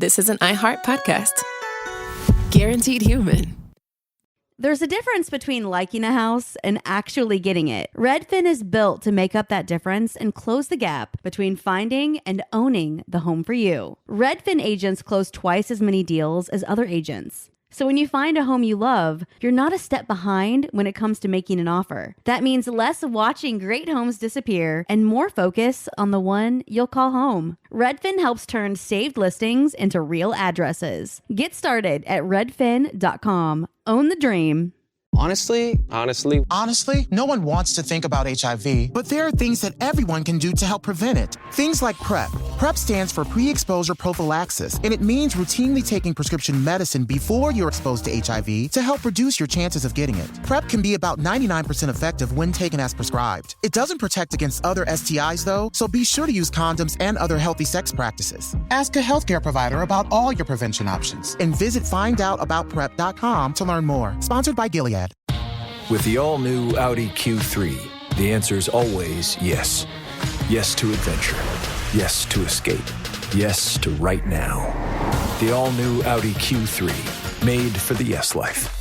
this is an iHeart podcast. Guaranteed human. There's a difference between liking a house and actually getting it. Redfin is built to make up that difference and close the gap between finding and owning the home for you. Redfin agents close twice as many deals as other agents. So when you find a home you love, you're not a step behind when it comes to making an offer. That means less watching great homes disappear and more focus on the one you'll call home. Redfin helps turn saved listings into real addresses. Get started at redfin.com. Own the dream. Honestly, no one wants to think about HIV, but there are things that everyone can do to help prevent it. Things like PrEP. PrEP stands for pre-exposure prophylaxis, and it means routinely taking prescription medicine before you're exposed to HIV to help reduce your chances of getting it. PrEP can be about 99% effective when taken as prescribed. It doesn't protect against other STIs, though, so be sure to use condoms and other healthy sex practices. Ask a healthcare provider about all your prevention options, and visit findoutaboutprep.com to learn more. Sponsored by Gilead. With the all-new Audi Q3, the answer's always yes. Yes to adventure. Yes to escape. Yes to right now. The all-new Audi Q3, made for the yes life.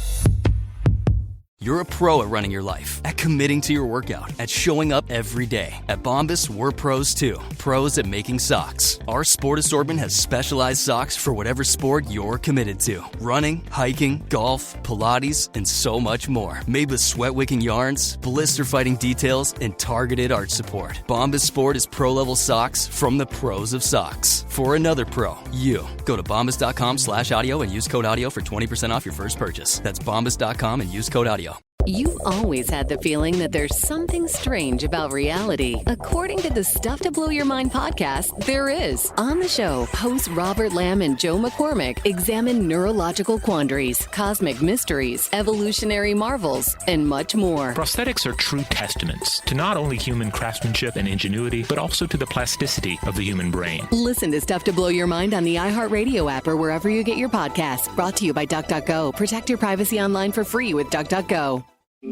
You're a pro at running your life, at committing to your workout, at showing up every day. At Bombas, we're pros too. Pros at making socks. Our sport assortment has specialized socks for whatever sport you're committed to. Running, hiking, golf, Pilates, and so much more. Made with sweat-wicking yarns, blister-fighting details, and targeted arch support. Bombas Sport is pro-level socks from the pros of socks. For another pro, you. Go to bombas.com/audio and use code audio for 20% off your first purchase. That's bombas.com and use code audio. You've always had the feeling that there's something strange about reality. According to the Stuff to Blow Your Mind podcast, there is. On the show, hosts Robert Lamb and Joe McCormick examine neurological quandaries, cosmic mysteries, evolutionary marvels, and much more. Prosthetics are true testaments to not only human craftsmanship and ingenuity, but also to the plasticity of the human brain. Listen to Stuff to Blow Your Mind on the iHeartRadio app or wherever you get your podcasts. Brought to you by DuckDuckGo. Protect your privacy online for free with DuckDuckGo.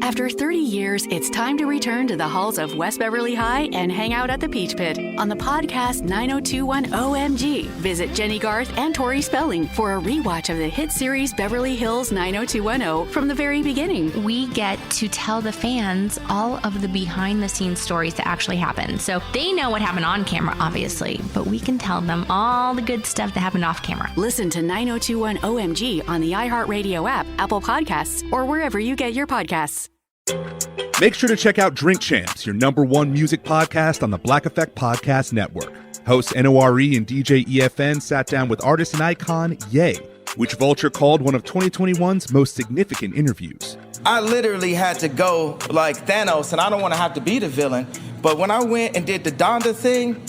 After 30 years, it's time to return to the halls of West Beverly High and hang out at the Peach Pit. On the podcast 9021 OMG, visit Jenny Garth and Tori Spelling for a rewatch of the hit series Beverly Hills 90210 from the very beginning. We get to tell the fans all of the behind-the-scenes stories that actually happened. So they know what happened on camera, obviously, but we can tell them all the good stuff that happened off camera. Listen to 9021 OMG on the iHeartRadio app, Apple Podcasts, or wherever you get your podcasts. Make sure to check out Drink Champs, your #1 music podcast on the Black Effect Podcast Network. Host NORE and DJ EFN sat down with artist and icon Ye, which Vulture called one of 2021's most significant interviews. I literally had to go like Thanos, and I don't want to have to be the villain, but when I went and did the Donda thing,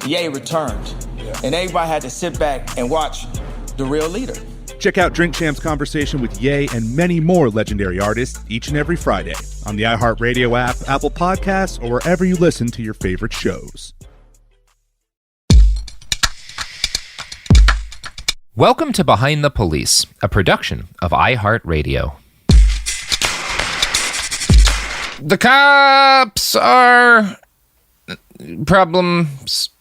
Ye returned. And everybody had to sit back and watch the real leader. Check out Drink Champs' conversation with Ye and many more legendary artists each and every Friday on the iHeartRadio app, Apple Podcasts, or wherever you listen to your favorite shows. Welcome to Behind the Police, a production of iHeartRadio. The cops are problems.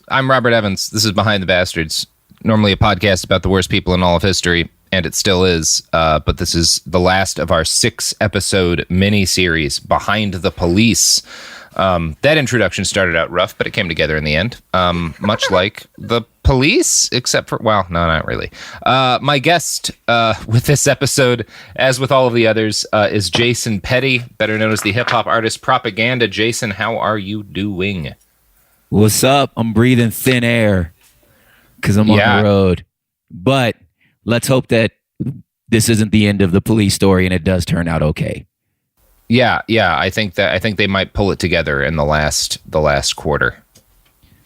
I'm Robert Evans. This is Behind the Bastards. Normally a podcast about the worst people in all of history, and it still is, but this is the last of our 6-episode mini-series, Behind the Police. That introduction started out rough, but it came together in the end, much like the police, except for, well, no, not really. My guest with this episode, as with all of the others, is Jason Petty, better known as the hip-hop artist Propaganda. Jason, how are you doing? What's up? I'm breathing thin air. Because I'm on the road. But let's hope that this isn't the end of the police story and it does turn out okay. Yeah. I think they might pull it together in the last quarter.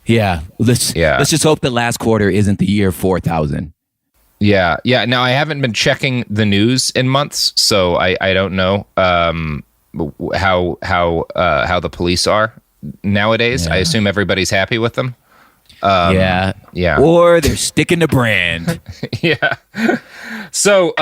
Yeah. Let's just hope the last quarter isn't the year 4000. Yeah. Now I haven't been checking the news in months, so I don't know how the police are nowadays. Yeah. I assume everybody's happy with them. Yeah. Or they're sticking to brand. Yeah. So,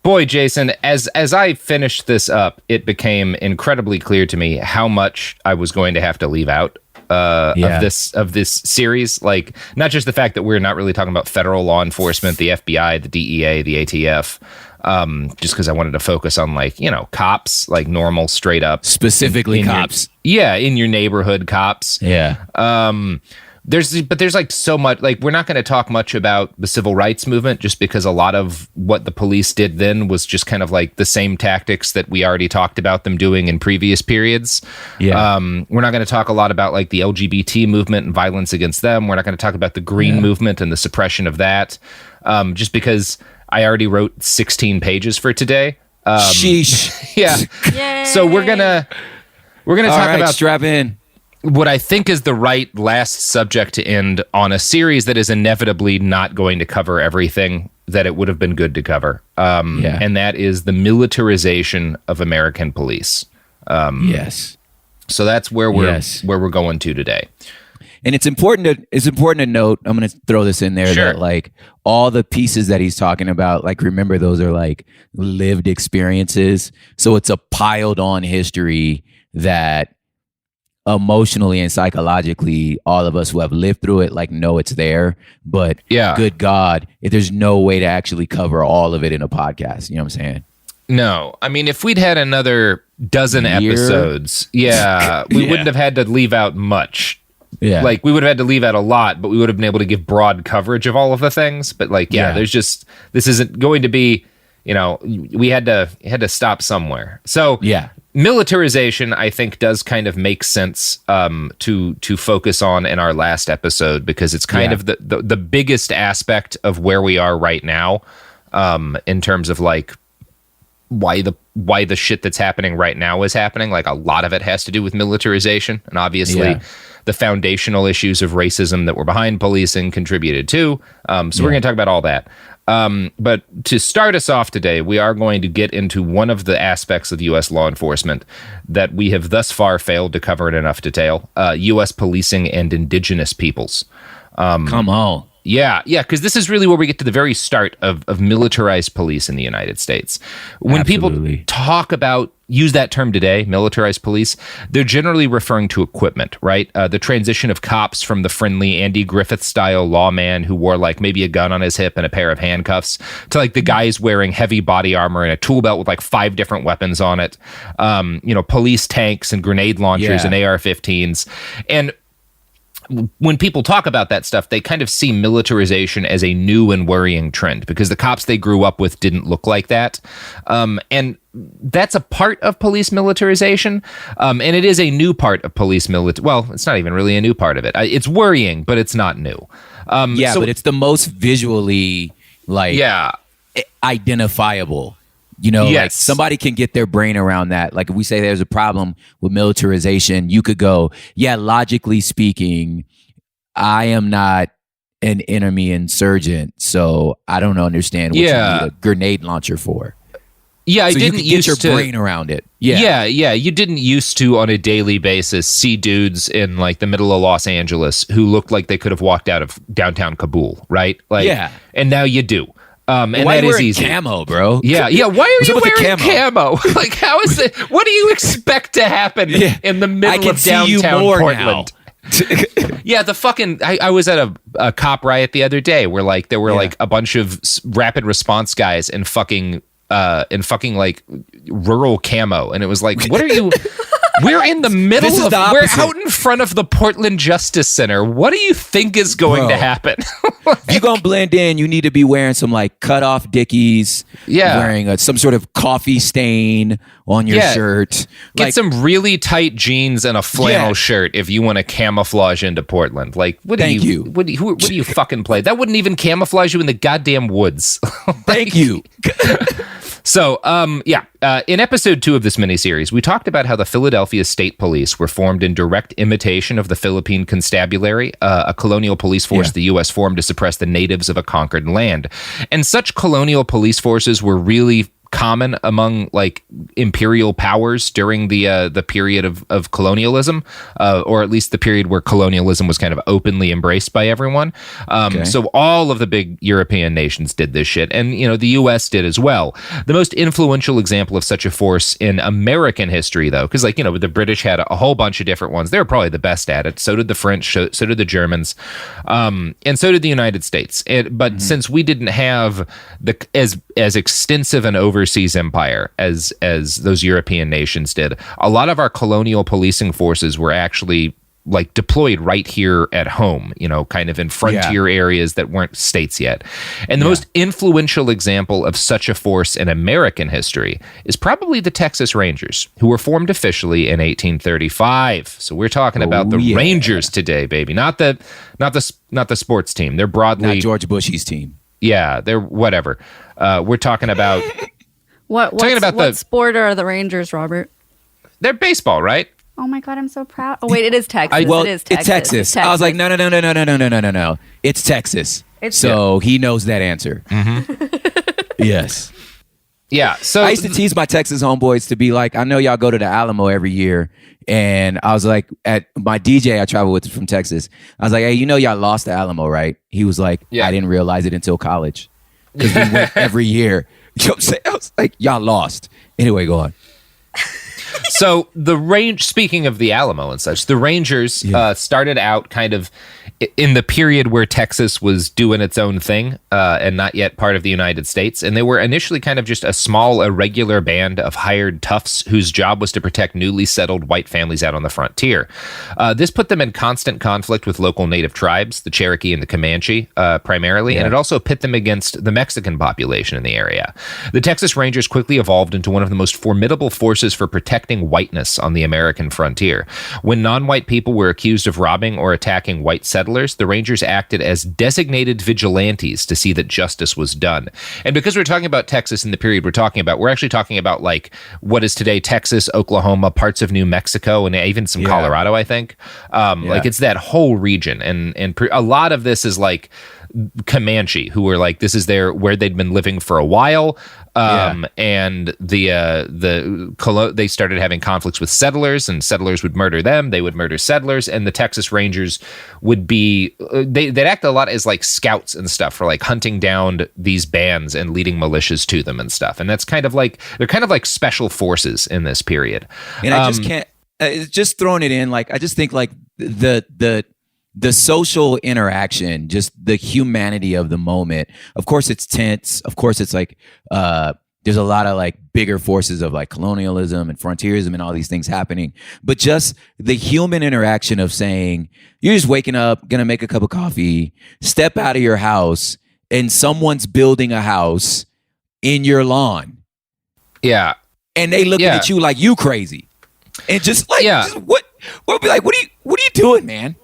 boy, Jason, as I finished this up, it became incredibly clear to me how much I was going to have to leave out of this series. Like, not just the fact that we're not really talking about federal law enforcement, the FBI, the DEA, the ATF, just because I wanted to focus on, like, you know, cops, like normal, straight up, specifically cops. In your neighborhood cops. Yeah. There's like so much, like, we're not going to talk much about the civil rights movement just because a lot of what the police did then was just kind of like the same tactics that we already talked about them doing in previous periods. Yeah. We're not going to talk a lot about like the LGBT movement and violence against them. We're not going to talk about the Green movement and the suppression of that, just because I already wrote 16 pages for today. Sheesh. Yeah. Yay. So we're gonna talk about strap in. what I think is the right last subject to end on a series that is inevitably not going to cover everything that it would have been good to cover. And that is the militarization of American police. Yes. So that's where we're going to today. And it's important to note, I'm going to throw this in there, that like all the pieces that he's talking about, like, remember, those are like lived experiences. So it's a piled on history that emotionally and psychologically, all of us who have lived through it, like, know it's there. But good God, if there's no way to actually cover all of it in a podcast, you know what I'm saying? No, I mean, if we'd had another dozen episodes, we wouldn't have had to leave out much. Yeah. Like, we would have had to leave out a lot, but we would have been able to give broad coverage of all of the things. But like, there's just, this isn't going to be, you know, we had to stop somewhere. So militarization, I think, does kind of make sense to focus on in our last episode, because it's kind of the biggest aspect of where we are right now, in terms of like why the shit that's happening right now is happening. Like, a lot of it has to do with militarization, and obviously the foundational issues of racism that were behind policing contributed too. So we're going to talk about all that. But to start us off today, we are going to get into one of the aspects of U.S. law enforcement that we have thus far failed to cover in enough detail: U.S. policing and indigenous peoples. Come on. Yeah, because this is really where we get to the very start of militarized police in the United States. When people use that term today, militarized police, they're generally referring to equipment, right? The transition of cops from the friendly Andy Griffith-style lawman who wore like maybe a gun on his hip and a pair of handcuffs to like the guys wearing heavy body armor and a tool belt with like 5 different weapons on it. Police tanks and grenade launchers and AR-15s. And when people talk about that stuff, they kind of see militarization as a new and worrying trend, because the cops they grew up with didn't look like that. And that's a part of police militarization. And it is a new part of police well, it's not even really a new part of it. It's worrying, but it's not new. But it's the most visually identifiable. You know, like, somebody can get their brain around that. Like, if we say there's a problem with militarization, you could go, logically speaking, I am not an enemy insurgent, so I don't understand what you need a grenade launcher for. Yeah, I so didn't you get your brain around it. Yeah. You didn't used to, on a daily basis, see dudes in like the middle of Los Angeles who looked like they could have walked out of downtown Kabul, right? Like, and now you do. And why that is easy. Camo, bro? Yeah. Why are you wearing camo? Like, how is it? What do you expect to happen in the middle of downtown Portland? The fucking. I was at a cop riot the other day where like there were like a bunch of rapid response guys in fucking like rural camo, and it was like, what are you? We're in the middle we're out in front of the Portland Justice Center. What do you think is going to happen? If you're going to blend in, you need to be wearing some like cut off Dickies, wearing some sort of coffee stain on your shirt. Get some really tight jeans and a flannel shirt if you want to camouflage into Portland. Like, what do you fucking play? That wouldn't even camouflage you in the goddamn woods. Thank you. So, in episode 2 of this miniseries, we talked about how the Philadelphia State Police were formed in direct imitation of the Philippine Constabulary, a colonial police force the U.S. formed to suppress the natives of a conquered land. And such colonial police forces were really common among like imperial powers during the period of colonialism, or at least the period where colonialism was kind of openly embraced by everyone. So all of the big European nations did this shit, and the U.S. did as well. The most influential example of such a force in American history, though, because the British had a whole bunch of different ones. They were probably the best at it. So did the French. So did the Germans, and so did the United States. But since we didn't have as extensive an overseas empire as those European nations did, a lot of our colonial policing forces were actually like deployed right here at home, kind of in frontier areas that weren't states yet. And the most influential example of such a force in American history is probably the Texas Rangers, who were formed officially in 1835. So we're talking about the Rangers today, baby, not the sports team. They're broadly not George Bush's team. Yeah, they're whatever. We're talking about what sport are the Rangers, Robert? They're baseball, right? Oh my God, I'm so proud. Oh wait, it is Texas. It's Texas. I was like, no. It's Texas. So he knows that answer. Yes. Yeah. So I used to tease my Texas homeboys to be like, I know y'all go to the Alamo every year. And I was like, at my DJ I travel with from Texas, I was like, hey, y'all lost the Alamo, right? He was like, I didn't realize it until college. Because we went every year. You know what I'm saying? I was like, y'all lost. Anyway, go on. So speaking of the Alamo and such, the Rangers started out kind of in the period where Texas was doing its own thing and not yet part of the United States. And they were initially kind of just a small, irregular band of hired toughs whose job was to protect newly settled white families out on the frontier. This put them in constant conflict with local native tribes, the Cherokee and the Comanche primarily, and it also pit them against the Mexican population in the area. The Texas Rangers quickly evolved into one of the most formidable forces for protecting whiteness on the American frontier. When non-white people were accused of robbing or attacking white settlers, the Rangers acted as designated vigilantes to see that justice was done. And because we're talking about Texas in the period we're talking about, we're actually talking about like what is today Texas, Oklahoma, parts of New Mexico, and even some Colorado, I think. Like it's that whole region. And a lot of this is like Comanche, who were like, this is where they'd been living for a while. And they started having conflicts with settlers, and settlers would murder them. They would murder settlers, and the Texas Rangers would be they'd act a lot as like scouts and stuff for like hunting down these bands and leading militias to them and stuff. And that's kind of like they're kind of like special forces in this period. And I just can't just throwing it in, like I just think like the social interaction, just the humanity of the moment. Of course, it's tense. Of course, it's like there's a lot of like bigger forces of like colonialism and frontierism and all these things happening. But just the human interaction of saying, you're just waking up, gonna make a cup of coffee, step out of your house, and someone's building a house in your lawn. Yeah. And they looking at you like you crazy. And just like, what be like, what are you doing, man?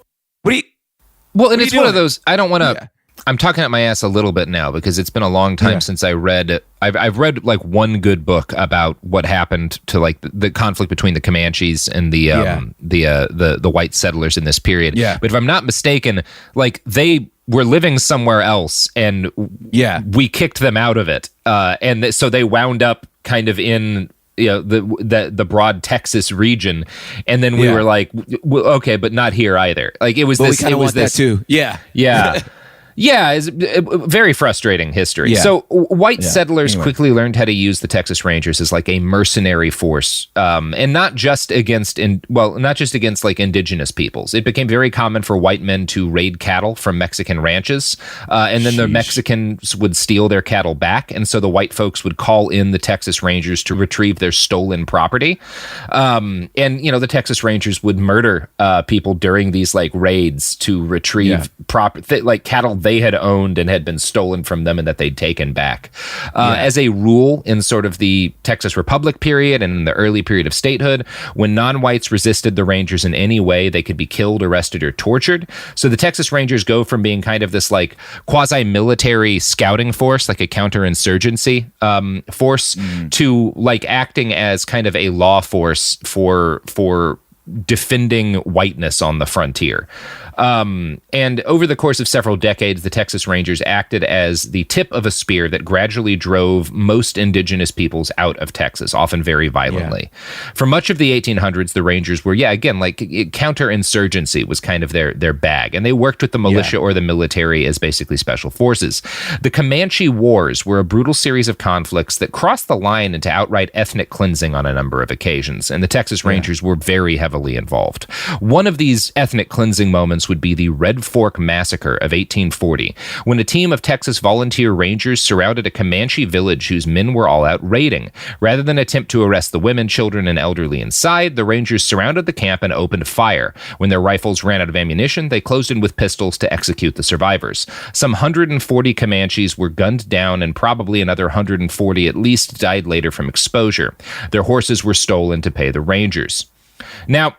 And it's one of those, I don't want to, I'm talking at my ass a little bit now because it's been a long time since I've read like one good book about what happened to like the conflict between the Comanches and the white settlers in this period. Yeah. But if I'm not mistaken, like they were living somewhere else and we kicked them out of it. And so they wound up kind of in the broad Texas region, and then we were like, okay, but not here either. Like it was this. It was this too. Yeah. Yeah, it's a very frustrating history. Yeah. So white settlers quickly learned how to use the Texas Rangers as like a mercenary force, and not just against like indigenous peoples. It became very common for white men to raid cattle from Mexican ranches, and then the Mexicans would steal their cattle back, and so the white folks would call in the Texas Rangers to retrieve their stolen property. And the Texas Rangers would murder people during these like raids to retrieve like cattle they had owned and had been stolen from them and that they'd taken back. As a rule, in sort of the Texas Republic period and in the early period of statehood, when non-whites resisted the Rangers in any way, they could be killed, arrested, or tortured. So the Texas Rangers go from being kind of this like quasi-military scouting force, like a counterinsurgency force, to like acting as kind of a law force for defending whiteness on the frontier. And over the course of several decades, the Texas Rangers acted as the tip of a spear that gradually drove most indigenous peoples out of Texas, often very violently. Yeah. For much of the 1800s, the Rangers were, like counterinsurgency was kind of their bag. And they worked with the militia or the military as basically special forces. The Comanche Wars were a brutal series of conflicts that crossed the line into outright ethnic cleansing on a number of occasions. And the Texas Rangers were very heavily involved. One of these ethnic cleansing moments would be the Red Fork Massacre of 1840, when a team of Texas volunteer rangers surrounded a Comanche village whose men were all out raiding. Rather than attempt to arrest the women, children, and elderly inside, the Rangers surrounded the camp and opened fire. When their rifles ran out of ammunition, they closed in with pistols to execute the survivors. Some 140 Comanches were gunned down, and probably another 140 at least died later from exposure. Their horses were stolen to pay the Rangers. Now,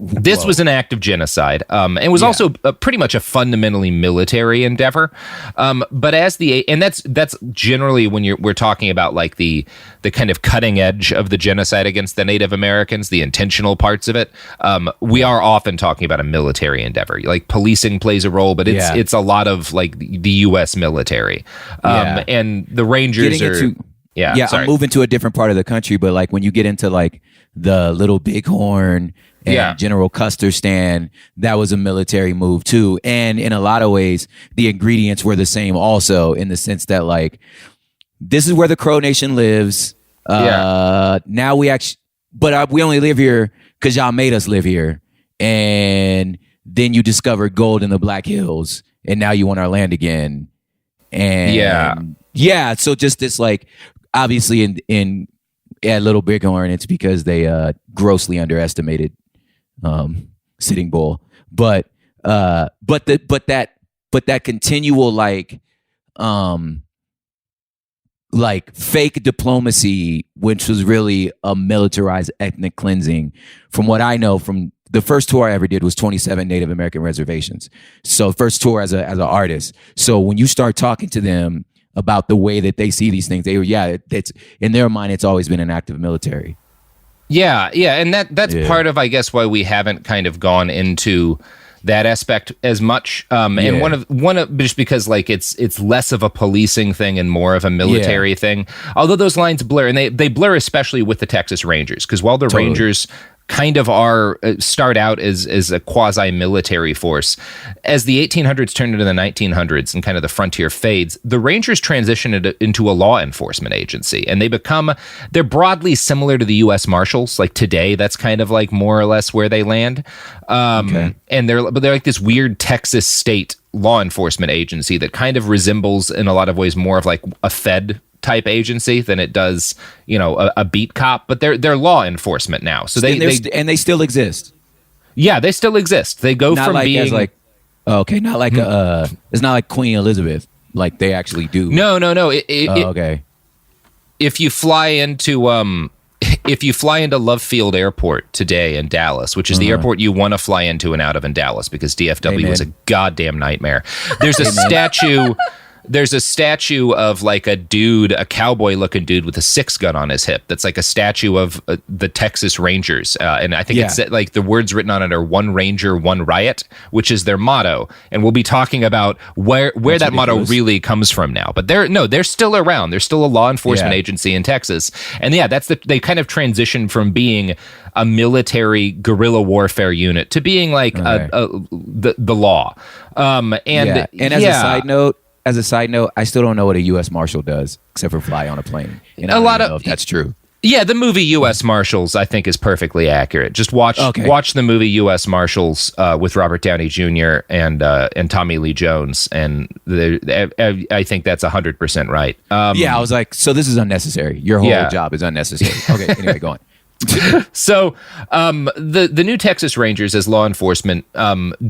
this was an act of genocide, and was also pretty much a fundamentally military endeavor. But that's generally when we're talking about like the kind of cutting edge of the genocide against the Native Americans, the intentional parts of it. We are often talking about a military endeavor. Like policing plays a role, but it's a lot of like the U.S. military, and the Rangers I'm moving to a different part of the country, but like when you get into like the Little Bighorn and General Custer stand, that was a military move too. And in a lot of ways, the ingredients were the same also, in the sense that like, this is where the Crow Nation lives. Now we we only live here because y'all made us live here. And then you discovered gold in the Black Hills, and now you want our land again. And so just this like, obviously at Little Bighorn, it's because they grossly underestimated Sitting Bull, but that continual like fake diplomacy, which was really a militarized ethnic cleansing. From what I know, from the first tour I ever did was 27 Native American reservations. So first tour as an artist. So when you start talking to them about the way that they see these things, it's in their mind, it's always been an act of military. Yeah, and that's part of, I guess, why we haven't kind of gone into that aspect as much. And one of just because like it's less of a policing thing and more of a military thing. Although those lines blur, and they blur especially with the Texas Rangers, because while the Rangers kind of start out as a quasi-military force, as the 1800s turn into the 1900s and kind of the frontier fades, the Rangers transition it into a law enforcement agency, and they're broadly similar to the U.S. Marshals. Like today, that's kind of like more or less where they land. And they're like this weird Texas state law enforcement agency that kind of resembles in a lot of ways more of like a Fed type agency than it does, a beat cop, but they're law enforcement now. So they still exist. Yeah, they still exist. They go not from like being as like not like it's not like Queen Elizabeth. Like they actually do. No. Okay. If you fly into Love Field Airport today in Dallas, which is the airport you want to fly into and out of in Dallas, because DFW was a goddamn nightmare. There's a statue. There's a statue of like a cowboy looking dude with a 6-gun on his hip. That's like a statue of the Texas Rangers. And I think it's like the words written on it are "One Ranger, One Riot," which is their motto. And we'll be talking about where that motto really comes from now. But they're still around. They're still a law enforcement agency in Texas. And they kind of transitioned from being a military guerrilla warfare unit to being like the law. As a side note, I still don't know what a U.S. Marshal does except for fly on a plane. And I don't know if that's true. Yeah, the movie U.S. Marshals, I think, is perfectly accurate. Just watch the movie U.S. Marshals with Robert Downey Jr. and Tommy Lee Jones, and I think that's 100% right. I was like, so this is unnecessary. Your whole job is unnecessary. Okay, anyway, go on. So the new Texas Rangers as law enforcement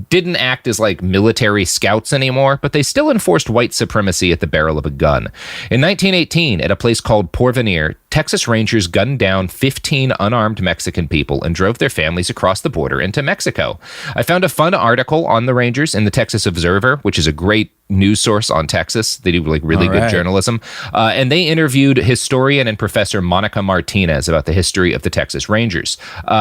didn't act as like military scouts anymore, but they still enforced white supremacy at the barrel of a gun. In 1918, at a place called Porvenir, Texas Rangers gunned down 15 unarmed Mexican people and drove their families across the border into Mexico. I found a fun article on the Rangers in the Texas Observer, which is a great news source on Texas. They do like really good journalism. And they interviewed historian and professor Monica Martinez about the history of the Texas Rangers.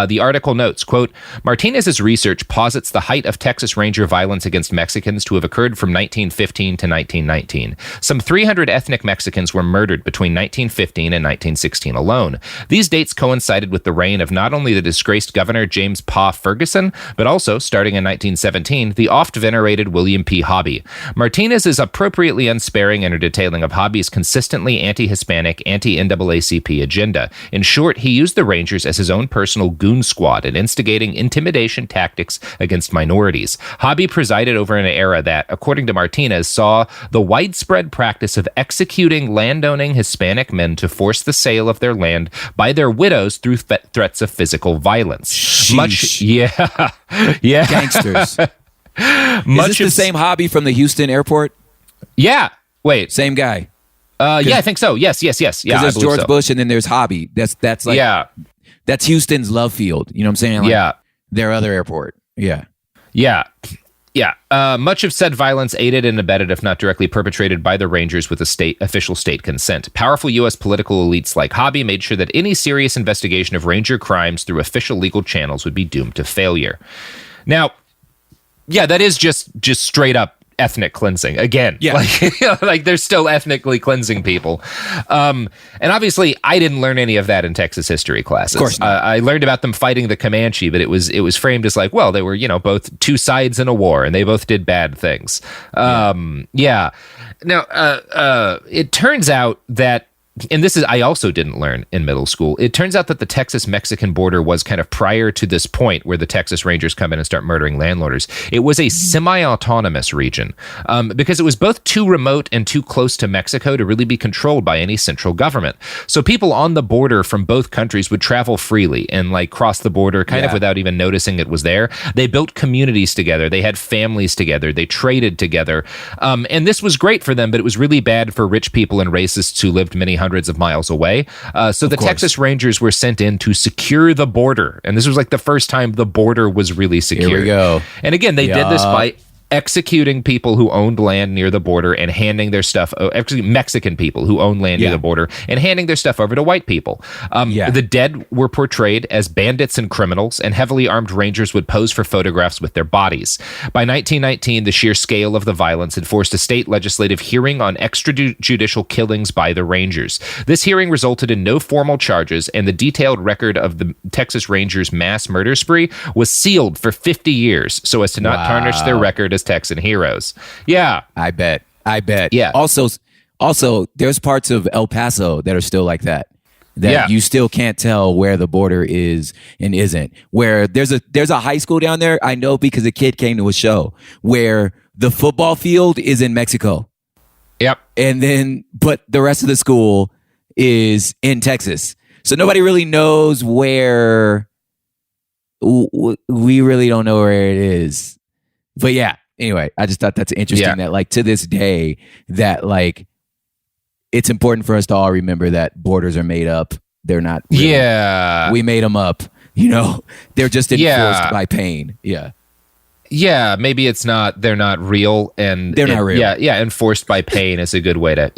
The article notes, quote, Martinez's research posits the height of Texas Ranger violence against Mexicans to have occurred from 1915 to 1919. Some 300 ethnic Mexicans were murdered between 1915 and 1916 alone. These dates coincided with the reign of not only the disgraced Governor James Pa Ferguson, but also, starting in 1917, the oft-venerated William P. Hobby. Martinez is appropriately unsparing in her detailing of Hobby's consistently anti-Hispanic, anti-NAACP agenda. In short, he used the Rangers as his own personal goon squad in instigating intimidation tactics against minorities. Hobby presided over an era that, according to Martinez, saw the widespread practice of executing landowning Hispanic men to force the sale of their land by their widows through threats of physical violence. Sheesh. Yeah. Gangsters. Is this the same Hobby from the Houston airport? Yeah. Wait. Same guy. Yeah, I think so. Yes. Yeah, there's George Bush and then there's Hobby. That's like that's Houston's love field. You know what I'm saying? Like, their other airport. Yeah. Much of said violence aided and abetted, if not directly perpetrated by the Rangers with official state consent. Powerful U.S. political elites like Hobby made sure that any serious investigation of Ranger crimes through official legal channels would be doomed to failure. Now, yeah, that is just straight up ethnic cleansing again. Yeah. Like they're still ethnically cleansing people. And obviously I didn't learn any of that in Texas history classes. Of course not. I learned about them fighting the Comanche, but it was framed as like, well, they were, both two sides in a war and they both did bad things. Now, it turns out that, and this is, I also didn't learn in middle school. It turns out that the Texas-Mexican border was kind of prior to this point where the Texas Rangers come in and start murdering landloaders. It was a semi-autonomous region because it was both too remote and too close to Mexico to really be controlled by any central government. So people on the border from both countries would travel freely and like cross the border kind of without even noticing it was there. They built communities together. They had families together. They traded together. And this was great for them, but it was really bad for rich people and racists who lived many hundreds of miles away. So the Texas Rangers were sent in to secure the border. And this was like the first time the border was really secure. Here we go. And again, they did this by executing people who owned land near the border and handing their stuff, actually Mexican people who owned land near the border and handing their stuff over to white people. The dead were portrayed as bandits and criminals, and heavily armed Rangers would pose for photographs with their bodies. By 1919, the sheer scale of the violence had forced a state legislative hearing on extrajudicial killings by the Rangers. This hearing resulted in no formal charges, and the detailed record of the Texas Rangers' mass murder spree was sealed for 50 years so as to not tarnish their record as Texan heroes. Yeah. I bet. Yeah. Also, there's parts of El Paso that are still like that. You still can't tell where the border is and isn't. Where there's a high school down there, I know because a kid came to a show where the football field is in Mexico. Yep. And then, but the rest of the school is in Texas. So nobody really knows where. We really don't know where it is. But yeah. Anyway, I just thought that's interesting that like to this day that like it's important for us to all remember that borders are made up. They're not real. Yeah. We made them up. They're just enforced by pain. Yeah. Yeah, maybe they're not real and they're not real. Yeah, enforced by pain is a good way to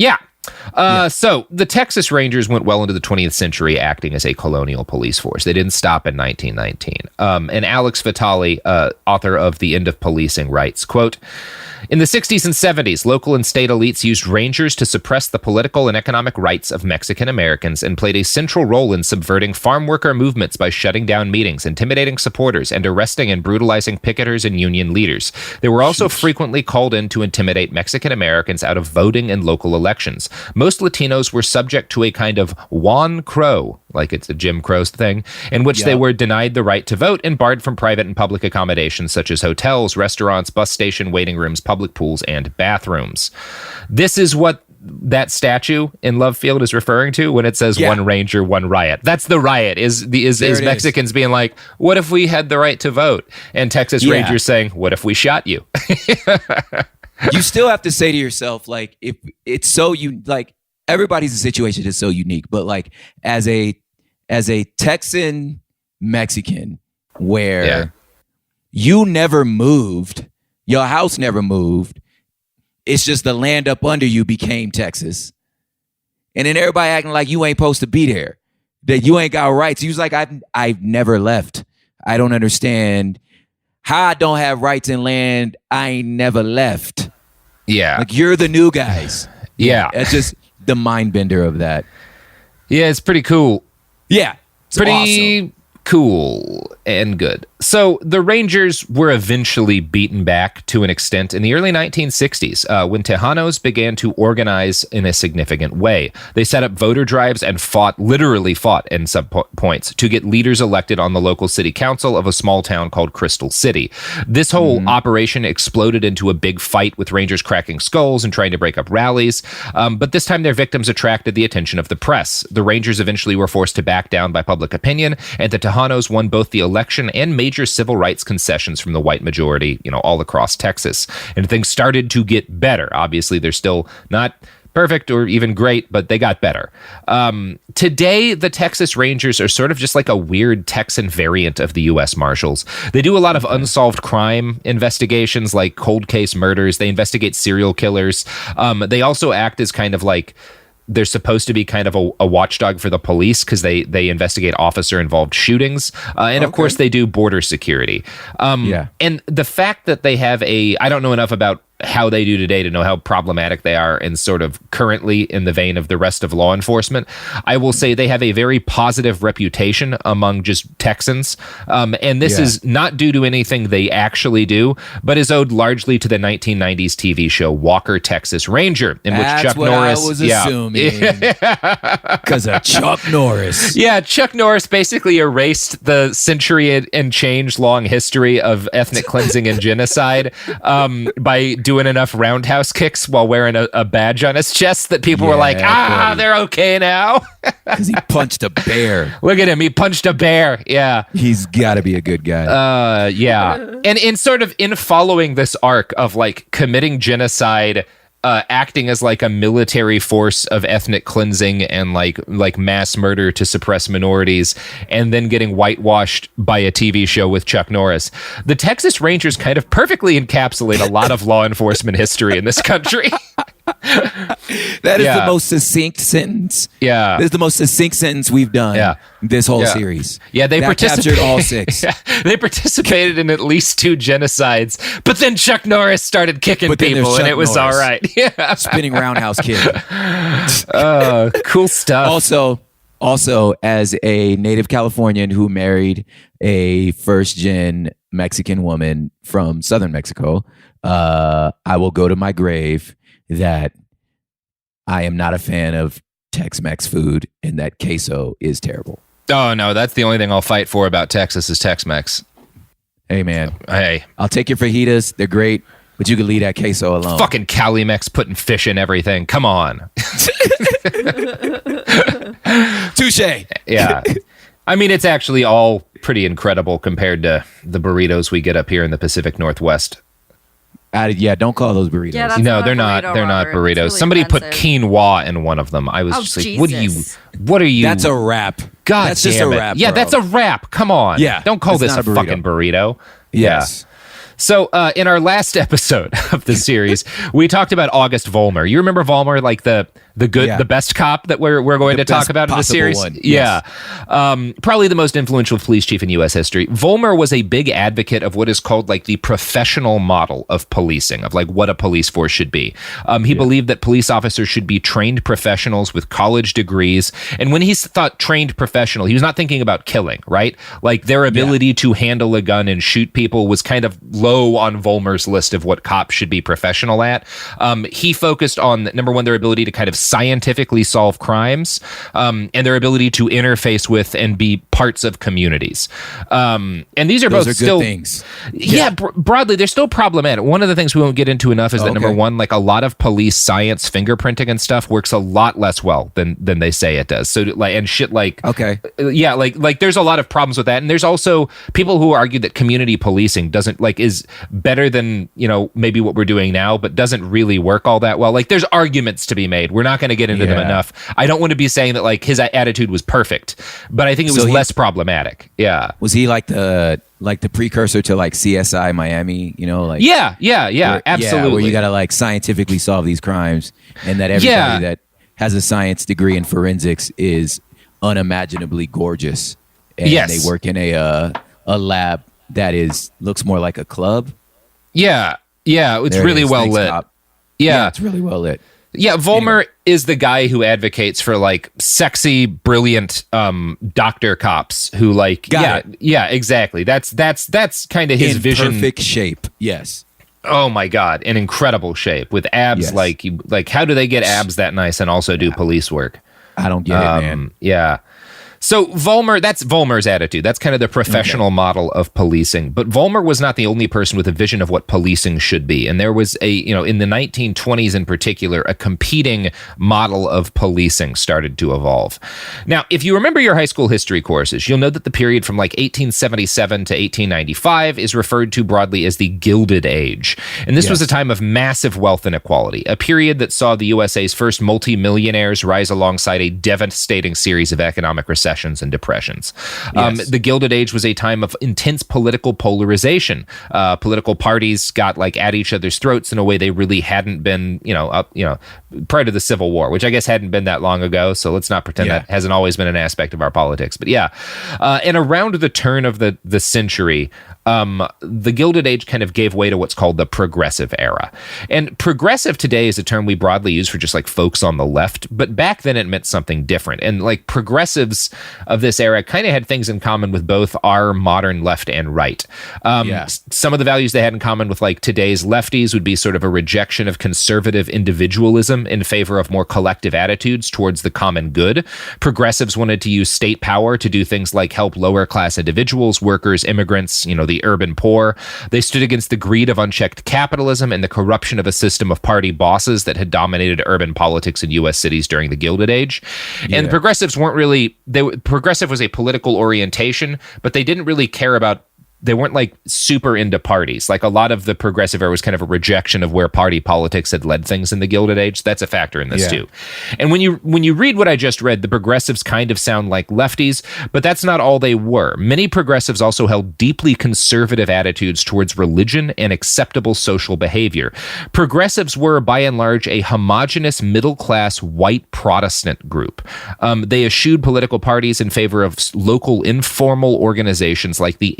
So the Texas Rangers went well into the 20th century acting as a colonial police force. They didn't stop in 1919. And Alex Vitale, author of The End of Policing, writes, quote, in the 60s and 70s, local and state elites used Rangers to suppress the political and economic rights of Mexican Americans and played a central role in subverting farm worker movements by shutting down meetings, intimidating supporters, and arresting and brutalizing picketers and union leaders. They were also frequently called in to intimidate Mexican Americans out of voting in local elections. Most Latinos were subject to a kind of Juan Crow, like it's a Jim Crow thing, in which they were denied the right to vote and barred from private and public accommodations such as hotels, restaurants, bus station waiting rooms, public pools, and bathrooms. This is what that statue in Love Field is referring to when it says one Ranger, one riot. That's the riot, is Mexicans being like, what if we had the right to vote? And Texas Rangers saying, what if we shot you? You still have to say to yourself, like, if it's so you like, everybody's situation is so unique, but like as a Texan Mexican where you never moved, your house never moved. It's just the land up under you became Texas. And then everybody acting like you ain't supposed to be there, that you ain't got rights. He was like, I've never left. I don't understand how I don't have rights in land. I ain't never left. Yeah. Like, you're the new guys. Yeah. It's just the mind bender of that. Yeah, it's pretty cool. Yeah. It's pretty awesome. Cool and good. So the Rangers were eventually beaten back to an extent in the early 1960s when Tejanos began to organize in a significant way. They set up voter drives and literally fought in some points to get leaders elected on the local city council of a small town called Crystal City. This whole operation exploded into a big fight with Rangers cracking skulls and trying to break up rallies. But this time their victims attracted the attention of the press. The Rangers eventually were forced to back down by public opinion, and the Tejanos won both the election and major civil rights concessions from the white majority, all across Texas. And things started to get better. Obviously, they're still not perfect or even great, but they got better. Today, the Texas Rangers are sort of just like a weird Texan variant of the U.S. Marshals. They do a lot of unsolved crime investigations, like cold case murders. They investigate serial killers. They also act as kind of like, they're supposed to be kind of a watchdog for the police because they investigate officer-involved shootings. And, of course, they do border security. And the fact that they have I don't know enough about how they do today to know how problematic they are and sort of currently in the vein of the rest of law enforcement. I will say they have a very positive reputation among just Texans. And this is not due to anything they actually do, but is owed largely to the 1990s TV show Walker, Texas Ranger, in which Chuck Norris... I was assuming. Because of Chuck Norris. Yeah, Chuck Norris basically erased the century and change long history of ethnic cleansing and genocide by doing enough roundhouse kicks while wearing a badge on his chest that people were like, they're okay now. Because he punched a bear. Look at him. He punched a bear. Yeah. He's got to be a good guy. And in sort of in following this arc of like committing genocide, acting as like a military force of ethnic cleansing and like mass murder to suppress minorities, and then getting whitewashed by a TV show with Chuck Norris. The Texas Rangers kind of perfectly encapsulate a lot of law enforcement history in this country. That is the most succinct sentence. Yeah. This is the most succinct sentence we've done this whole series. Yeah, they captured all 6. They participated in at least 2 genocides, but then Chuck Norris started kicking people and it was all right. Yeah. Spinning roundhouse kick. Cool stuff. Also, as a native Californian who married a first-gen Mexican woman from southern Mexico, I will go to my grave that I am not a fan of Tex-Mex food and that queso is terrible. Oh, no, that's the only thing I'll fight for about Texas is Tex-Mex. Hey, man. Hey. I'll take your fajitas. They're great, but you can leave that queso alone. Fucking Cali-Mex putting fish in everything. Come on. Touche. Yeah. I mean, it's actually all pretty incredible compared to the burritos we get up here in the Pacific Northwest. Don't call those burritos. Yeah, no, they're not. They're not burritos. Really Somebody offensive. put quinoa in one of them. I was just like, Jesus. what are you? That's a wrap. God that's damn just a it. wrap. Yeah, bro. that's a wrap. Come on. Yeah, don't call it's this not a a burrito. fucking burrito. Yes. Yeah. So in our last episode of the series, we talked about August Vollmer. You remember Vollmer, like the good, the best cop that we're going to talk about in the series? One. Yeah. Yes. Probably the most influential police chief in U.S. history. Vollmer was a big advocate of what is called like the professional model of policing, of like what a police force should be. He believed that police officers should be trained professionals with college degrees. And when he thought trained professional, he was not thinking about killing, right? Like their ability to handle a gun and shoot people was kind of low on Vollmer's list of what cops should be professional at. He focused on, number one, their ability to kind of scientifically solve crimes, and their ability to interface with and be parts of communities. And these are Those both are still good things. Yeah, broadly, they're still problematic. One of the things we won't get into enough is that number one, like a lot of police science fingerprinting and stuff works a lot less well than they say it does. So like, and shit like, yeah, like there's a lot of problems with that. And there's also people who argue that community policing doesn't like is better than, maybe what we're doing now, but doesn't really work all that well. Like there's arguments to be made. We're not going to get into them enough. I don't want to be saying that like his attitude was perfect, but I think it was less problematic. Yeah. Was he like the precursor to like CSI Miami? You know, like yeah, absolutely. Where you got to like scientifically solve these crimes, and that everybody that has a science degree in forensics is unimaginably gorgeous, and they work in a lab that looks more like a club. Yeah, it's really well lit. Yeah, it's really well lit. Yeah, Vollmer is the guy who advocates for like sexy, brilliant doctor cops who like yeah, exactly. That's kind of his vision. Perfect shape. Yes. Oh my God, in incredible shape with abs. Yes. Like how do they get abs that nice and also do police work? I don't get it, man. Yeah. So that's Vollmer's attitude. That's kind of the professional model of policing. But Vollmer was not the only person with a vision of what policing should be. And there was in the 1920s in particular, a competing model of policing started to evolve. Now, if you remember your high school history courses, you'll know that the period from like 1877 to 1895 is referred to broadly as the Gilded Age. And this was a time of massive wealth inequality, a period that saw the USA's first multimillionaires rise alongside a devastating series of economic recessions and depressions. The Gilded Age was a time of intense political polarization. Political parties got like at each other's throats in a way they really hadn't been, prior to the Civil War, which I guess hadn't been that long ago. So let's not pretend that hasn't always been an aspect of our politics. But and around the turn of the century, the Gilded Age kind of gave way to what's called the Progressive Era. And progressive today is a term we broadly use for just like folks on the left, but back then it meant something different. And like progressives of this era kind of had things in common with both our modern left and right. Some of the values they had in common with like today's lefties would be sort of a rejection of conservative individualism in favor of more collective attitudes towards the common good. Progressives wanted to use state power to do things like help lower class individuals, workers, immigrants, the urban poor. They stood against the greed of unchecked capitalism and the corruption of a system of party bosses that had dominated urban politics in U.S. cities during the Gilded Age. And progressives weren't really, progressive was a political orientation, but they didn't really care about, they weren't like super into parties. Like a lot of the progressive era was kind of a rejection of where party politics had led things in the Gilded Age. That's a factor in this too. And when you read what I just read, the progressives kind of sound like lefties, but that's not all they were. Many progressives also held deeply conservative attitudes towards religion and acceptable social behavior. Progressives were by and large a homogenous middle-class white Protestant group. They eschewed political parties in favor of local informal organizations like the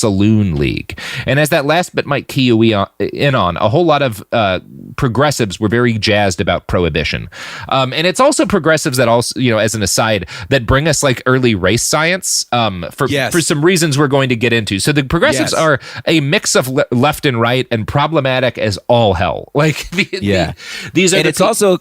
Saloon League. And as that last bit might key you in on, a whole lot of progressives were very jazzed about prohibition. And it's also progressives that also, as an aside, that bring us like early race science for some reasons we're going to get into. So the progressives are a mix of left and right and problematic as all hell. Like these are, and it's also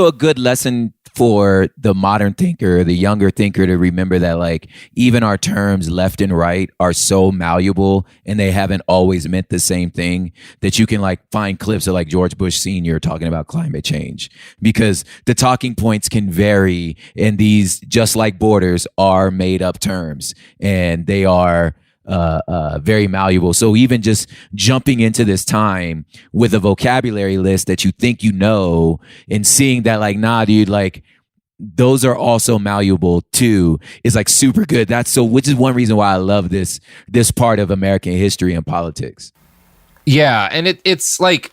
a good lesson for the modern thinker, the younger thinker, to remember that like even our terms left and right are so malleable and they haven't always meant the same thing, that you can like find clips of like George Bush Sr. talking about climate change, because the talking points can vary, and these, just like borders, are made up terms and they are very malleable. So even just jumping into this time with a vocabulary list that you think and seeing that like, nah, dude, like those are also malleable too, is like super good. Which is one reason why I love this part of American history and politics. Yeah, and it's like,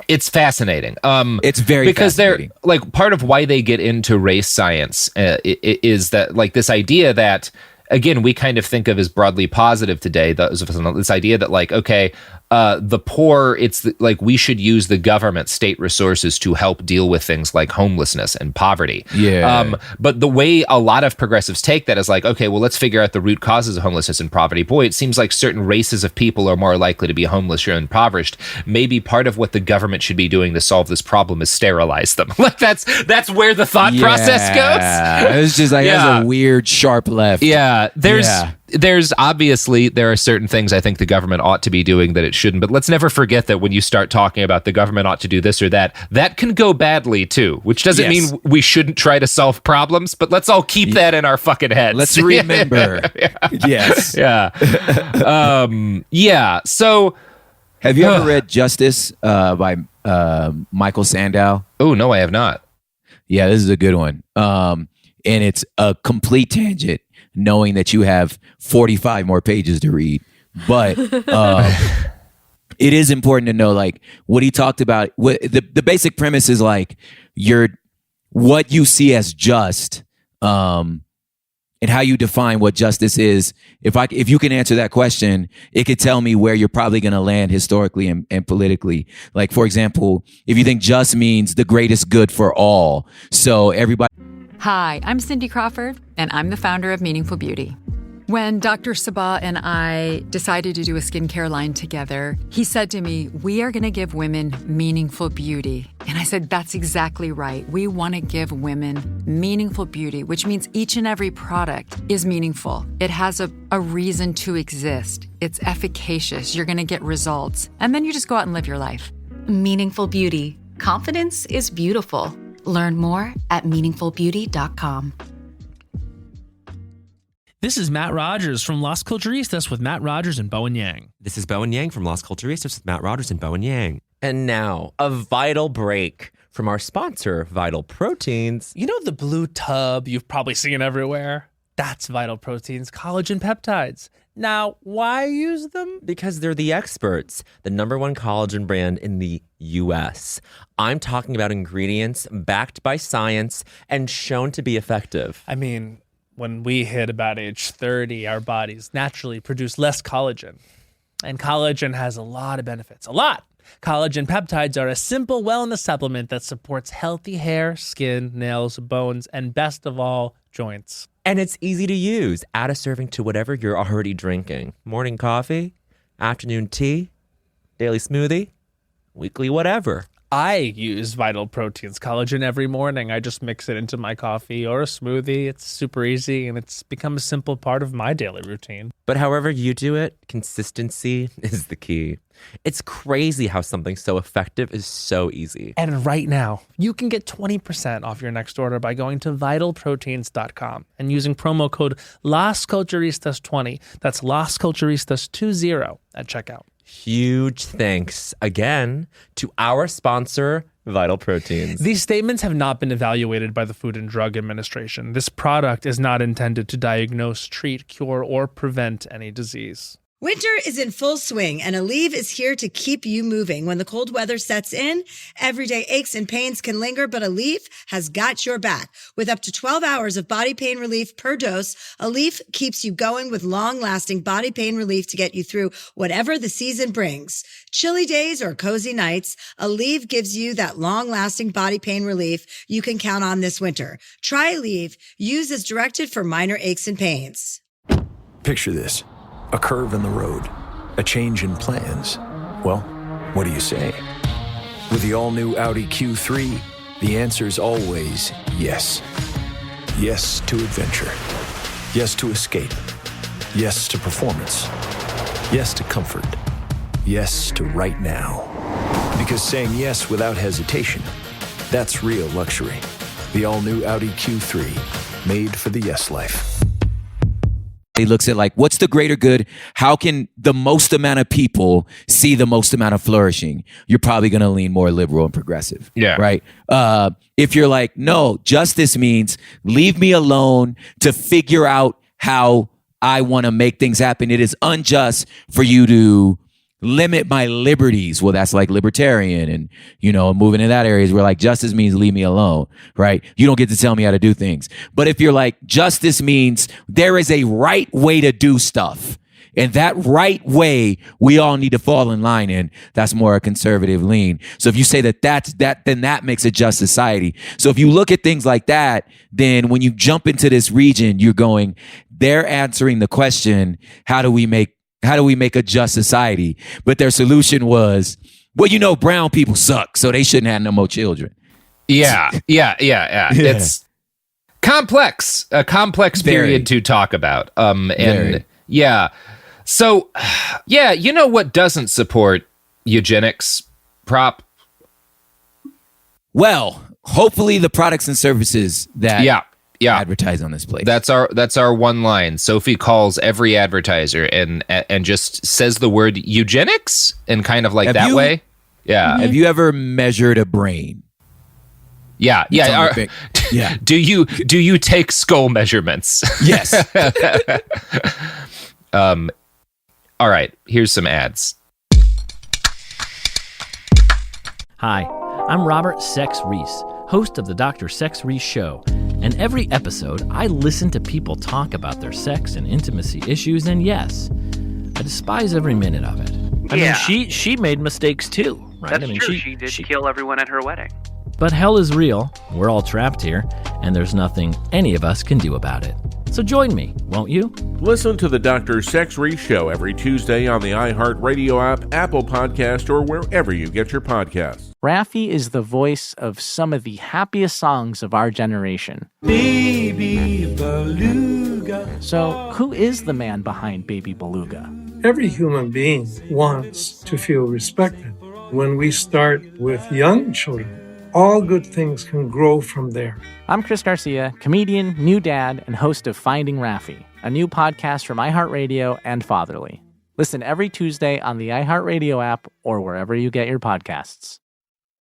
it's fascinating. It's very because fascinating. They're like, part of why they get into race science is that like this idea that, again, we kind of think of as broadly positive today, this idea that like, okay, the poor, like we should use the government, state resources to help deal with things like homelessness and poverty. Yeah. But the way a lot of progressives take that is like, okay, well, let's figure out the root causes of homelessness and poverty. Boy, it seems like certain races of people are more likely to be homeless or impoverished. Maybe part of what the government should be doing to solve this problem is sterilize them. Like that's where the thought process goes. It's just like, that's a weird sharp left. Yeah. There's obviously, there are certain things I think the government ought to be doing that it shouldn't, but let's never forget that when you start talking about the government ought to do this or that, that can go badly too, which doesn't mean we shouldn't try to solve problems, but let's all keep that in our fucking heads. Let's remember. Yes. Yeah. So have you ever read Justice by Michael Sandow? Oh, no, I have not. Yeah, this is a good one. And it's a complete tangent, knowing that you have 45 more pages to read. But it is important to know, like, what he talked about. The basic premise is like what you see as just, and how you define what justice is. If you can answer that question, it could tell me where you're probably going to land historically and politically. Like, for example, if you think just means the greatest good for all, so everybody. Hi, I'm Cindy Crawford, and I'm the founder of Meaningful Beauty. When Dr. Sabah and I decided to do a skincare line together, he said to me, we are going to give women meaningful beauty. And I said, that's exactly right. We want to give women meaningful beauty, which means each and every product is meaningful. It has a reason to exist. It's efficacious. You're going to get results. And then you just go out and live your life. Meaningful Beauty. Confidence is beautiful. Learn more at meaningfulbeauty.com. This is Matt Rogers from Las Culturistas with Matt Rogers and Bowen Yang. This is Bowen Yang from Las Culturistas with Matt Rogers and Bowen Yang. And now, a vital break from our sponsor, Vital Proteins. You know the blue tub you've probably seen everywhere? That's Vital Proteins collagen peptides. Now, why use them? Because they're the experts, the #1 collagen brand in the U.S. I'm talking about ingredients backed by science and shown to be effective. I mean, when we hit about age 30, our bodies naturally produce less collagen. And collagen has a lot of benefits. A lot! Collagen peptides are a simple wellness supplement that supports healthy hair, skin, nails, bones, and best of all, joints. And it's easy to use. Add a serving to whatever you're already drinking. Morning coffee, afternoon tea, daily smoothie, weekly whatever. I use Vital Proteins collagen every morning. I just mix it into my coffee or a smoothie. It's super easy, and it's become a simple part of my daily routine. But however you do it, consistency is the key. It's crazy how something so effective is so easy. And right now, you can get 20% off your next order by going to vitalproteins.com and using promo code LasCulturistas20. That's LasCulturistas20 at checkout. Huge thanks again to our sponsor, Vital Proteins. These statements have not been evaluated by the Food and Drug Administration. This product is not intended to diagnose, treat, cure, or prevent any disease. Winter is in full swing, and Aleve is here to keep you moving. When the cold weather sets in, everyday aches and pains can linger, but Aleve has got your back. With up to 12 hours of body pain relief per dose, Aleve keeps you going with long-lasting body pain relief to get you through whatever the season brings. Chilly days or cozy nights, Aleve gives you that long-lasting body pain relief you can count on this winter. Try Aleve. Use as directed for minor aches and pains. Picture this. A curve in the road, a change in plans. Well, what do you say? With the all-new Audi Q3, the answer's always yes. Yes to adventure. Yes to escape. Yes to performance. Yes to comfort. Yes to right now. Because saying yes without hesitation, that's real luxury. The all-new Audi Q3, made for the yes life. He looks at like, what's the greater good? How can the most amount of people see the most amount of flourishing? You're probably going to lean more liberal and progressive. Yeah. Right. If you're like, no, justice means leave me alone to figure out how I want to make things happen. It is unjust for you to limit my liberties. Well, that's like libertarian, and, you know, moving in that area is where like justice means leave me alone, right? You don't get to tell me how to do things. But if you're like, justice means there is a right way to do stuff, and that right way we all need to fall in line in, that's more a conservative lean. So if you say then that makes a just society. So if you look at things like that, then when you jump into this region, you're going, they're answering the question, how do we make a just society? But their solution was, well, you know, brown people suck, so they shouldn't have no more children. Yeah. It's complex, a complex period to talk about. Yeah. So, yeah, you know what doesn't support eugenics, Prop? Well, hopefully the products and services that advertise on this place. That's our one line. Sophie calls every advertiser and just says the word eugenics and kind of like way. Yeah. Have you ever measured a brain? Yeah. Yeah. Yeah. Do you take skull measurements? Yes. All right. Here's some ads. Hi, I'm Robert Sex Reese, host of the Dr. Sex Reese Show. And every episode, I listen to people talk about their sex and intimacy issues, and yes, I despise every minute of it. I mean, she made mistakes too, right? That's true. She did kill everyone at her wedding. But hell is real, we're all trapped here, and there's nothing any of us can do about it. So join me, won't you? Listen to the Dr. Sex Reese Show every Tuesday on the iHeartRadio app, Apple Podcast, or wherever you get your podcasts. Raffi is the voice of some of the happiest songs of our generation. Baby Beluga. So, who is the man behind Baby Beluga? Every human being wants to feel respected. When we start with young children, all good things can grow from there. I'm Chris Garcia, comedian, new dad, and host of Finding Raffi, a new podcast from iHeartRadio and Fatherly. Listen every Tuesday on the iHeartRadio app or wherever you get your podcasts.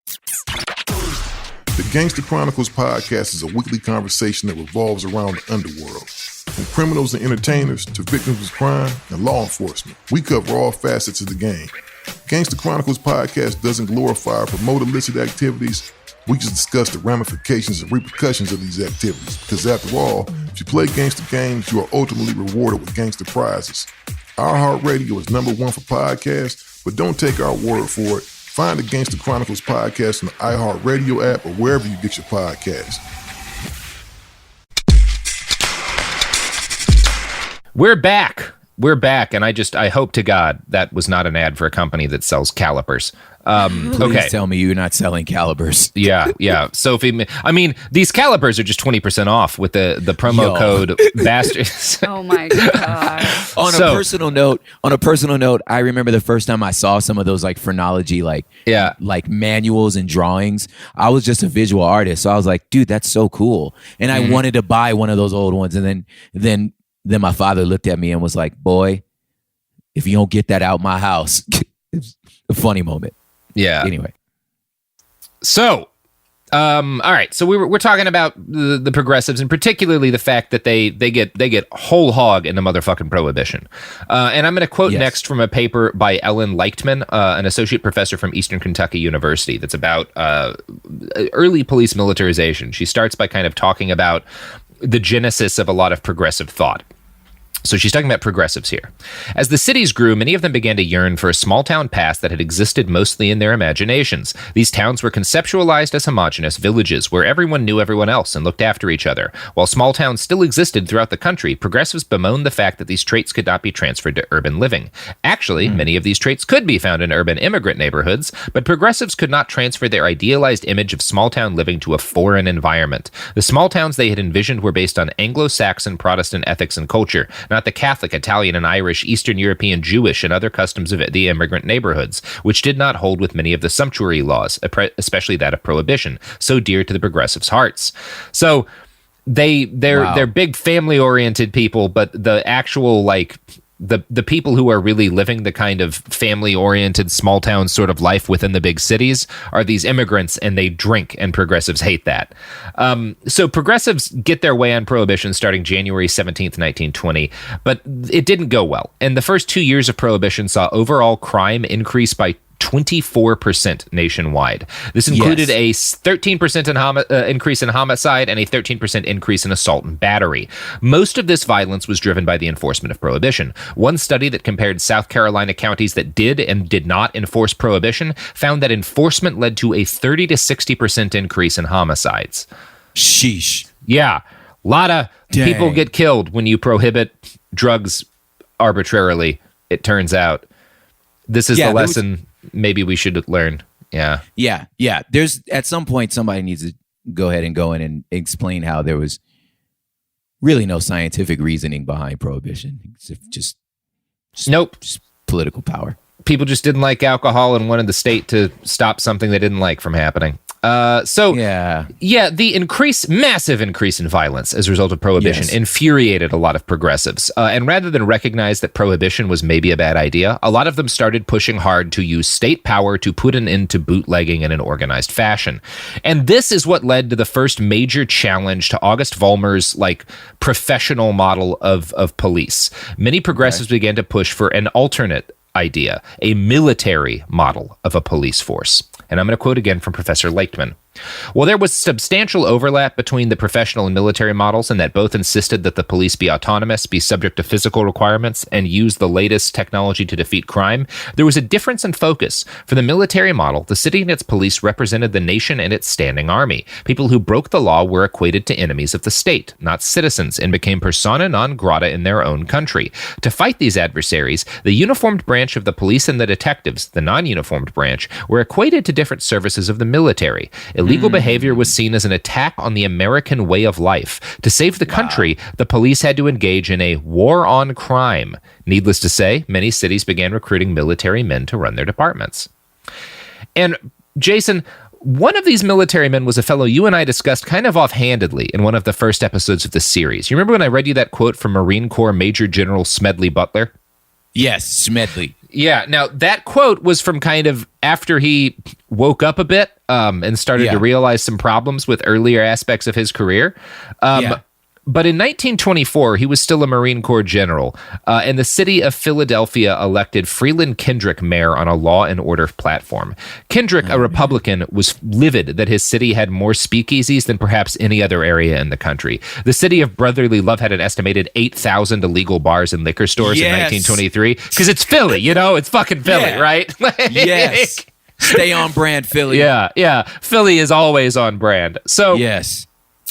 The Gangster Chronicles podcast is a weekly conversation that revolves around the underworld. From criminals and entertainers to victims of crime and law enforcement, we cover all facets of the game. Gangster Chronicles podcast doesn't glorify or promote illicit activities. We just discuss the ramifications and repercussions of these activities. Because after all, if you play gangster games, you are ultimately rewarded with gangster prizes. iHeartRadio is #1 for podcasts, but don't take our word for it. Find the Gangster Chronicles podcast on the iHeartRadio app or wherever you get your podcasts. We're back, and I hope to God that was not an ad for a company that sells calipers. Please tell me you're not selling calipers. Yeah. Sophie, I mean, these calipers are just 20% off with the promo code bastards. Oh my God. On a personal note, I remember the first time I saw some of those like phrenology, like manuals and drawings. I was just a visual artist, so I was like, dude, that's so cool, and I wanted to buy one of those old ones. And then my father looked at me and was like, boy, if you don't get that out my house, it's a funny moment. Yeah. Anyway. So, all right. So we're talking about the progressives, and particularly the fact that they get whole hog into motherfucking prohibition. And I'm going to quote next from a paper by Ellen Leichtman, an associate professor from Eastern Kentucky University, that's about early police militarization. She starts by kind of talking about the genesis of a lot of progressive thought. So she's talking about progressives here. As the cities grew, many of them began to yearn for a small-town past that had existed mostly in their imaginations. These towns were conceptualized as homogenous villages where everyone knew everyone else and looked after each other. While small towns still existed throughout the country, progressives bemoaned the fact that these traits could not be transferred to urban living. Actually, many of these traits could be found in urban immigrant neighborhoods, but progressives could not transfer their idealized image of small-town living to a foreign environment. The small towns they had envisioned were based on Anglo-Saxon Protestant ethics and culture, not the Catholic, Italian, and Irish, Eastern European, Jewish, and other customs of the immigrant neighborhoods, which did not hold with many of the sumptuary laws, especially that of prohibition, so dear to the progressives' hearts. So they're big family-oriented people, but the actual, like, the people who are really living the kind of family-oriented small-town sort of life within the big cities are these immigrants, and they drink, and progressives hate that. So progressives get their way on prohibition starting January 17th, 1920, but it didn't go well. And the first 2 years of prohibition saw overall crime increase by 24% nationwide. This included a 13% increase in homicide and a 13% increase in assault and battery. Most of this violence was driven by the enforcement of prohibition. One study that compared South Carolina counties that did and did not enforce prohibition found that enforcement led to a 30 to 60% increase in homicides. Sheesh. Yeah. A lot of people get killed when you prohibit drugs arbitrarily, it turns out. This is the lesson maybe we should learn. Yeah. There's at some point somebody needs to go ahead and go in and explain how there was really no scientific reasoning behind prohibition. Just political power. People just didn't like alcohol and wanted the state to stop something they didn't like from happening. The massive increase in violence as a result of prohibition infuriated a lot of progressives. And rather than recognize that prohibition was maybe a bad idea, a lot of them started pushing hard to use state power to put an end to bootlegging in an organized fashion. And this is what led to the first major challenge to August Vollmer's professional model of police. Many progressives began to push for an alternate idea, a military model of a police force. And I'm going to quote again from Professor Leichtman. Well, there was substantial overlap between the professional and military models in that both insisted that the police be autonomous, be subject to physical requirements, and use the latest technology to defeat crime. There was a difference in focus. For the military model, the city and its police represented the nation and its standing army. People who broke the law were equated to enemies of the state, not citizens, and became persona non grata in their own country. To fight these adversaries, the uniformed branch of the police and the detectives, the non-uniformed branch, were equated to different services of the military. Illegal behavior was seen as an attack on the American way of life. To save the country, the police had to engage in a war on crime. Needless to say, many cities began recruiting military men to run their departments. And Jason, one of these military men was a fellow you and I discussed kind of offhandedly in one of the first episodes of this series. You remember when I read you that quote from Marine Corps Major General Smedley Butler? Yes, Smedley. Yeah. Now, that quote was from kind of after he woke up a bit and started to realize some problems with earlier aspects of his career. But in 1924, he was still a Marine Corps general, and the city of Philadelphia elected Freeland Kendrick mayor on a law and order platform. Kendrick, a Republican, was livid that his city had more speakeasies than perhaps any other area in the country. The city of brotherly love had an estimated 8,000 illegal bars and liquor stores in 1923, because it's Philly, it's fucking Philly, right? Yes. Stay on brand, Philly. Yeah. Philly is always on brand. So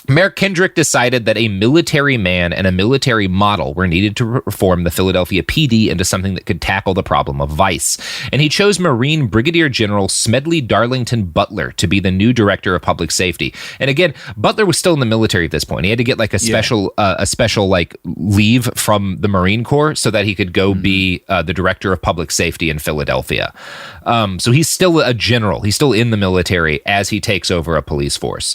Mayor Kendrick decided that a military man and a military model were needed to reform the Philadelphia PD into something that could tackle the problem of vice. And he chose Marine Brigadier General Smedley Darlington Butler to be the new director of public safety. And again, Butler was still in the military at this point. He had to get a special leave from the Marine Corps so that he could go be the director of public safety in Philadelphia. So he's still a general. He's still in the military as he takes over a police force.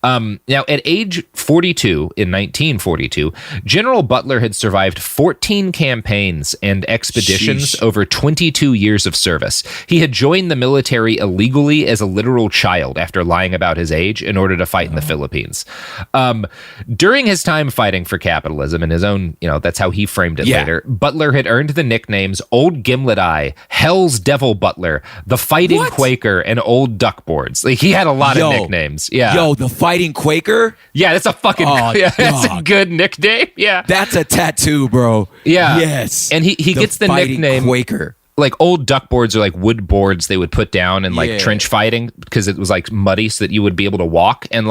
Now, at age 42, in 1942, General Butler had survived 14 campaigns and expeditions over 22 years of service. He had joined the military illegally as a literal child after lying about his age in order to fight in the Philippines. During his time fighting for capitalism, in his own, that's how he framed it later, Butler had earned the nicknames Old Gimlet Eye, Hell's Devil Butler, the Fighting Quaker, and Old Duckboards. He had a lot of nicknames. Yeah. The Fighting Quaker? Yeah, that's a fucking that's a good nickname. Yeah. That's a tattoo, bro. Yeah. Yes. And he gets the nickname Quaker. Old duck boards are wood boards they would put down in trench fighting because it was muddy so that you would be able to walk. And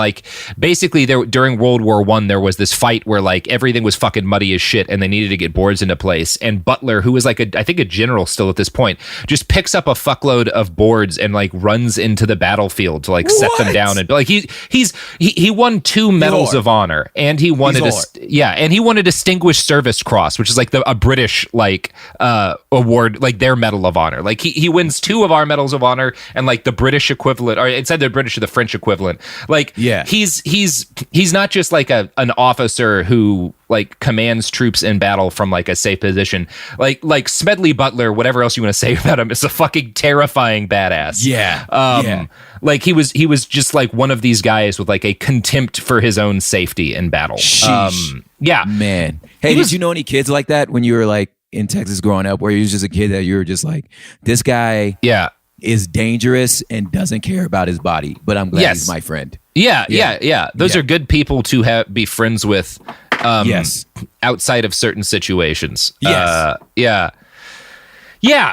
basically during World War I, there was this fight where everything was fucking muddy as shit and they needed to get boards into place. And Butler, who was I think a general still at this point, just picks up a fuckload of boards and runs into the battlefield to set them down. And he won 2 medals of honor and he won and he won a Distinguished Service Cross, which is a British award, their Medal of Honor. He wins 2 of our medals of honor and the British equivalent, or inside the British or the French equivalent. He's not just an officer who commands troops in battle from a safe position. Smedley Butler, whatever else you want to say about him, is a fucking terrifying badass. He was just one of these guys with a contempt for his own safety in battle. Man. Hey, did you know any kids like that when you were in Texas growing up, where he was just a kid that you were just this guy is dangerous and doesn't care about his body, but I'm glad he's my friend. Those are good people to be friends with outside of certain situations.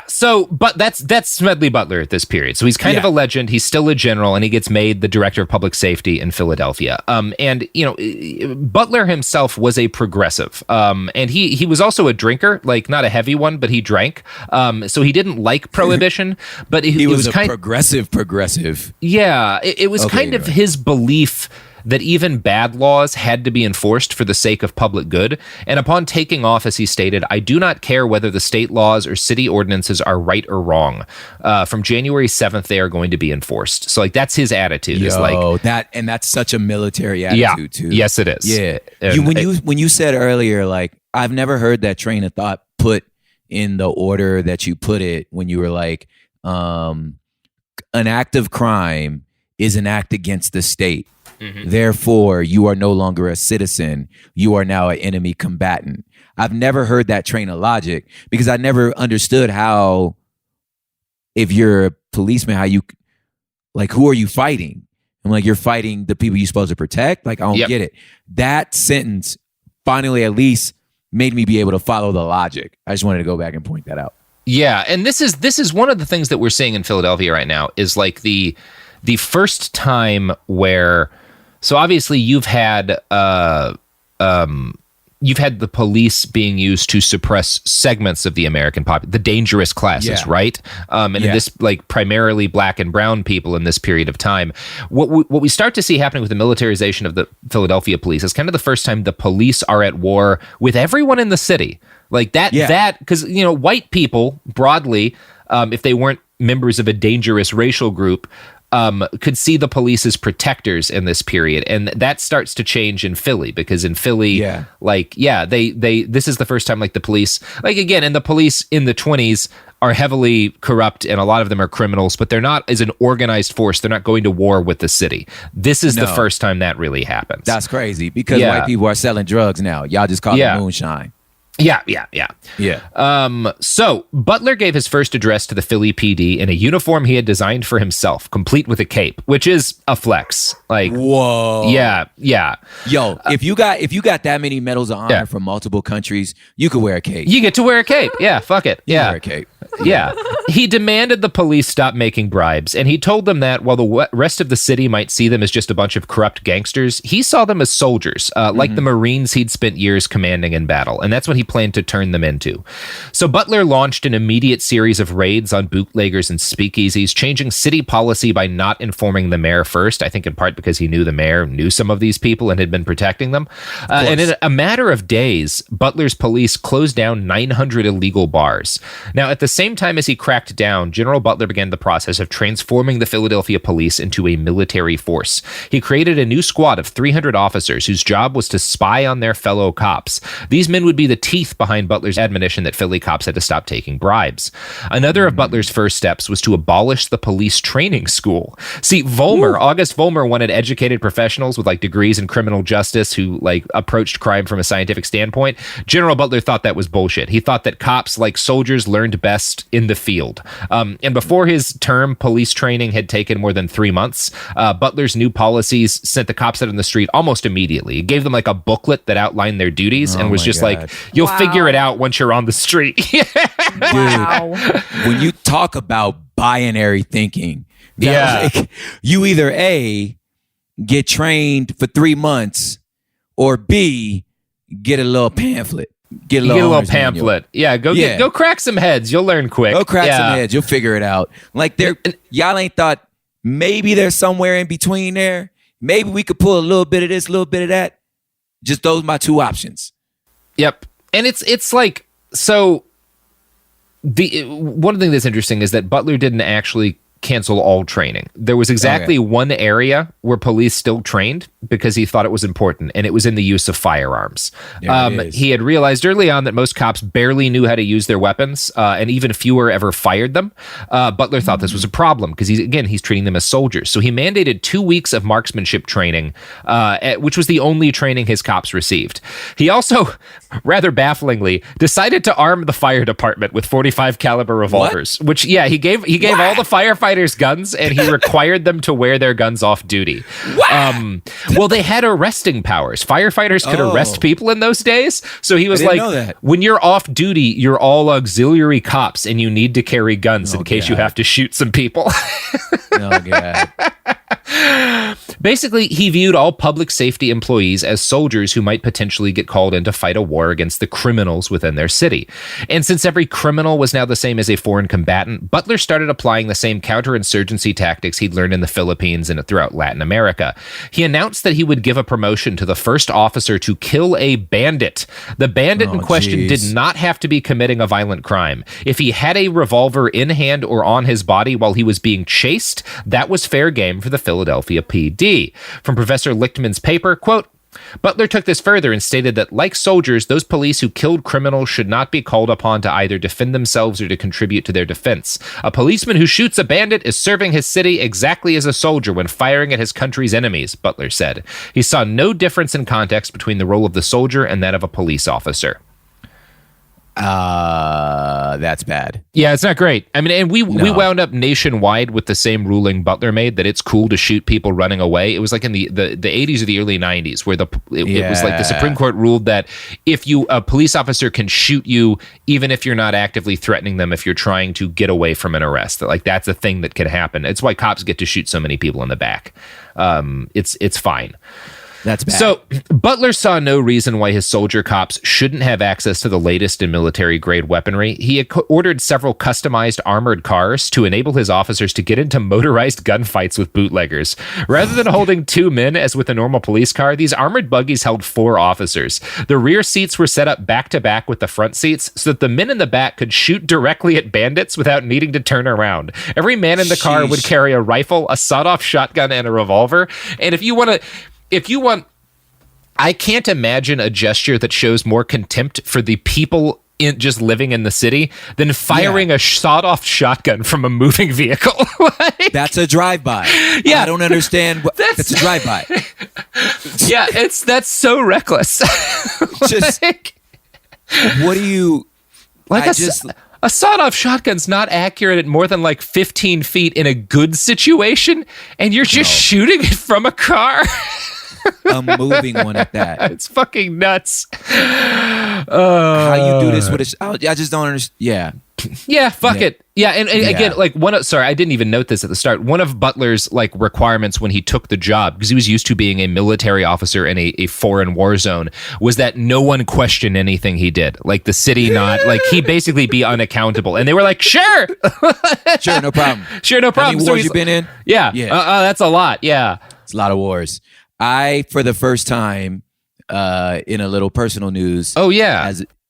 So, but that's Smedley Butler at this period. So he's kind of a legend. He's still a general, and he gets made the director of public safety in Philadelphia. Butler himself was a progressive, and he was also a drinker, not a heavy one, but he drank. So he didn't like prohibition, but he was a progressive. Yeah, it was kind of his belief that even bad laws had to be enforced for the sake of public good. And upon taking office, he stated, "I do not care whether the state laws or city ordinances are right or wrong. From January 7th, they are going to be enforced." So like that's his attitude. That's such a military attitude too. Yes, it is. Yeah. When you said earlier, like, I've never heard that train of thought put in the order that you put it when you were like, an act of crime is an act against the state. Mm-hmm. Therefore, you are no longer a citizen. You are now an enemy combatant. I've never heard that train of logic because I never understood how, if you're a policeman, how you, like, who are you fighting? I'm like, you're fighting the people you're supposed to protect? Like, I don't get it. That sentence finally at least made me be able to follow the logic. I just wanted to go back and point that out. Yeah, and this is one of the things that we're seeing in Philadelphia right now is like the first time where, so obviously you've had the police being used to suppress segments of the American population, the dangerous classes, right? And in this, like, primarily black and brown people in this period of time. What we start to see happening with the militarization of the Philadelphia police is kind of the first time the police are at war with everyone in the city. Like that, because, you know, white people broadly, if they weren't members of a dangerous racial group, could see the police as protectors in this period. And that starts to change in Philly because in Philly, this is the first time, like, the police, like, again, and the police in the 20s are heavily corrupt and a lot of them are criminals, but they're not as an organized force. They're not going to war with the city. This is the first time that really happens. That's crazy because white people are selling drugs now. Y'all just call it moonshine. Yeah. So Butler gave his first address to the Philly PD in a uniform he had designed for himself, complete with a cape, which is a flex. Like, whoa. Yeah. Yo, if you got that many medals of honor from multiple countries, you could wear a cape. You get to wear a cape. Yeah, fuck it. Wear a cape. Yeah. He demanded the police stop making bribes, and he told them that while the rest of the city might see them as just a bunch of corrupt gangsters, he saw them as soldiers, like the Marines he'd spent years commanding in battle, and that's what he planned to turn them into. So Butler launched an immediate series of raids on bootleggers and speakeasies, changing city policy by not informing the mayor first, I think in part because he knew the mayor knew some of these people and had been protecting them. And in a matter of days, Butler's police closed down 900 illegal bars. Now, at the same time as he cracked down, General Butler began the process of transforming the Philadelphia police into a military force. He created a new squad of 300 officers whose job was to spy on their fellow cops. These men would be the teeth behind Butler's admonition that Philly cops had to stop taking bribes. Another of Butler's first steps was to abolish the police training school. See, August Vollmer wanted educated professionals with like degrees in criminal justice who like approached crime from a scientific standpoint. General Butler thought that was bullshit. He thought that cops, like soldiers, learned best in the field. And before his term, police training had taken more than 3 months. Butler's new policies sent the cops out on the street almost immediately. He gave them like a booklet that outlined their duties and was just like, you'll figure it out once you're on the street. Wow. Dude, when you talk about binary thinking, like, you either A, get trained for 3 months, or B, get a little pamphlet. Get a little pamphlet. Go crack some heads. You'll learn quick. Go crack some heads. You'll figure it out. Like, y'all ain't thought maybe there's somewhere in between there. Maybe we could pull a little bit of this, a little bit of that. Just those are my two options. Yep. And it's like, so one thing that's interesting is that Butler didn't actually cancel all training. There was exactly one area where police still trained because he thought it was important, and it was in the use of firearms. He had realized early on that most cops barely knew how to use their weapons, and even fewer ever fired them. Butler thought this was a problem because he's treating them as soldiers. So he mandated 2 weeks of marksmanship training, which was the only training his cops received. He also, rather bafflingly, decided to arm the fire department with 45 caliber revolvers, which he gave all the firefighters guns, and he required them to wear their guns off duty. Well, they had arresting powers. Firefighters could arrest people in those days. So he was like, when you're off duty, you're all auxiliary cops and you need to carry guns in case you have to shoot some people. Basically, he viewed all public safety employees as soldiers who might potentially get called in to fight a war against the criminals within their city. And since every criminal was now the same as a foreign combatant, Butler started applying the same counterinsurgency tactics he'd learned in the Philippines and throughout Latin America. He announced that he would give a promotion to the first officer to kill a bandit. The bandit in question did not have to be committing a violent crime. If he had a revolver in hand or on his body while he was being chased, that was fair game for the Philadelphia PD. From Professor Lichtman's paper, quote, Butler took this further and stated that, like soldiers, those police who killed criminals should not be called upon to either defend themselves or to contribute to their defense. A policeman who shoots a bandit is serving his city exactly as a soldier when firing at his country's enemies, Butler said. He saw no difference in context between the role of the soldier and that of a police officer. That's bad. Yeah, it's not great. I mean, and we wound up nationwide with the same ruling Butler made, that it's cool to shoot people running away. It was like in the 80s or the early 90s where it was like the Supreme Court ruled that if a police officer can shoot you, even if you're not actively threatening them, if you're trying to get away from an arrest, like that's a thing that can happen. It's why cops get to shoot so many people in the back. It's fine. That's bad. So Butler saw no reason why his soldier cops shouldn't have access to the latest in military-grade weaponry. He had ordered several customized armored cars to enable his officers to get into motorized gunfights with bootleggers. Rather than holding 2 men, as with a normal police car, these armored buggies held 4 officers. The rear seats were set up back-to-back with the front seats so that the men in the back could shoot directly at bandits without needing to turn around. Every man in the car would carry a rifle, a sawed-off shotgun, and a revolver. And if you want, I can't imagine a gesture that shows more contempt for the people just living in the city than firing a sawed-off shotgun from a moving vehicle. That's a drive-by. Yeah, I don't understand. That's a drive-by. Yeah, that's so reckless. Just what do you like? A sawed-off shotgun's not accurate at more than like 15 feet in a good situation, and you're just shooting it from a car. A moving one at that. It's fucking nuts. How you do this with a... I just don't understand. Yeah. Yeah, fuck it. Yeah, and again, like I didn't even note this at the start. One of Butler's like requirements when he took the job, because he was used to being a military officer in a foreign war zone, was that no one question anything he did. Like the city like he basically be unaccountable. And they were like, sure. Sure, no problem. Sure, no problem. How many wars you been in? Yeah. That's a lot. Yeah. It's a lot of wars. I, for the first time, in a little personal news,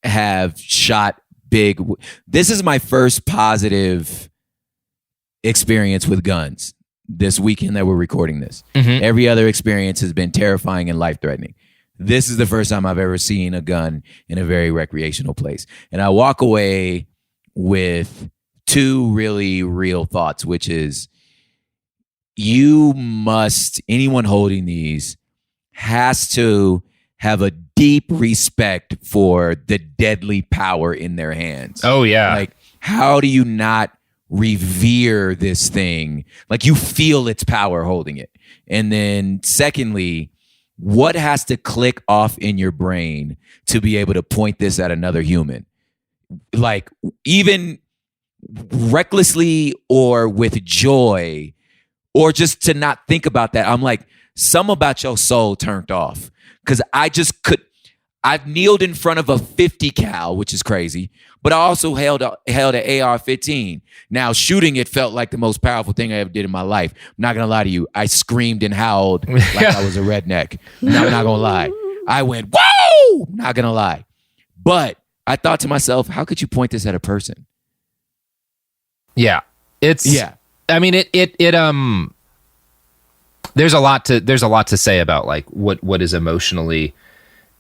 have shot big. This is my first positive experience with guns this weekend that we're recording this. Mm-hmm. Every other experience has been terrifying and life-threatening. This is the first time I've ever seen a gun in a very recreational place. And I walk away with 2 really real thoughts, which is, anyone holding these has to have a deep respect for the deadly power in their hands. Oh, yeah. Like, how do you not revere this thing? Like, you feel its power holding it. And then secondly, what has to click off in your brain to be able to point this at another human? Like, even recklessly or with joy, or just to not think about that. I'm like, some about your soul turned off. Because I've kneeled in front of a 50 cal, which is crazy, but I also held an AR-15. Now, shooting it felt like the most powerful thing I ever did in my life. I'm not going to lie to you. I screamed and howled like I was a redneck. I'm not going to lie. I went, whoa! Not going to lie. But I thought to myself, how could you point this at a person? Yeah. I mean, there's a lot to say about like what is emotionally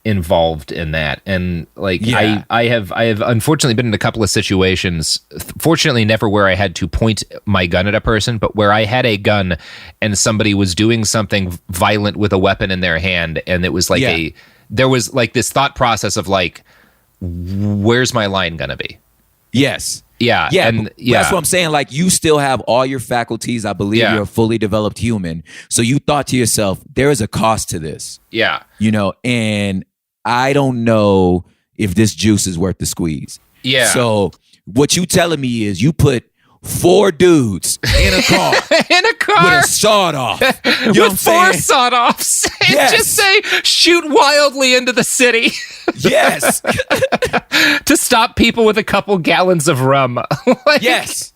involved in that. And like, I have unfortunately been in a couple of situations, fortunately never where I had to point my gun at a person, but where I had a gun and somebody was doing something violent with a weapon in their hand. And it was like there was like this thought process of like, where's my line gonna be? Yes. Yeah. And that's what I'm saying. Like, you still have all your faculties. I believe you're a fully developed human. So you thought to yourself, there is a cost to this. Yeah. And I don't know if this juice is worth the squeeze. Yeah. So what you telling me is you put 4 dudes in a car. In a car. With a sawed-off. You know with 4 sawed-offs. And Yes. just say, shoot wildly into the city. Yes. To stop people with a couple gallons of rum. Like, Yes.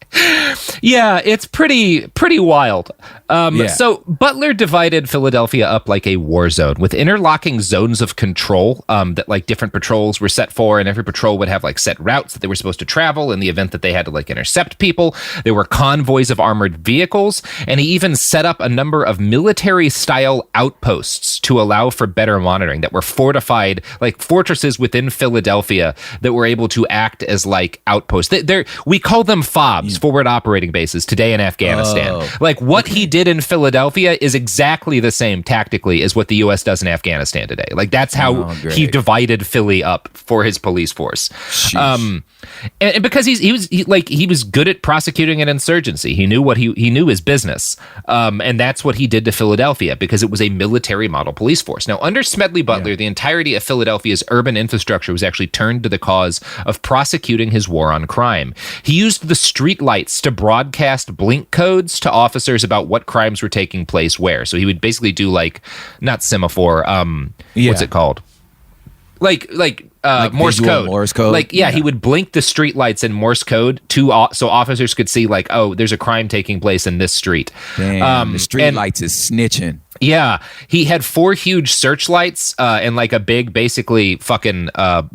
Yeah, it's pretty wild. So Butler divided Philadelphia up like a war zone with interlocking zones of control that like different patrols were set for, and every patrol would have like set routes that they were supposed to travel in the event that they had to like intercept people. There were convoys of armored vehicles, and he even set up a number of military-style outposts to allow for better monitoring that were fortified, like fortresses within Philadelphia that were able to act as like outposts. We call them FOBs, forward operating bases, today in Afghanistan. Like what he did in Philadelphia is exactly the same tactically as what the U.S. does in Afghanistan today. Like that's how he divided Philly up for his police force. And because he was good at prosecuting an insurgency. He knew what he knew his business. And that's what he did to Philadelphia because it was a military model police force. Now, under Smedley Butler, the entirety of Philadelphia's urban infrastructure was actually turned to the cause of prosecuting his war on crime. He used the street lights to broadcast blink codes to officers about what crimes were taking place where. So he would basically do like, not semaphore, what's it called? Like Morse code. Morse code. Like, he would blink the street lights in Morse code so officers could see like, oh, there's a crime taking place in this street. Damn, the street lights is snitching. Yeah, he had 4 huge searchlights and like a big, basically fucking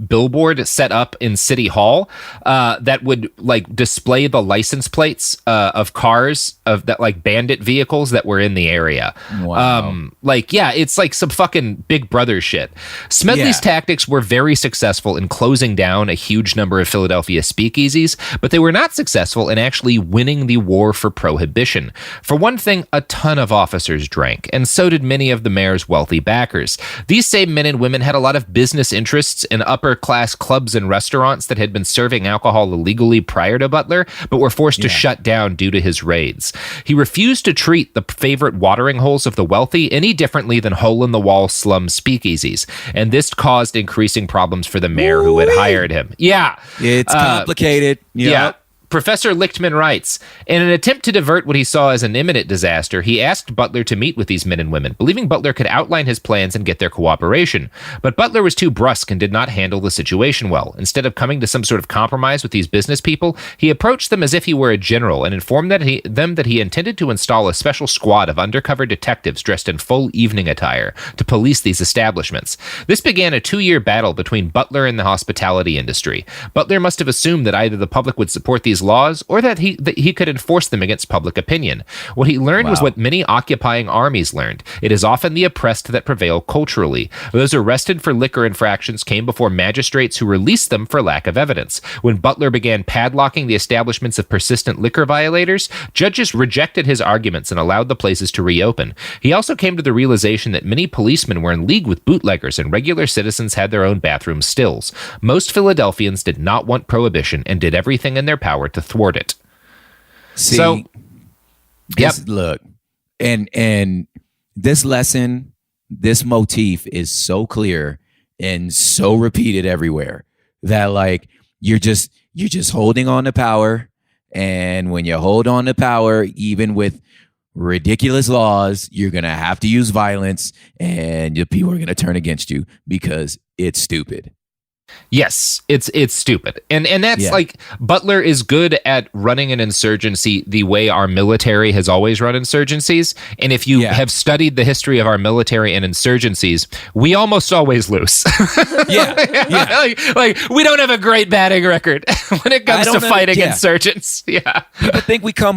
billboard set up in City Hall that would like display the license plates of cars of that like bandit vehicles that were in the area. Wow. It's like some fucking Big Brother shit. Smedley's tactics were very successful in closing down a huge number of Philadelphia speakeasies, but they were not successful in actually winning the war for prohibition. For one thing, a ton of officers drank, and so did many of the mayor's wealthy backers. These same men and women had a lot of business interests in upper-class clubs and restaurants that had been serving alcohol illegally prior to Butler, but were forced to shut down due to his raids. He refused to treat the favorite watering holes of the wealthy any differently than hole-in-the-wall slum speakeasies, and this caused increasing problems for the mayor who had hired him. Yeah. It's complicated. Yeah. Professor Lichtman writes, in an attempt to divert what he saw as an imminent disaster, he asked Butler to meet with these men and women, believing Butler could outline his plans and get their cooperation. But Butler was too brusque and did not handle the situation well. Instead of coming to some sort of compromise with these business people, he approached them as if he were a general and informed them that he intended to install a special squad of undercover detectives dressed in full evening attire to police these establishments. This began a 2-year battle between Butler and the hospitality industry. Butler must have assumed that either the public would support these laws or that he could enforce them against public opinion. What he learned was what many occupying armies learned. It is often the oppressed that prevail culturally. Those arrested for liquor infractions came before magistrates who released them for lack of evidence. When Butler began padlocking the establishments of persistent liquor violators, judges rejected his arguments and allowed the places to reopen. He also came to the realization that many policemen were in league with bootleggers and regular citizens had their own bathroom stills. Most Philadelphians did not want prohibition and did everything in their power to thwart it. Look, and this lesson, this motif is so clear and so repeated everywhere that like you're just holding on to power, and when you hold on to power, even with ridiculous laws, you're gonna have to use violence, and the people are gonna turn against you because it's stupid. Yes, it's stupid. And that's like Butler is good at running an insurgency the way our military has always run insurgencies. And if you have studied the history of our military and insurgencies, we almost always lose. Like we don't have a great batting record when it comes to fighting insurgents. Yeah. People think we come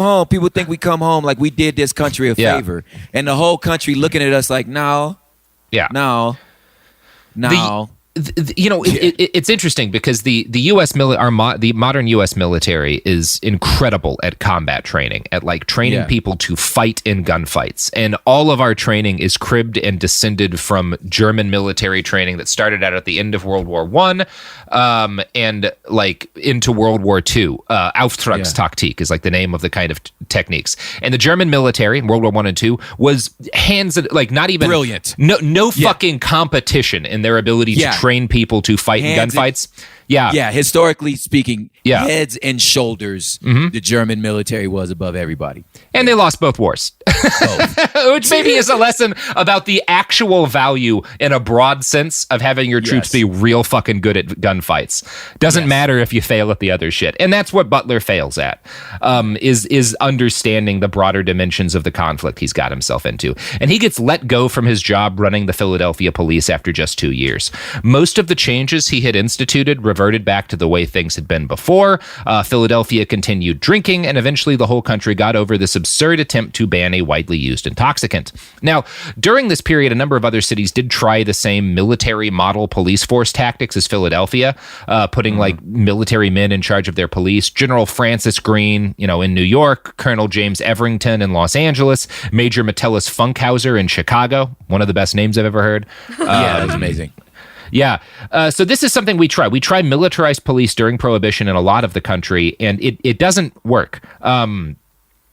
home like we did this country a favor. And the whole country looking at us like, no. It's interesting because the U.S. the modern U.S. military is incredible at combat training, at like training people to fight in gunfights, and all of our training is cribbed and descended from German military training that started out at the end of World War I, and like into World War II. Auftragstaktik is like the name of the kind of techniques, and the German military in World War I and II was not even brilliant. No fucking competition in their ability to train people to fight in gunfights. Yeah, historically speaking, Yeah. heads and shoulders, the German military was above everybody. And they lost both wars. Which maybe is a lesson about the actual value in a broad sense of having your troops be real fucking good at gunfights. Doesn't matter if you fail at the other shit. And that's what Butler fails at, is understanding the broader dimensions of the conflict he's got himself into. And he gets let go from his job running the Philadelphia police after just 2 years. Most of the changes he had instituted reverted back to the way things had been before. Philadelphia continued drinking, and eventually the whole country got over this absurd attempt to ban a widely used intoxicant. Now, during this period, a number of other cities did try the same military model police force tactics as Philadelphia, putting like military men in charge of their police. General Francis Greene, in New York, Colonel James Everington in Los Angeles, Major Metellus Funkhauser in Chicago, one of the best names I've ever heard. Yeah, that's amazing. Yeah. So this is something we try. We try militarized police during Prohibition in a lot of the country, and it doesn't work.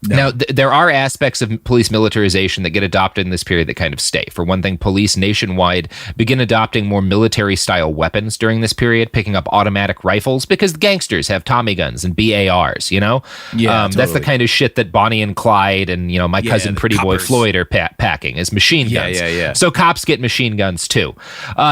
Now, there are aspects of police militarization that get adopted in this period that kind of stay. For one thing, police nationwide begin adopting more military-style weapons during this period, picking up automatic rifles because the gangsters have Tommy guns and BARs, Yeah, totally. That's the kind of shit that Bonnie and Clyde and, my cousin Pretty Boy Floyd are packing is machine guns. Yeah. So cops get machine guns, too.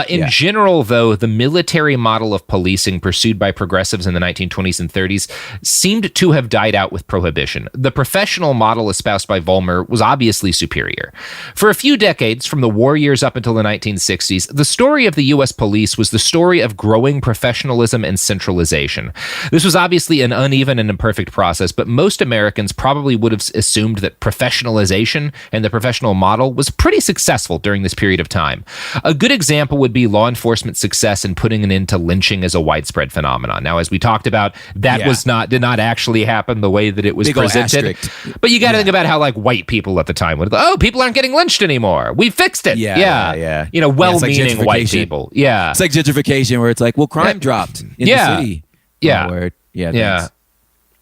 In general, though, the military model of policing pursued by progressives in the 1920s and 30s seemed to have died out with Prohibition. The professional model espoused by Vollmer was obviously superior. For a few decades, from the war years up until the 1960s, the story of the U.S. police was the story of growing professionalism and centralization. This was obviously an uneven and imperfect process, but most Americans probably would have assumed that professionalization and the professional model was pretty successful during this period of time. A good example would be law enforcement's success in putting an end to lynching as a widespread phenomenon. Now, as we talked about, that did not actually happen the way that it was presented. But you got to think about how white people at the time would, people aren't getting lynched anymore. We fixed it. Yeah. Well-meaning white people. Yeah. It's like gentrification where it's like, well, crime dropped in the city. Yeah.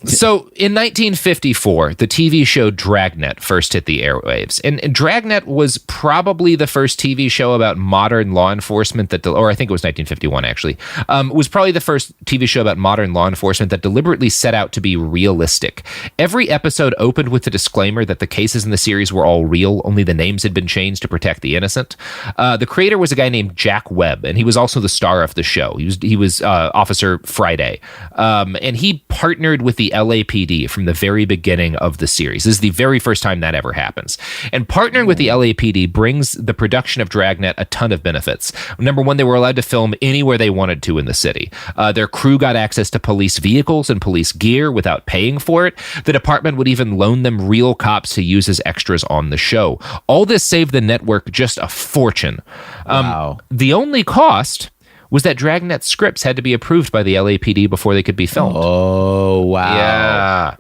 So in 1954, the TV show Dragnet first hit the airwaves. And Dragnet was probably the first TV show about modern law enforcement or I think it was 1951 actually, was probably the first TV show about modern law enforcement that deliberately set out to be realistic. Every episode opened with the disclaimer that the cases in the series were all real, only the names had been changed to protect the innocent. The creator was a guy named Jack Webb, and he was also the star of the show. He was Officer Friday. And he partnered with the LAPD from the very beginning of the series. This is the very first time that ever happens. And partnering with the LAPD brings the production of Dragnet a ton of benefits. Number one, they were allowed to film anywhere they wanted to in the city. Their crew got access to police vehicles and police gear without paying for it. The department would even loan them real cops to use as extras on the show. All this saved the network just a fortune. Wow. The only cost was that Dragnet scripts had to be approved by the LAPD before they could be filmed. Oh, wow. Yeah.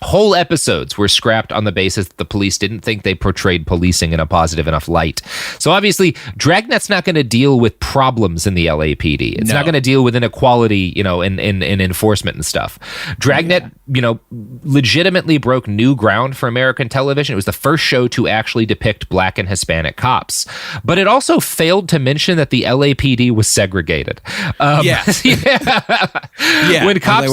Whole episodes were scrapped on the basis that the police didn't think they portrayed policing in a positive enough light. So obviously, Dragnet's not going to deal with problems in the LAPD. It's not going to deal with inequality, in enforcement and stuff. Dragnet, legitimately broke new ground for American television. It was the first show to actually depict Black and Hispanic cops. But it also failed to mention that the LAPD was segregated. When cops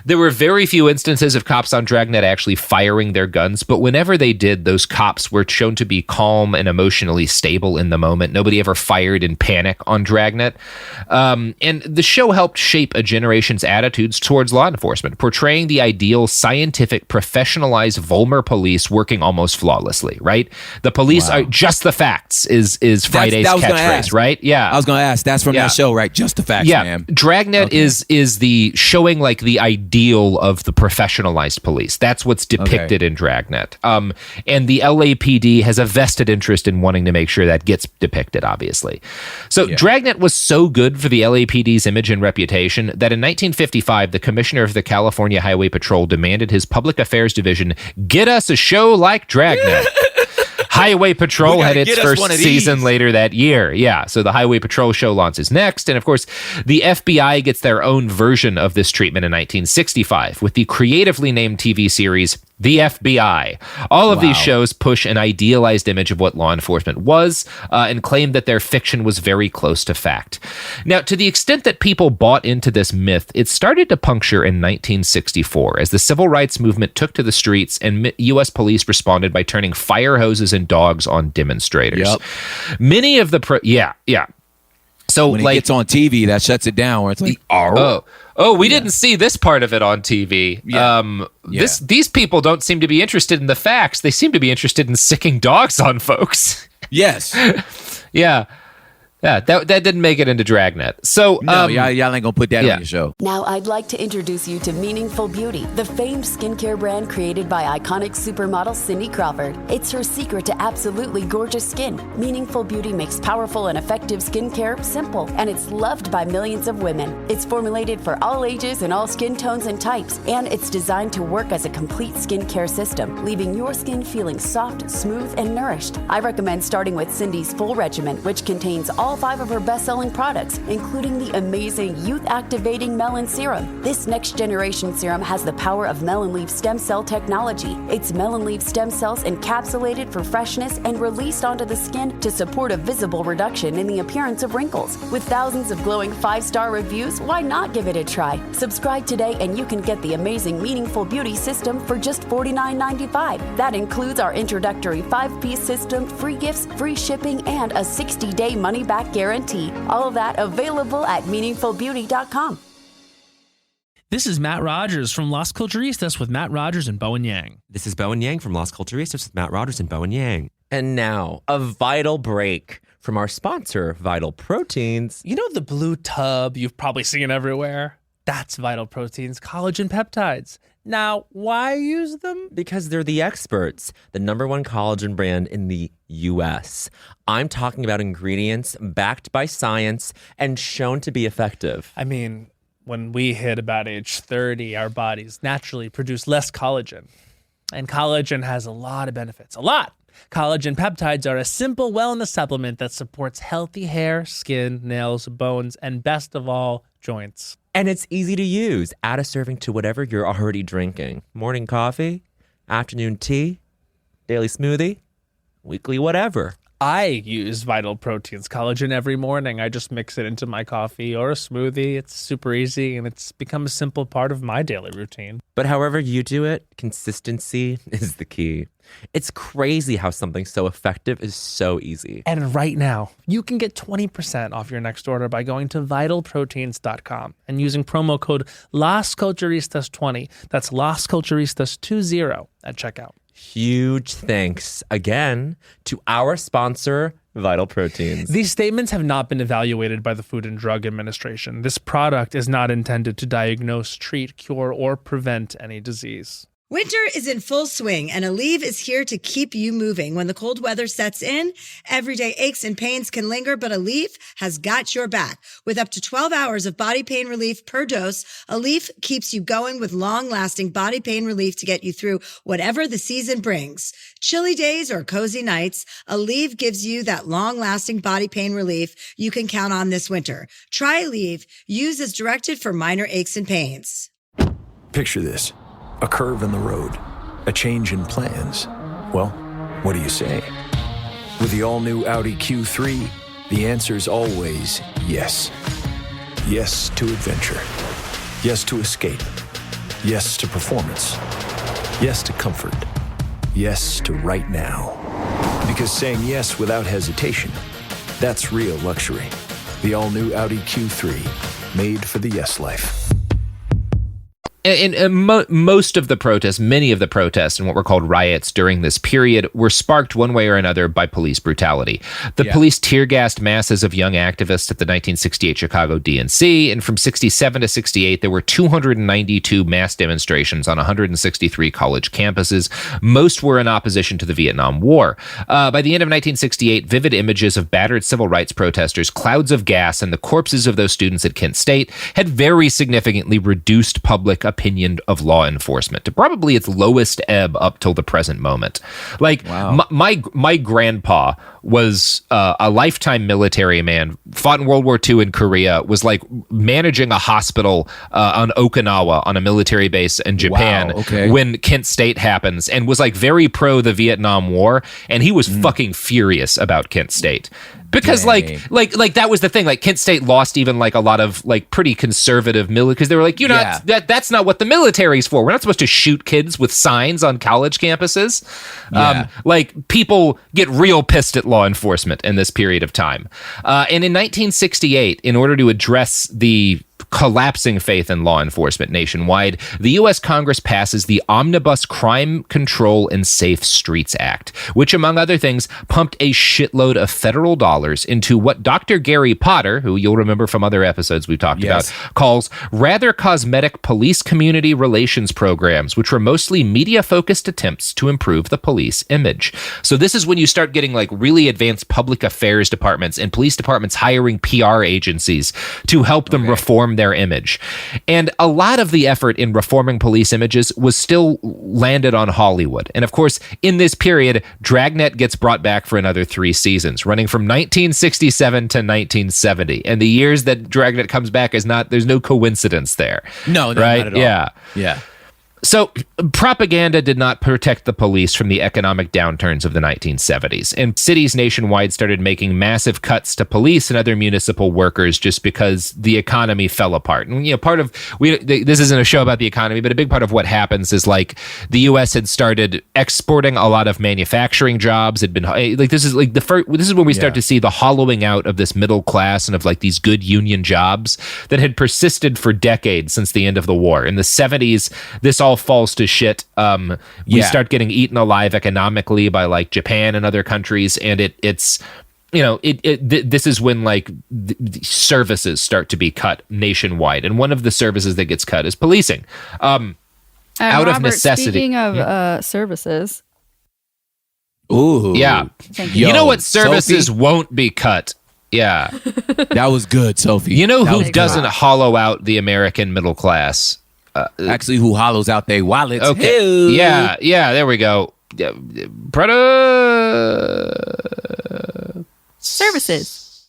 there were very few instances of cops on Dragnet actually firing their guns, but whenever they did, those cops were shown to be calm and emotionally stable in the moment. Nobody ever fired in panic on Dragnet. And the show helped shape a generation's attitudes towards law enforcement, portraying the ideal scientific, professionalized Vollmer police working almost flawlessly, right? The police are just the facts is Friday's catchphrase, right? Yeah. I was going to ask, that's from that show, right? Just the facts, man. Dragnet is the showing the ideal of the professionalized police. That's what's depicted in Dragnet. And the LAPD has a vested interest in wanting to make sure that gets depicted, obviously. So Dragnet was so good for the LAPD's image and reputation that in 1955, the commissioner of the California Highway Patrol demanded his public affairs division get us a show like Dragnet. Highway Patrol had its first season later that year. Yeah, so the Highway Patrol show launches next. And of course, the FBI gets their own version of this treatment in 1965 with the creatively named TV series the FBI. All of these shows push an idealized image of what law enforcement was and claim that their fiction was very close to fact. Now, to the extent that people bought into this myth, it started to puncture in 1964 as the civil rights movement took to the streets and U.S. police responded by turning fire hoses and dogs on demonstrators. Yep. Many of the... So when it gets on TV, that shuts it down where it's like, we didn't see this part of it on TV. These people don't seem to be interested in the facts. They seem to be interested in sicking dogs on folks. Yes. Yeah, that didn't make it into Dragnet. So y'all ain't gonna put that on your show. Now I'd like to introduce you to Meaningful Beauty, the famed skincare brand created by iconic supermodel Cindy Crawford. It's her secret to absolutely gorgeous skin. Meaningful Beauty makes powerful and effective skincare simple, and it's loved by millions of women. It's formulated for all ages and all skin tones and types, and it's designed to work as a complete skincare system, leaving your skin feeling soft, smooth, and nourished. I recommend starting with Cindy's full regimen, which contains all 5 of her best-selling products, including the amazing youth-activating Melon Serum. This next-generation serum has the power of melon leaf stem cell technology. It's melon leaf stem cells encapsulated for freshness and released onto the skin to support a visible reduction in the appearance of wrinkles. With thousands of glowing 5-star reviews, why not give it a try? Subscribe today and you can get the amazing Meaningful Beauty system for just $49.95. That includes our introductory 5-piece system, free gifts, free shipping, and a 60-day money-back guarantee. All of that available at meaningfulbeauty.com. This is Matt Rogers from Las Culturistas with Matt Rogers and Bowen Yang. This is Bowen Yang from Las Culturistas with Matt Rogers and Bowen Yang. And now, a vital break from our sponsor, Vital Proteins. You know the blue tub you've probably seen everywhere? That's Vital Proteins collagen peptides. Now, why use them? Because they're the experts, the #1 collagen brand in the U.S. I'm talking about ingredients backed by science and shown to be effective. I mean, when we hit about age 30, our bodies naturally produce less collagen. And collagen has a lot of benefits. A lot! Collagen peptides are a simple wellness supplement that supports healthy hair, skin, nails, bones, and best of all, joints. And it's easy to use. Add a serving to whatever you're already drinking. Morning coffee, afternoon tea, daily smoothie, weekly whatever. I use Vital Proteins collagen every morning. I just mix it into my coffee or a smoothie. It's super easy, and it's become a simple part of my daily routine. But however you do it, consistency is the key. It's crazy how something so effective is so easy. And right now, you can get 20% off your next order by going to vitalproteins.com and using promo code LasCulturistas20. That's LasCulturistas20 at checkout. Huge thanks again to our sponsor, Vital Proteins. These statements have not been evaluated by the Food and Drug Administration. This product is not intended to diagnose, treat, cure, or prevent any disease. Winter is in full swing, and Aleve is here to keep you moving. When the cold weather sets in, everyday aches and pains can linger, but Aleve has got your back. With up to 12 hours of body pain relief per dose, Aleve keeps you going with long-lasting body pain relief to get you through whatever the season brings. Chilly days or cozy nights, Aleve gives you that long-lasting body pain relief you can count on this winter. Try Aleve. Use as directed for minor aches and pains. Picture this. A curve in the road, a change in plans. Well, what do you say? With the all-new Audi Q3, the answer's always yes. Yes to adventure. Yes to escape. Yes to performance. Yes to comfort. Yes to right now. Because saying yes without hesitation, that's real luxury. The all-new Audi Q3, made for the yes life. And most of the protests, many of the protests and what were called riots during this period were sparked one way or another by police brutality. The police tear-gassed masses of young activists at the 1968 Chicago DNC, and from 67 to 68, there were 292 mass demonstrations on 163 college campuses. Most were in opposition to the Vietnam War. By the end of 1968, vivid images of battered civil rights protesters, clouds of gas, and the corpses of those students at Kent State had very significantly reduced public opinion of law enforcement to probably its lowest ebb up till the present moment. Like, my grandpa was a lifetime military man, fought in World War II in Korea, was like managing a hospital on Okinawa on a military base in Japan when Kent State happens, and was like very pro the Vietnam War, and he was fucking furious about Kent State. Because like that was the thing. Like Kent State lost even like a lot of like pretty conservative military, because they were like, that's not what the military's for. We're not supposed to shoot kids with signs on college campuses. Like people get real pissed at law enforcement in this period of time. And in 1968, in order to address the collapsing faith in law enforcement nationwide, the U.S. Congress passes the Omnibus Crime Control and Safe Streets Act, which, among other things, pumped a shitload of federal dollars into what Dr. Gary Potter, who you'll remember from other episodes we've talked about, calls rather cosmetic police community relations programs, which were mostly media-focused attempts to improve the police image. So this is when you start getting like really advanced public affairs departments and police departments hiring PR agencies to help them reform their image. And a lot of the effort in reforming police images was still landed on Hollywood. And of course, in this period, Dragnet gets brought back for another 3 seasons, running from 1967 to 1970. And the years that Dragnet comes back there's no coincidence there. No, right? Not at all. Yeah. So propaganda did not protect the police from the economic downturns of the 1970s, and cities nationwide started making massive cuts to police and other municipal workers just because the economy fell apart. And this isn't a show about the economy, but a big part of what happens is like the U.S. had started exporting a lot of manufacturing jobs. This is when we start to see the hollowing out of this middle class and of like these good union jobs that had persisted for decades since the end of the war. In the 70s, this all falls to shit. We start getting eaten alive economically by like Japan and other countries, and this is when like the services start to be cut nationwide, and one of the services that gets cut is policing. Out Robert, of necessity. Speaking of services. Ooh. Yeah. You know what services won't be cut? Yeah. That was good, Sophie. You know who doesn't hollow out the American middle class? Actually, who hollows out their wallets. Okay. Hey. Yeah, there we go. Services.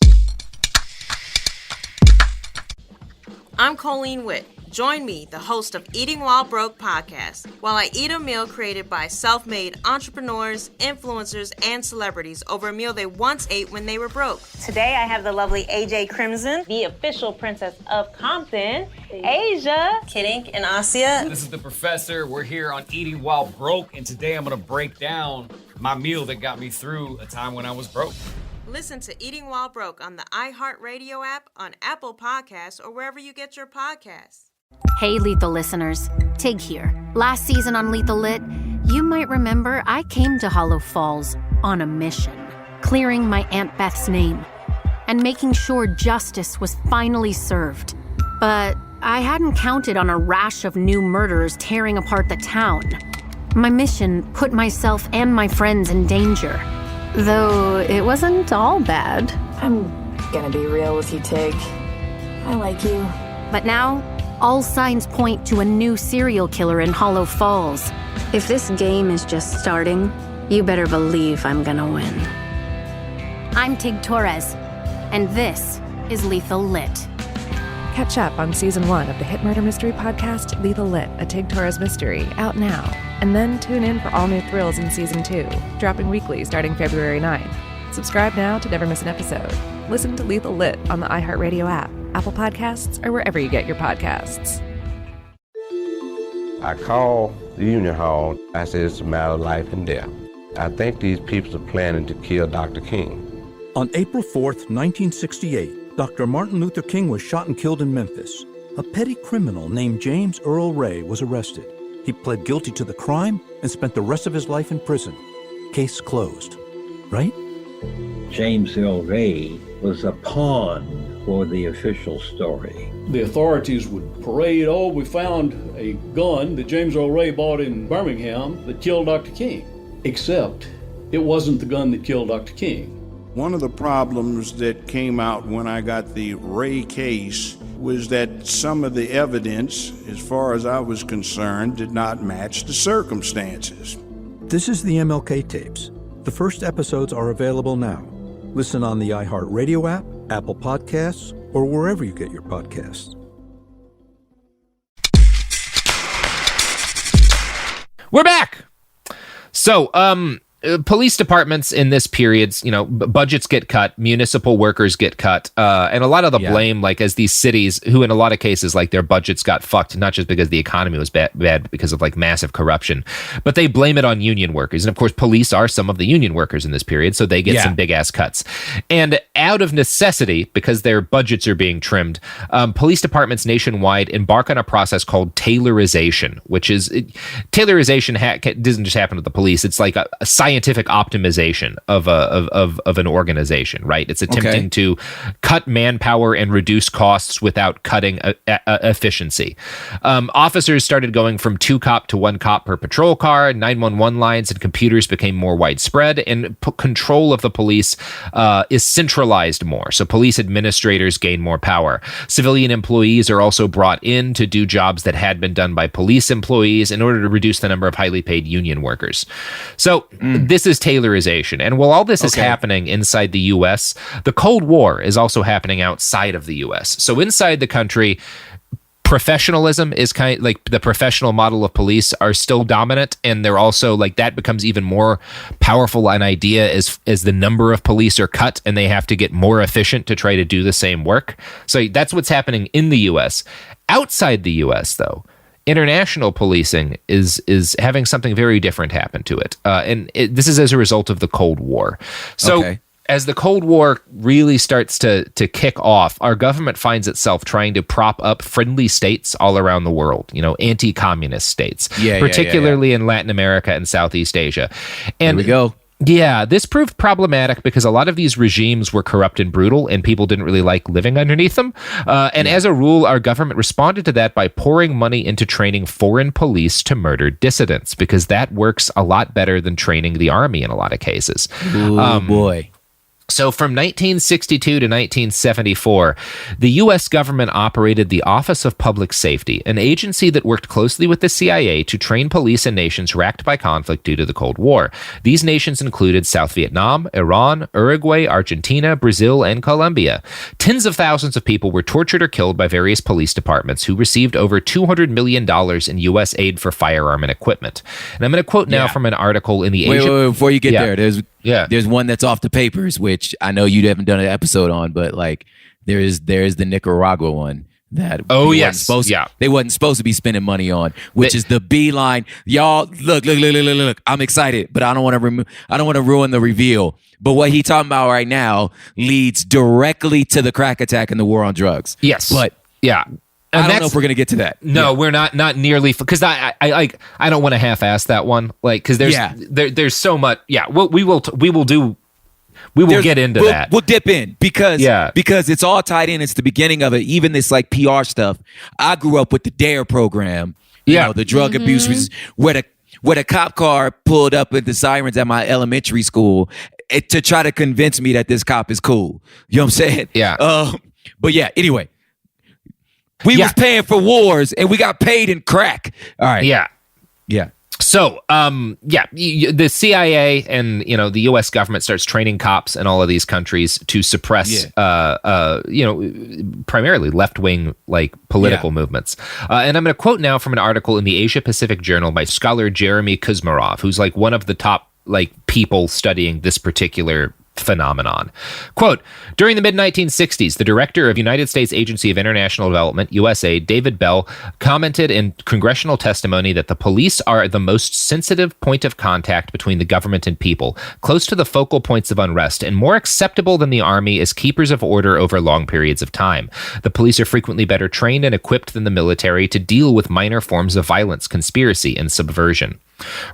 I'm Colleen Witt. Join me, the host of Eating While Broke podcast, while I eat a meal created by self-made entrepreneurs, influencers, and celebrities over a meal they once ate when they were broke. Today I have the lovely AJ Crimson, the official princess of Compton, Asia, Kidink, and Asia. This is the professor. We're here on Eating While Broke, and today I'm going to break down my meal that got me through a time when I was broke. Listen to Eating While Broke on the iHeartRadio app, on Apple Podcasts, or wherever you get your podcasts. Hey, Lethal listeners. Tig here. Last season on Lethal Lit, you might remember I came to Hollow Falls on a mission, clearing my Aunt Beth's name and making sure justice was finally served. But I hadn't counted on a rash of new murderers tearing apart the town. My mission put myself and my friends in danger, though it wasn't all bad. I'm gonna be real with you, Tig. I like you. But now, all signs point to a new serial killer in Hollow Falls. If this game is just starting, you better believe I'm gonna win. I'm Tig Torres, and this is Lethal Lit. Catch up on Season 1 of the hit murder mystery podcast, Lethal Lit, a Tig Torres mystery, out now. And then tune in for all new thrills in Season 2, dropping weekly starting February 9th. Subscribe now to never miss an episode. Listen to Lethal Lit on the iHeartRadio app, Apple Podcasts, or wherever you get your podcasts. I called the Union Hall. I said it's a matter of life and death. I think these people are planning to kill Dr. King. On April 4th, 1968, Dr. Martin Luther King was shot and killed in Memphis. A petty criminal named James Earl Ray was arrested. He pled guilty to the crime and spent the rest of his life in prison. Case closed. Right? James Earl Ray was a pawn for the official story. The authorities would parade, we found a gun that James Earl Ray bought in Birmingham that killed Dr. King. Except it wasn't the gun that killed Dr. King. One of the problems that came out when I got the Ray case was that some of the evidence, as far as I was concerned, did not match the circumstances. This is the MLK tapes. The first episodes are available now. Listen on the iHeartRadio app, Apple Podcasts, or wherever you get your podcasts. We're back. So, police departments in this period, budgets get cut, municipal workers get cut, and a lot of the blame, like as these cities, who in a lot of cases, like their budgets got fucked, not just because the economy was bad because of like massive corruption, but they blame it on union workers. And of course, police are some of the union workers in this period, so they get some big ass cuts. And out of necessity, because their budgets are being trimmed, police departments nationwide embark on a process called tailorization, which is tailorization doesn't just happen to the police. It's like a scientific optimization of an organization, right? It's attempting to cut manpower and reduce costs without cutting efficiency. Officers started going from 2 cop to 1 cop per patrol car. 911 lines and computers became more widespread, and control of the police is centralized more. So police administrators gain more power. Civilian employees are also brought in to do jobs that had been done by police employees in order to reduce the number of highly paid union workers. So this is tailorization. And while all this is happening inside the U.S., the Cold War is also happening outside of the U.S. So inside the country, professionalism is kind of like the professional model of police are still dominant, and they're also like that becomes even more powerful an idea as the number of police are cut and they have to get more efficient to try to do the same work. So that's what's happening in the U.S. Outside the U.S., though, international policing is having something very different happen to it. This is as a result of the Cold War. So as the Cold War really starts to kick off, our government finds itself trying to prop up friendly states all around the world, anti-communist states, particularly in Latin America and Southeast Asia. And here we go. Yeah, this proved problematic because a lot of these regimes were corrupt and brutal, and people didn't really like living underneath them. As a rule, our government responded to that by pouring money into training foreign police to murder dissidents, because that works a lot better than training the army in a lot of cases. Ooh, boy. So from 1962 to 1974, the U.S. government operated the Office of Public Safety, an agency that worked closely with the CIA to train police in nations racked by conflict due to the Cold War. These nations included South Vietnam, Iran, Uruguay, Argentina, Brazil, and Colombia. Tens of thousands of people were tortured or killed by various police departments who received over $200 million in U.S. aid for firearm and equipment. And I'm going to quote now from an article in the Asia... Wait, before you get there, there's one that's off the papers, which I know you haven't done an episode on, but like there's the Nicaragua one that they wasn't supposed to be spending money on, which is the beeline. Y'all, look! I'm excited, but I don't want to ruin the reveal. But what he talking about right now leads directly to the crack attack and the war on drugs. Yes, but I don't know if we're gonna get to that. No, we're not nearly, because I don't want to half-ass that one, like, because there's so much. Yeah, we will get into that. We'll dip in because it's all tied in. It's the beginning of it. Even this like PR stuff. I grew up with the DARE program. You know, the drug abuse, where the cop car pulled up with the sirens at my elementary school to try to convince me that this cop is cool. You know what I'm saying? Yeah. But yeah. Anyway. We was paying for wars, and we got paid in crack. All right. Yeah. So, the CIA and, the U.S. government starts training cops in all of these countries to suppress, primarily left-wing, like, political movements. And I'm going to quote now from an article in the Asia Pacific Journal by scholar Jeremy Kuzmarov, who's, like, one of the top, like, people studying this particular phenomenon. Quote, during the mid-1960s, the director of United States Agency of International Development, USAID, David Bell, commented in congressional testimony that the police are the most sensitive point of contact between the government and people, close to the focal points of unrest, and more acceptable than the army as keepers of order over long periods of time. The police are frequently better trained and equipped than the military to deal with minor forms of violence, conspiracy, and subversion.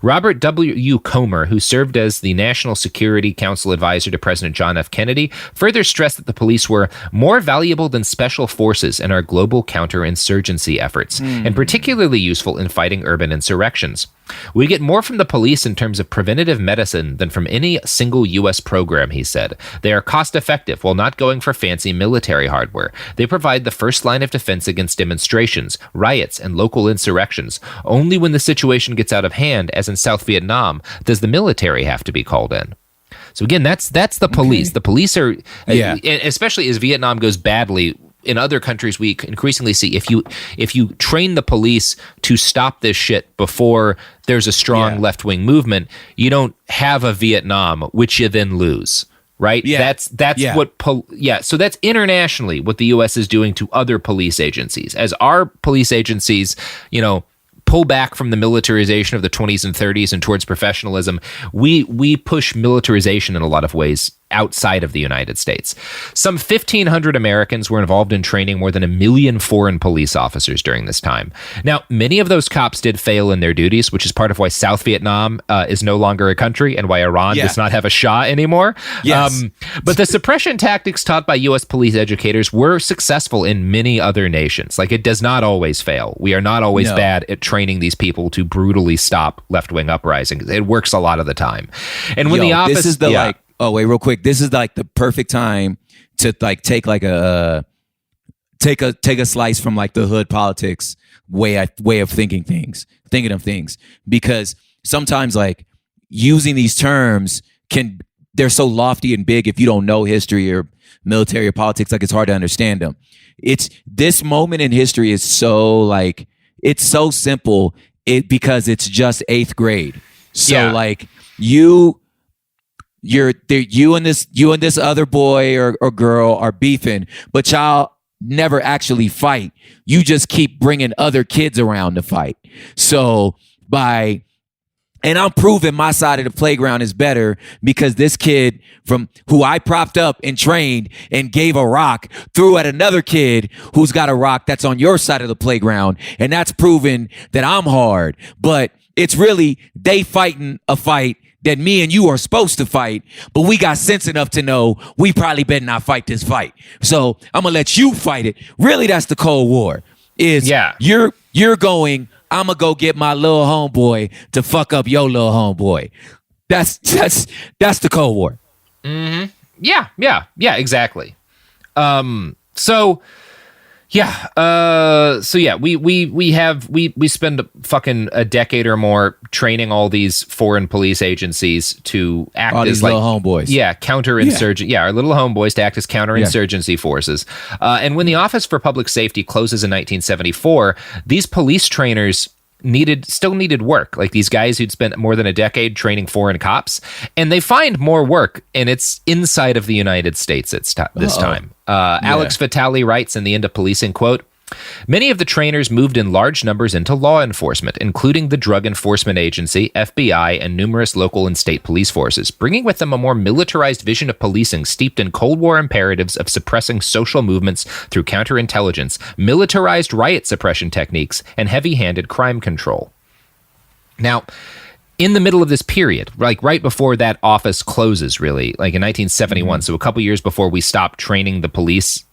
Robert W. Comer, who served as the National Security Council advisor to President John F. Kennedy, further stressed that the police were more valuable than special forces in our global counterinsurgency efforts, and particularly useful in fighting urban insurrections. We get more from the police in terms of preventative medicine than from any single U.S. program, he said. They are cost-effective while not going for fancy military hardware. They provide the first line of defense against demonstrations, riots, and local insurrections. Only when the situation gets out of hand, as in South Vietnam, does the military have to be called in. So again, that's the police. The police are, especially as Vietnam goes badly. In other countries, we increasingly see if you train the police to stop this shit before there's a strong left-wing movement, you don't have a Vietnam, which you then lose. Right? Yeah. That's what so that's internationally what the US is doing to other police agencies. As our police agencies, pull back from the militarization of the 20s and 30s and towards professionalism, we push militarization in a lot of ways outside of the United States. Some 1,500 Americans were involved in training more than 1 million foreign police officers during this time. Now, many of those cops did fail in their duties, which is part of why South Vietnam is no longer a country and why Iran does not have a Shah anymore. Yes. But the suppression tactics taught by U.S. police educators were successful in many other nations. Like, it does not always fail. We are not always bad at training these people to brutally stop left-wing uprisings. It works a lot of the time. And when the office... This is the oh, wait, real quick. This is like the perfect time to take a slice from like the hood politics way of thinking of things, because sometimes like using these terms they're so lofty and big. If you don't know history or military or politics, like it's hard to understand them. It's this moment in history is so like, it's so simple because it's just 8th grade. So like you and this other boy or girl are beefing, but y'all never actually fight. You just keep bringing other kids around to fight. So and I'm proving my side of the playground is better because this kid from who I propped up and trained and gave a rock threw at another kid who's got a rock that's on your side of the playground. And that's proven that I'm hard. But it's really they fighting a fight that me and you are supposed to fight, but we got sense enough to know we probably better not fight this fight. So I'm gonna let you fight it. Really, that's the Cold War. You're going, I'm gonna go get my little homeboy to fuck up your little homeboy. That's the Cold War. Mm-hmm. Yeah, exactly. We spend fucking a decade or more training all these foreign police agencies to act as like little homeboys. Counterinsurgent. Yeah, our little homeboys to act as counterinsurgency forces. And when the Office for Public Safety closes in 1974, these police trainers still needed work. Like these guys who'd spent more than a decade training foreign cops, and they find more work, and it's inside of the United States this time. Alex Vitale writes in The End of Policing, quote, "Many of the trainers moved in large numbers into law enforcement, including the Drug Enforcement Agency, FBI, and numerous local and state police forces, bringing with them a more militarized vision of policing steeped in Cold War imperatives of suppressing social movements through counterintelligence, militarized riot suppression techniques, and heavy-handed crime control." Now, in the middle of this period, like right before that office closes, really, like in 1971, so a couple years before we stopped training the police,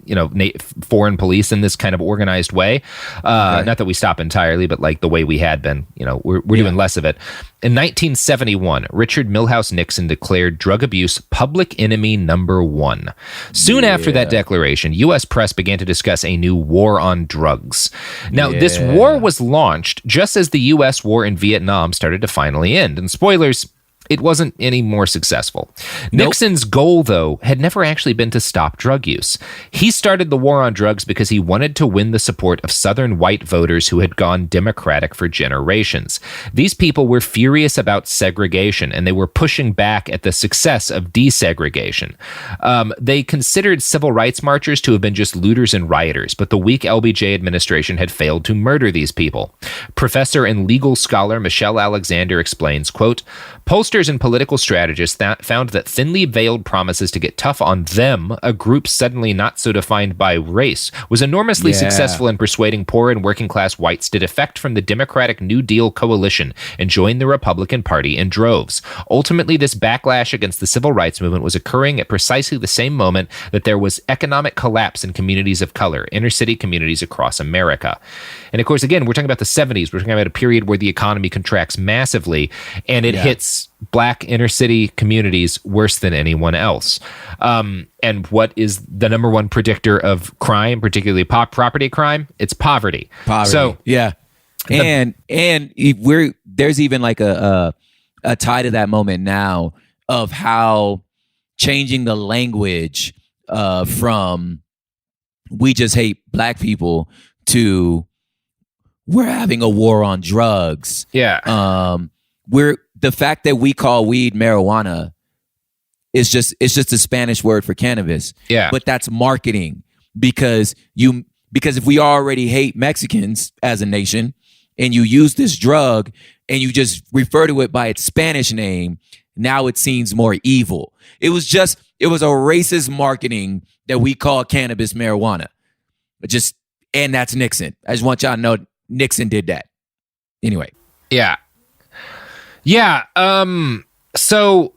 foreign police in this kind of organized way. Not that we stop entirely, but like the way we had been, we're doing less of it. In 1971, Richard Milhouse Nixon declared drug abuse public enemy number 1. Soon after that declaration, U.S. press began to discuss a new war on drugs. Now, this war was launched just as the U.S. war in Vietnam started to finally end. And spoilers, it wasn't any more successful. Nixon's goal, though, had never actually been to stop drug use. He started the war on drugs because he wanted to win the support of Southern white voters who had gone Democratic for generations. These people were furious about segregation, and they were pushing back at the success of desegregation. They considered civil rights marchers to have been just looters and rioters, but the weak LBJ administration had failed to murder these people. Professor and legal scholar Michelle Alexander explains, quote, "Pollsters and political strategists found that thinly veiled promises to get tough on them, a group suddenly not so defined by race, was enormously successful in persuading poor and working class whites to defect from the Democratic New Deal coalition and join the Republican Party in droves. Ultimately, this backlash against the civil rights movement was occurring at precisely the same moment that there was economic collapse in communities of color, inner city communities across America." And of course, again, we're talking about the 70s. We're talking about a period where the economy contracts massively, and it hits black inner city communities worse than anyone else. And what is the number one predictor of crime, particularly property crime? It's poverty. So and there's even like a tie to that moment now of how changing the language from we just hate black people to we're having a war on drugs. Yeah. We're the fact that we call weed marijuana is just a Spanish word for cannabis. Yeah. But that's marketing because if we already hate Mexicans as a nation and you use this drug and you just refer to it by its Spanish name, now it seems more evil. It was a racist marketing that we call cannabis marijuana. And that's Nixon. I just want y'all to know Nixon did that. Anyway. Yeah. Yeah. So,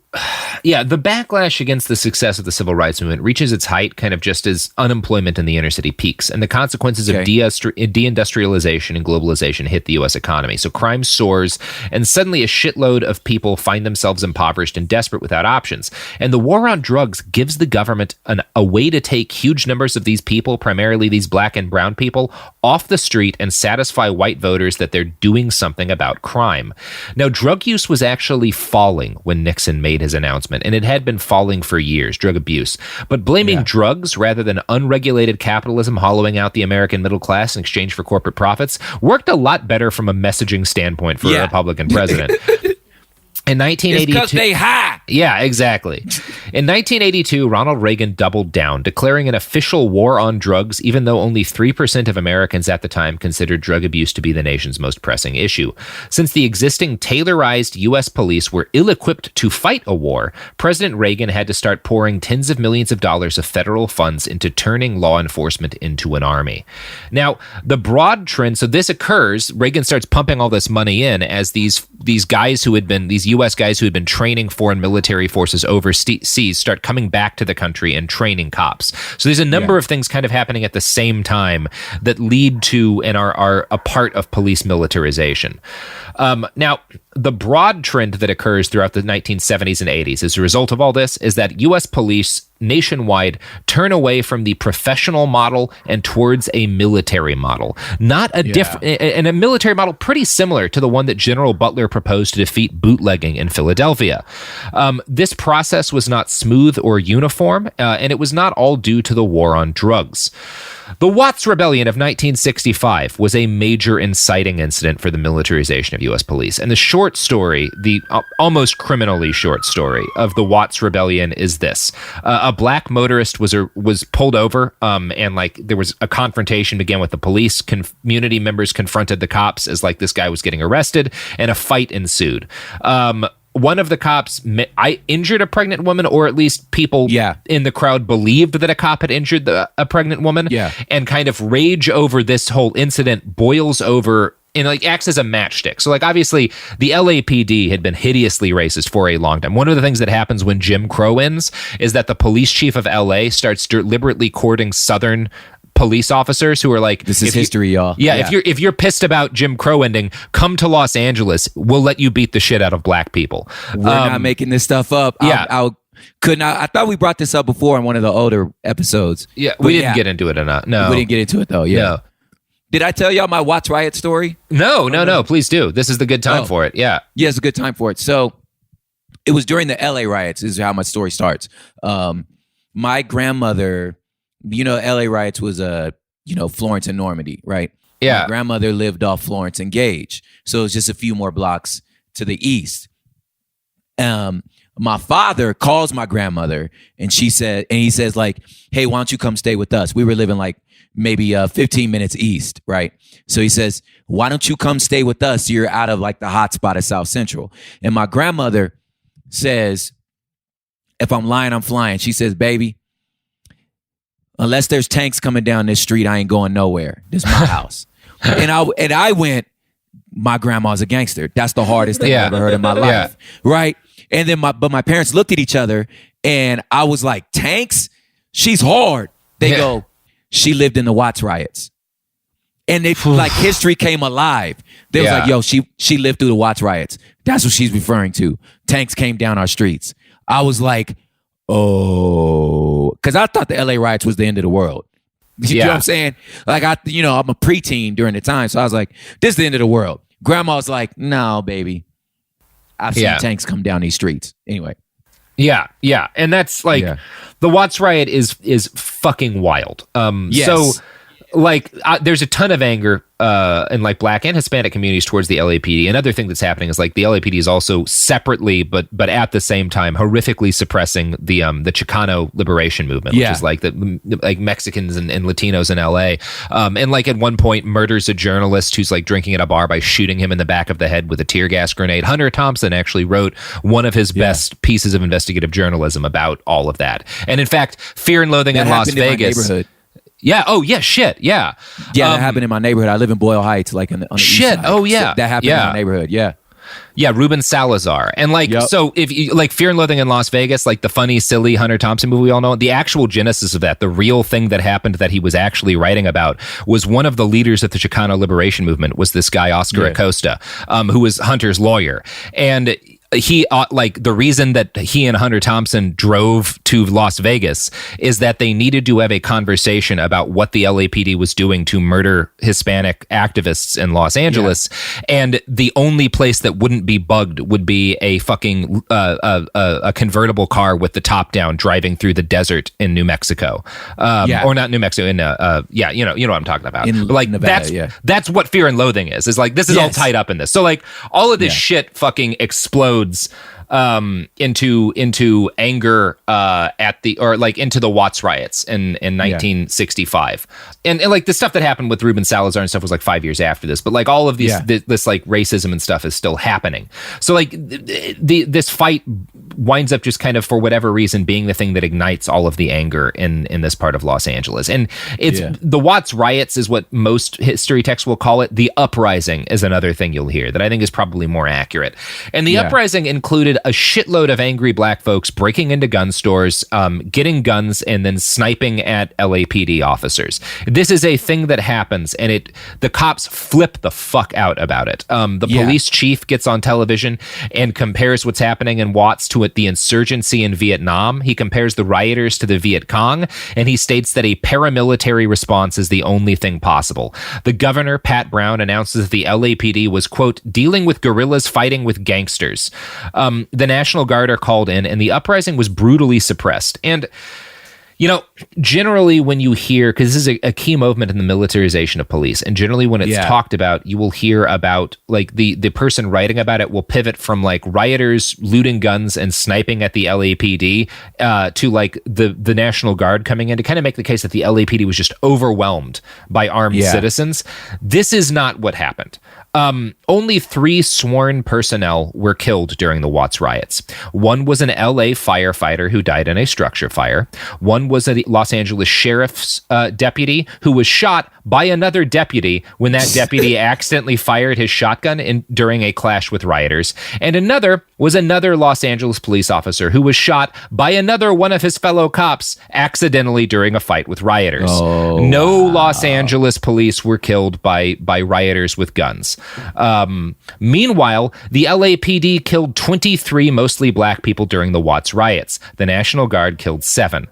yeah, the backlash against the success of the civil rights movement reaches its height kind of just as unemployment in the inner city peaks and the consequences of deindustrialization and globalization hit the U.S. economy. So crime soars and suddenly a shitload of people find themselves impoverished and desperate without options. And the war on drugs gives the government a way to take huge numbers of these people, primarily these black and brown people, off the street and satisfy white voters that they're doing something about crime. Now, drug use was actually falling when Nixon made his announcement, and it had been falling for years, drug abuse. But blaming drugs rather than unregulated capitalism hollowing out the American middle class in exchange for corporate profits worked a lot better from a messaging standpoint for a Republican president. In 1982, it's because they high. Yeah, exactly. In 1982, Ronald Reagan doubled down, declaring an official war on drugs, even though only 3% of Americans at the time considered drug abuse to be the nation's most pressing issue. Since the existing tailorized U.S. police were ill-equipped to fight a war, President Reagan had to start pouring tens of millions of dollars of federal funds into turning law enforcement into an army. Now, the broad trend, so this occurs, Reagan starts pumping all this money in as these guys who had been, these U.S. guys who had been training foreign military forces overseas start coming back to the country and training cops. So there's a number of things kind of happening at the same time that lead to and are a part of police militarization. Now, the broad trend that occurs throughout the 1970s and 80s as a result of all this is that U.S. police nationwide turn away from the professional model and towards a military model. Not a and a military model pretty similar to the one that General Butler proposed to defeat bootlegging in Philadelphia. This process was not smooth or uniform, and it was not all due to the war on drugs. The Watts Rebellion of 1965 was a major inciting incident for the militarization of U.S. police. And the short story, the almost criminally short story of the Watts Rebellion is this. A black motorist was pulled over, and there was a confrontation began with the police. Community members confronted the cops as this guy was getting arrested, and a fight ensued. One of the cops injured a pregnant woman, or at least people in the crowd believed that a cop had injured a pregnant woman. And kind of rage over this whole incident boils over and acts as a matchstick. So obviously the LAPD had been hideously racist for a long time. One of the things that happens when Jim Crow ends is that the police chief of LA starts deliberately courting Southern police officers who are this is history, y'all. Yeah, if you're pissed about Jim Crow ending, come to Los Angeles. We'll let you beat the shit out of black people. We're not making this stuff up. I thought we brought this up before in one of the older episodes. Yeah, we didn't get into it enough. No, we didn't get into it though. Yeah. No. Did I tell y'all my Watts riot story? No. Please do. This is the good time for it. Yeah. Yeah, it's a good time for it. So it was during the LA riots. This is how my story starts. My grandmother. LA riots was Florence and Normandy, right? Yeah. My grandmother lived off Florence and Gage, so it was just a few more blocks to the east. My father calls my grandmother, and he says, "Hey, why don't you come stay with us?" We were living maybe 15 minutes east, right? So he says, "Why don't you come stay with us? You're out of the hot spot of South Central." And my grandmother says, "If I'm lying, I'm flying." She says, "Baby, unless there's tanks coming down this street, I ain't going nowhere. This is my house." And I went, my grandma's a gangster. That's the hardest thing I've ever heard in my life. Right? And then my parents looked at each other and I was like, tanks? She's hard. They go, she lived in the Watts riots. And they history came alive. They was like, yo, she lived through the Watts riots. That's what she's referring to. Tanks came down our streets. I was like, oh, because I thought the LA riots was the end of the world. You know what I'm saying? I'm a preteen during the time. So I was like, this is the end of the world. Grandma's like, no, baby. I've seen tanks come down these streets. Anyway. Yeah, and that's like the Watts riot is fucking wild. Yes. So like there's a ton of anger in like Black and Hispanic communities towards the LAPD. Another thing that's happening is like the LAPD is also separately but at the same time horrifically suppressing the Chicano liberation movement, which is like the like Mexicans and Latinos in LA. And like at one point murders a journalist who's like drinking at a bar by shooting him in the back of the head with a tear gas grenade. Hunter Thompson actually wrote one of his best pieces of investigative journalism about all of that. And in fact, Fear and Loathing in Las Vegas. Yeah. Oh, yeah. Shit. Yeah. Yeah, that happened in my neighborhood. I live in Boyle Heights, like on the east side. Oh, yeah. So that happened in my neighborhood. Yeah. Yeah, Ruben Salazar. And like, so if you like Fear and Loathing in Las Vegas, like the funny, silly Hunter Thompson movie we all know, the actual genesis of that, the real thing that happened that he was actually writing about was one of the leaders of the Chicano liberation movement was this guy, Oscar Acosta, who was Hunter's lawyer. And he like the reason that he and Hunter Thompson drove to Las Vegas is that they needed to have a conversation about what the LAPD was doing to murder Hispanic activists in Los Angeles, and the only place that wouldn't be bugged would be a fucking a convertible car with the top down driving through the desert in New Mexico, or not New Mexico, in you know what I'm talking about. In but like Nevada, that's what Fear and Loathing is like this is all tied up in this. So like all of this shit fucking explodes into anger at the or like into the Watts riots in 1965, and like the stuff that happened with Ruben Salazar and stuff was like 5 years after this, but like all of these this like racism and stuff is still happening. So like this fight winds up just kind of for whatever reason being the thing that ignites all of the anger in this part of Los Angeles, and it's the Watts riots is what most history texts will call it. The uprising is another thing you'll hear that I think is probably more accurate, and the uprising included a shitload of angry black folks breaking into gun stores, getting guns, and then sniping at LAPD officers. This is a thing that happens, and the cops flip the fuck out about it. The police chief gets on television and compares what's happening in Watts to the insurgency in Vietnam. He compares the rioters to the Viet Cong, and he states that a paramilitary response is the only thing possible. The governor, Pat Brown, announces that the LAPD was, quote, dealing with guerrillas fighting with gangsters. The National Guard are called in, and the uprising was brutally suppressed. And, you know, generally when you hear, because this is a key movement in the militarization of police, and generally when it's talked about, you will hear about, like, the person writing about it will pivot from, like, rioters looting guns and sniping at the LAPD to, like, the National Guard coming in to kind of make the case that the LAPD was just overwhelmed by armed citizens. This is not what happened. Only 3 sworn personnel were killed during the Watts riots. One was an LA firefighter who died in a structure fire. One was a Los Angeles sheriff's deputy who was shot by another deputy when that deputy accidentally fired his shotgun during a clash with rioters. And another was another Los Angeles police officer who was shot by another one of his fellow cops accidentally during a fight with rioters. No Los Angeles police were killed by rioters with guns. Meanwhile, the LAPD killed 23 mostly black people during the Watts riots. The National Guard killed 7.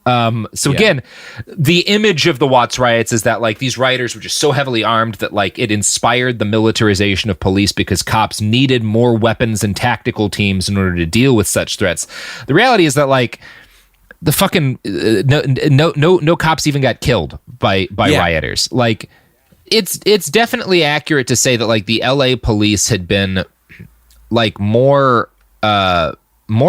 Again, the image of the Watts riots is that like these rioters were just so heavily armed that like it inspired the militarization of police because cops needed more weapons and tactical teams in order to deal with such threats. The reality is that like the fucking no cops even got killed by rioters. Like it's definitely accurate to say that like the LA police had been like more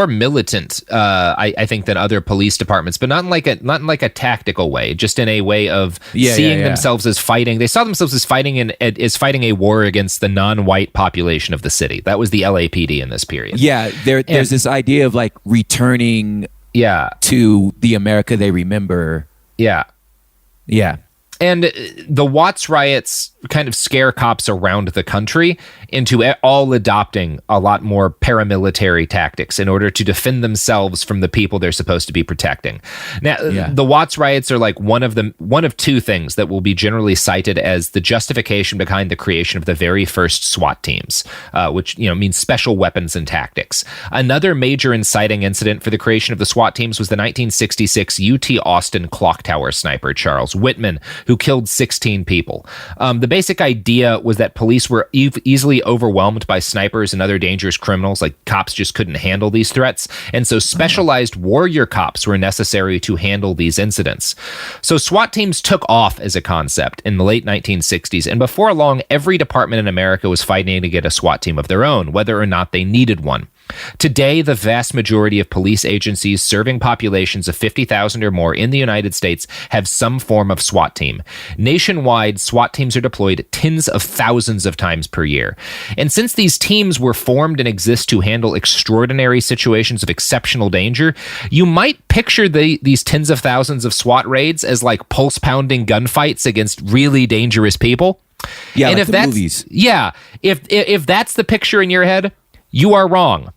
militant, I think, than other police departments, but not in like a tactical way, just in a way of seeing themselves as fighting. They saw themselves as fighting a war against the non-white population of the city. That was the LAPD in this period. Yeah, there's this idea of like returning to the America they remember. Yeah. And the Watts riots kind of scare cops around the country into all adopting a lot more paramilitary tactics in order to defend themselves from the people they're supposed to be protecting. Now, the Watts riots are like one of 2 things that will be generally cited as the justification behind the creation of the very first SWAT teams, which means special weapons and tactics. Another major inciting incident for the creation of the SWAT teams was the 1966 UT Austin clock tower sniper Charles Whitman, who killed 16 people. The basic idea was that police were easily overwhelmed by snipers and other dangerous criminals. Like, cops just couldn't handle these threats. And so specialized warrior cops were necessary to handle these incidents. So SWAT teams took off as a concept in the late 1960s. And before long, every department in America was fighting to get a SWAT team of their own, whether or not they needed one. Today, the vast majority of police agencies serving populations of 50,000 or more in the United States have some form of SWAT team. Nationwide, SWAT teams are deployed tens of thousands of times per year. And since these teams were formed and exist to handle extraordinary situations of exceptional danger, you might picture these tens of thousands of SWAT raids as like pulse-pounding gunfights against really dangerous people. Yeah, and like if the that's movies. Yeah, if that's the picture in your head, you are wrong.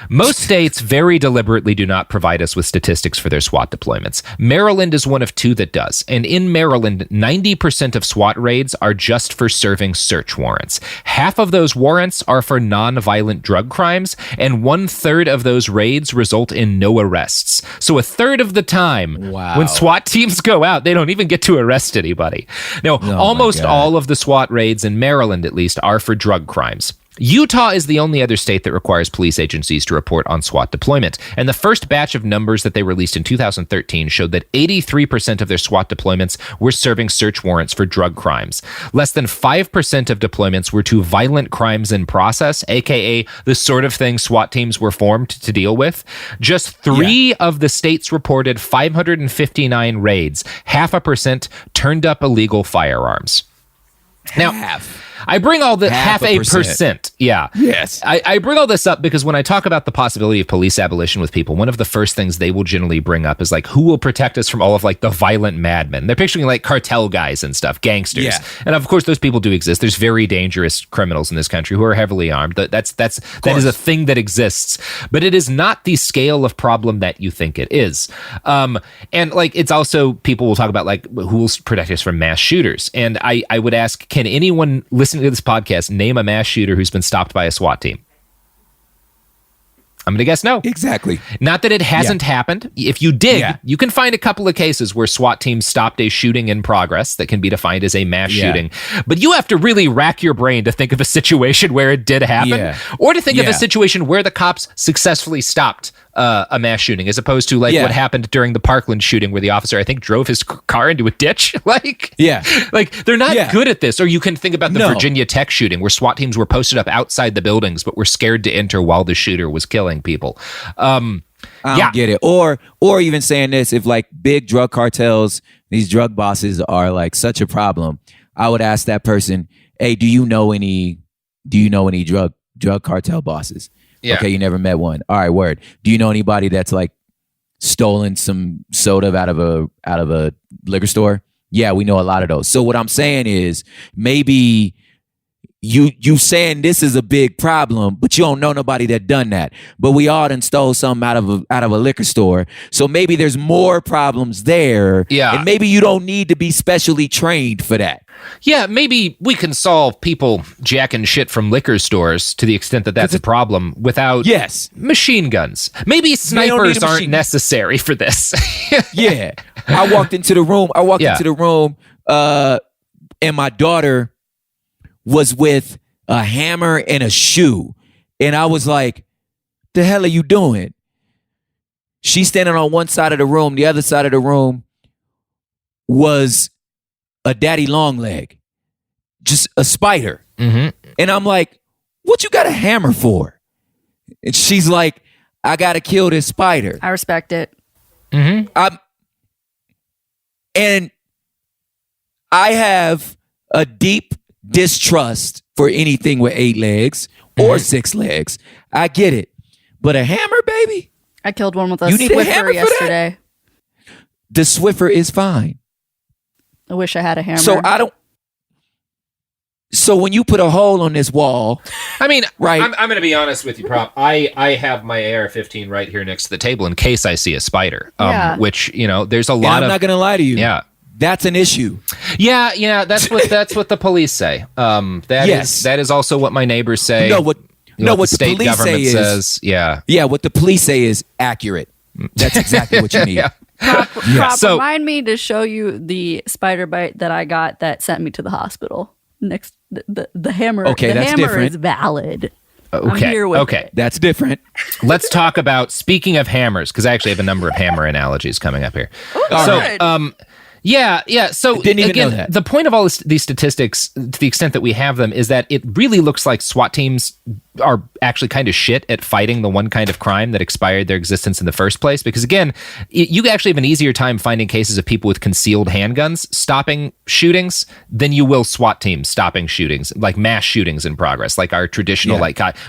Most states very deliberately do not provide us with statistics for their SWAT deployments. Maryland is one of two that does. And in Maryland, 90% of SWAT raids are just for serving search warrants. Half of those warrants are for non-violent drug crimes, and 1/3 of those raids result in no arrests. So 1/3 of the time, when SWAT teams go out, they don't even get to arrest anybody. Now, almost all of the SWAT raids in Maryland, at least, are for drug crimes. Utah is the only other state that requires police agencies to report on SWAT deployment. And the first batch of numbers that they released in 2013 showed that 83% of their SWAT deployments were serving search warrants for drug crimes. Less than 5% of deployments were to violent crimes in process, aka the sort of thing SWAT teams were formed to deal with. Just 3 of the states reported 559 raids. 0.5% turned up illegal firearms. Now, I bring all the half a percent. Yeah. Yes. I bring all this up because when I talk about the possibility of police abolition with people, one of the first things they will generally bring up is like, who will protect us from all of like the violent madmen? They're picturing like cartel guys and stuff, gangsters. Yeah. And of course, those people do exist. There's very dangerous criminals in this country who are heavily armed. That is a thing that exists, but it is not the scale of problem that you think it is. And like, it's also, people will talk about like, who will protect us from mass shooters? And I would ask, can anyone listening to this podcast name a mass shooter who's been stopped by a SWAT team? I'm going to guess no. Exactly. Not that it hasn't happened. If you dig, you can find a couple of cases where SWAT teams stopped a shooting in progress that can be defined as a mass shooting. But you have to really rack your brain to think of a situation where it did happen, or to think of a situation where the cops successfully stopped a mass shooting, as opposed to like what happened during the Parkland shooting, where the officer, I think, drove his car into a ditch. Like they're not good at this. Or you can think about the Virginia Tech shooting, where SWAT teams were posted up outside the buildings, but were scared to enter while the shooter was killing people. I don't get it. Or even saying this, if like big drug cartels, these drug bosses are like such a problem, I would ask that person, hey, do you know any drug cartel bosses? Yeah. Okay, you never met one. All right, word. Do you know anybody that's like stolen some soda out of a liquor store? Yeah, we know a lot of those. So what I'm saying is, maybe you saying this is a big problem, but you don't know nobody that done that. But we all done stole something out of a liquor store. So maybe there's more problems there. Yeah. And maybe you don't need to be specially trained for that. Yeah, maybe we can solve people jacking shit from liquor stores to the extent that that's a problem without machine guns. Maybe snipers aren't necessary for this. Yeah. I walked into the room, and my daughter was with a hammer and a shoe. And I was like, the hell are you doing? She's standing on one side of the room. The other side of the room was a daddy long leg, just a spider. Mm-hmm. And I'm like, what you got a hammer for? And she's like, I got to kill this spider. I respect it. Mm-hmm. And I have a deep distrust for anything with 8 legs or 6 legs. I get it. But a hammer, baby? I killed one with a Swiffer yesterday. The Swiffer is fine. I wish I had a hammer. So when you put a hole on this wall, I mean, right? I'm going to be honest with you, Prop. I have my AR-15 right here next to the table in case I see a spider. Which, you know, there's a lot of. I'm not going to lie to you. Yeah. That's an issue. Yeah, that's what the police say. That is also what my neighbors say. What the state government says. Yeah, what the police say is accurate. That's exactly what you need. Remind me to show you the spider bite that I got that sent me to the hospital. Next, the hammer. Okay, the that's hammer different. is valid. I'm Okay. here with Okay. it. That's different. Let's talk about, speaking of hammers, because I actually have a number of hammer analogies coming up here. Yeah. So didn't even again, know that. the point of all these statistics, to the extent that we have them, is that it really looks like SWAT teams are actually kind of shit at fighting the one kind of crime that expired their existence in the first place. Because again, you actually have an easier time finding cases of people with concealed handguns stopping shootings than you will SWAT teams stopping shootings, like mass shootings in progress, like our traditional,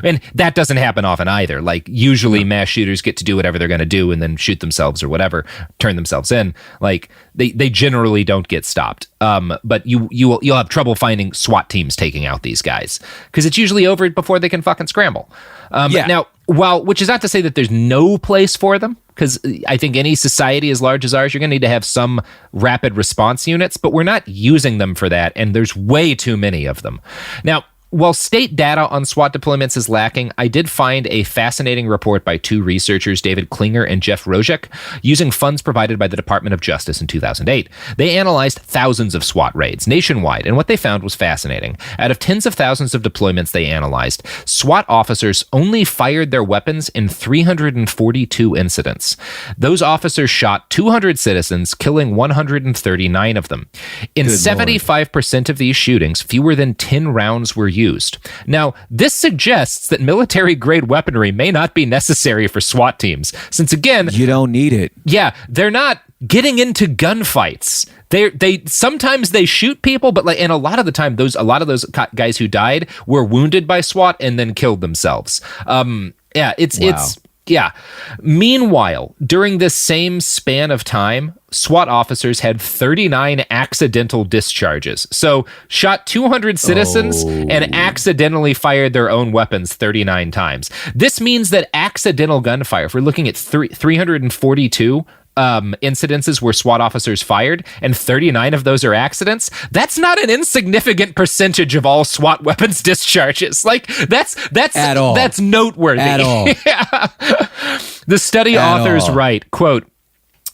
and that doesn't happen often either. Like usually mass shooters get to do whatever they're going to do and then shoot themselves or whatever, turn themselves in. Like they generally don't get stopped. But you'll have trouble finding SWAT teams taking out these guys because it's usually over before they can fucking scramble. Now, which is not to say that there's no place for them, because I think any society as large as ours, you're going to need to have some rapid response units, but we're not using them for that, and there's way too many of them. Now, while state data on SWAT deployments is lacking, I did find a fascinating report by two researchers, David Klinger and Jeff Rojek, using funds provided by the Department of Justice in 2008. They analyzed thousands of SWAT raids nationwide, and what they found was fascinating. Out of tens of thousands of deployments they analyzed, SWAT officers only fired their weapons in 342 incidents. Those officers shot 200 citizens, killing 139 of them. In 75% of these shootings, fewer than 10 rounds were used. Now, this suggests that military-grade weaponry may not be necessary for SWAT teams, since again, you don't need it. Yeah, they're not getting into gunfights. They sometimes they shoot people, but and a lot of the time, a lot of those guys who died were wounded by SWAT and then killed themselves. Yeah. Meanwhile, during this same span of time, SWAT officers had 39 accidental discharges. So shot 200 citizens and accidentally fired their own weapons 39 times. This means that accidental gunfire, if we're looking at 342 incidences where SWAT officers fired, and 39 of those are accidents, that's not an insignificant percentage of all SWAT weapons discharges. Like that's at all. That's noteworthy. At all. Yeah. The study authors write, quote,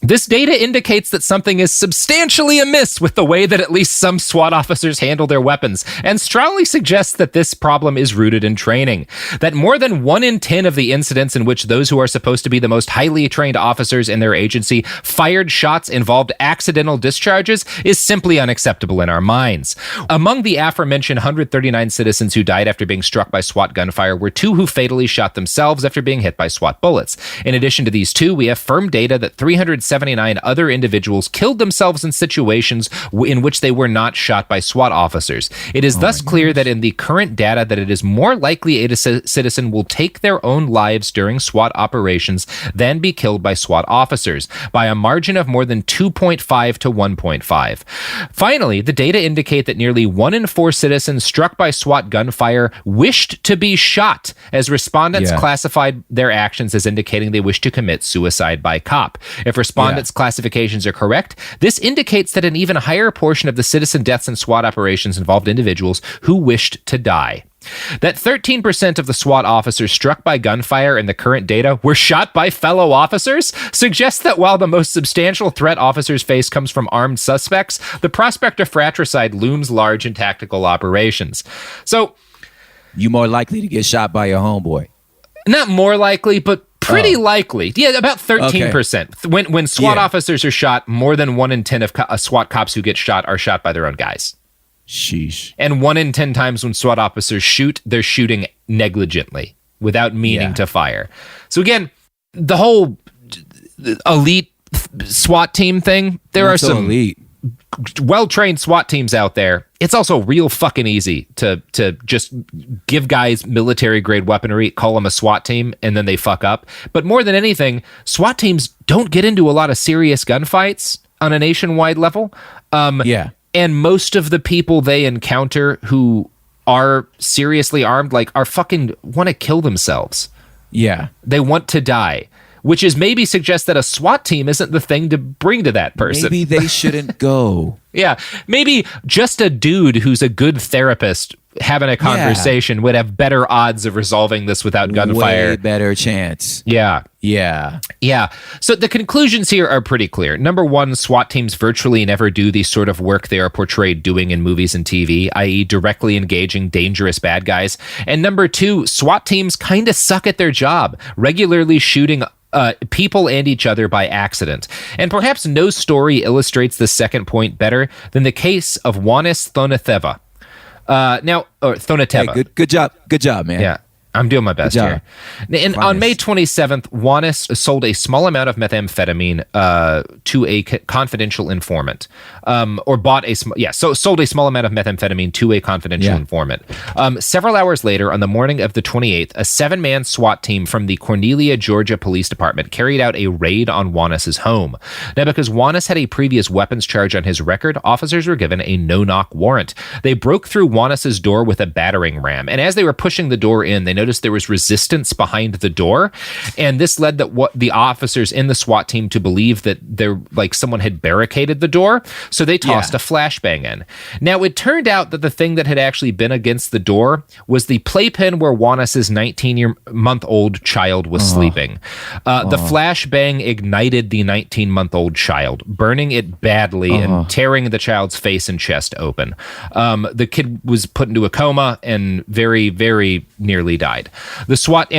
"This data indicates that something is substantially amiss with the way that at least some SWAT officers handle their weapons, and strongly suggests that this problem is rooted in training. That more than 1 in 10 of the incidents in which those who are supposed to be the most highly trained officers in their agency fired shots involved accidental discharges is simply unacceptable in our minds. Among the aforementioned 139 citizens who died after being struck by SWAT gunfire were 2 who fatally shot themselves after being hit by SWAT bullets. In addition to these 2, we have firm data that 379 other individuals killed themselves in situations in which they were not shot by SWAT officers. It is thus clear that in the current data that it is more likely a citizen will take their own lives during SWAT operations than be killed by SWAT officers, by a margin of more than 2.5 to 1.5. Finally, the data indicate that nearly 1 in 4 citizens struck by SWAT gunfire wished to be shot, as respondents classified their actions as indicating they wish to commit suicide by cop. If respondents' classifications are correct, this indicates that an even higher portion of the citizen deaths in SWAT operations involved individuals who wished to die. That 13% of the SWAT officers struck by gunfire in the current data were shot by fellow officers suggests that while the most substantial threat officers face comes from armed suspects, the prospect of fratricide looms large in tactical operations." So, you more likely to get shot by your homeboy. Not more likely, but pretty likely. Yeah, about 13%. Okay. When SWAT officers are shot, more than 1 in 10 of SWAT cops who get shot are shot by their own guys. Sheesh. And 1 in 10 times when SWAT officers shoot, they're shooting negligently without meaning to fire. So again, the whole elite SWAT team thing, there are some elite well-trained SWAT teams out there. It's also real fucking easy to just give guys military-grade weaponry, call them a SWAT team, and then they fuck up. But more than anything, SWAT teams don't get into a lot of serious gunfights on a nationwide level. And most of the people they encounter who are seriously armed, are fucking want to kill themselves. Yeah. They want to die. Which is maybe suggests that a SWAT team isn't the thing to bring to that person. Maybe they shouldn't go. Yeah, maybe just a dude who's a good therapist having a conversation would have better odds of resolving this without gunfire. Way better chance. Yeah. Yeah. Yeah. So the conclusions here are pretty clear. Number one, SWAT teams virtually never do the sort of work they are portrayed doing in movies and TV, i.e. directly engaging dangerous bad guys. And number two, SWAT teams kind of suck at their job, regularly shooting people and each other by accident. And perhaps no story illustrates the second point better than the case of Juanis Thonoteva. Thonoteva. Hey, good job, man. Yeah. I'm doing my best here. And on May 27th, Juanis sold a small amount of methamphetamine to a confidential informant, sold a small amount of methamphetamine to a confidential informant. Several hours later, on the morning of the 28th, a 7-man SWAT team from the Cornelia, Georgia Police Department carried out a raid on Juanis's home. Now, because Juanis had a previous weapons charge on his record, officers were given a no-knock warrant. They broke through Juanis's door with a battering ram, and as they were pushing the door in, they noticed there was resistance behind the door, and this led the officers in the SWAT team to believe that someone had barricaded the door, so they tossed a flashbang in. Now, it turned out that the thing that had actually been against the door was the playpen where Juanis's 19-month-old child was sleeping. The flashbang ignited the 19-month-old child, burning it badly and tearing the child's face and chest open. The kid was put into a coma and very, very nearly died. The SWAT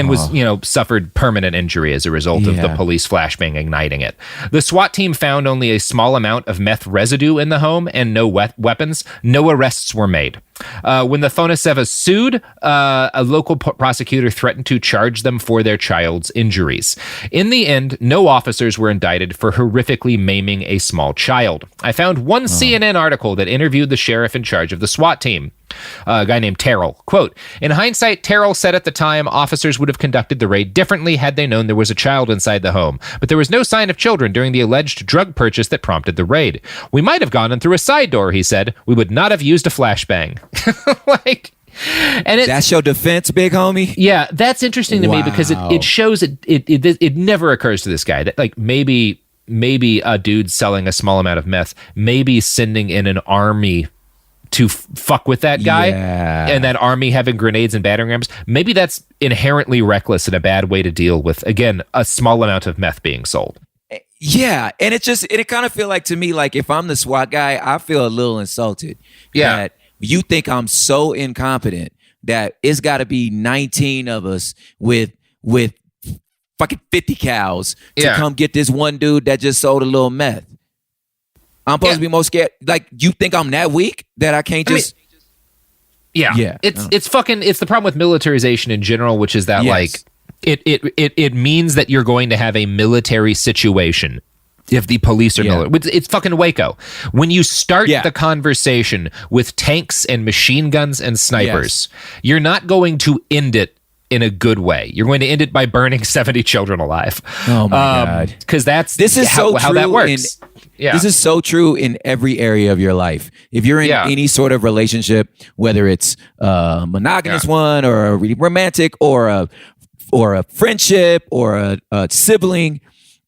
suffered permanent injury as a result of the police flashbang igniting it. The SWAT team found only a small amount of meth residue in the home and no weapons. No arrests were made. When the Thonotevas sued, a local prosecutor threatened to charge them for their child's injuries. In the end, no officers were indicted for horrifically maiming a small child. I found one CNN article that interviewed the sheriff in charge of the SWAT team, a guy named Terrell. Quote, in hindsight, Terrell said at the time officers would have conducted the raid differently had they known there was a child inside the home, but there was no sign of children during the alleged drug purchase that prompted the raid. We might have gone in through a side door, he said. We would not have used a flashbang. That's your defense, big homie. Yeah, that's interesting to me because it shows it never occurs to this guy that maybe a dude selling a small amount of meth, maybe sending in an army to fuck with that guy, and that army having grenades and battering rams, maybe that's inherently reckless and a bad way to deal with, again, a small amount of meth being sold. Yeah, and it kind of feel like to me, like if I'm the SWAT guy, I feel a little insulted. Yeah, that you think I'm so incompetent that it's got to be 19 of us with fucking 50 cows to come get this one dude that just sold a little meth. I'm supposed to be most scared. Like, you think I'm that weak that I can't just... It's the problem with militarization in general, which is that it means that you're going to have a military situation if the police are military. It's fucking Waco. When you start the conversation with tanks and machine guns and snipers, you're not going to end it in a good way. You're going to end it by burning 70 children alive. Oh my God. Because this is how that works. This is so true in every area of your life. If you're in any sort of relationship, whether it's a monogamous one or a really romantic or a friendship or a sibling,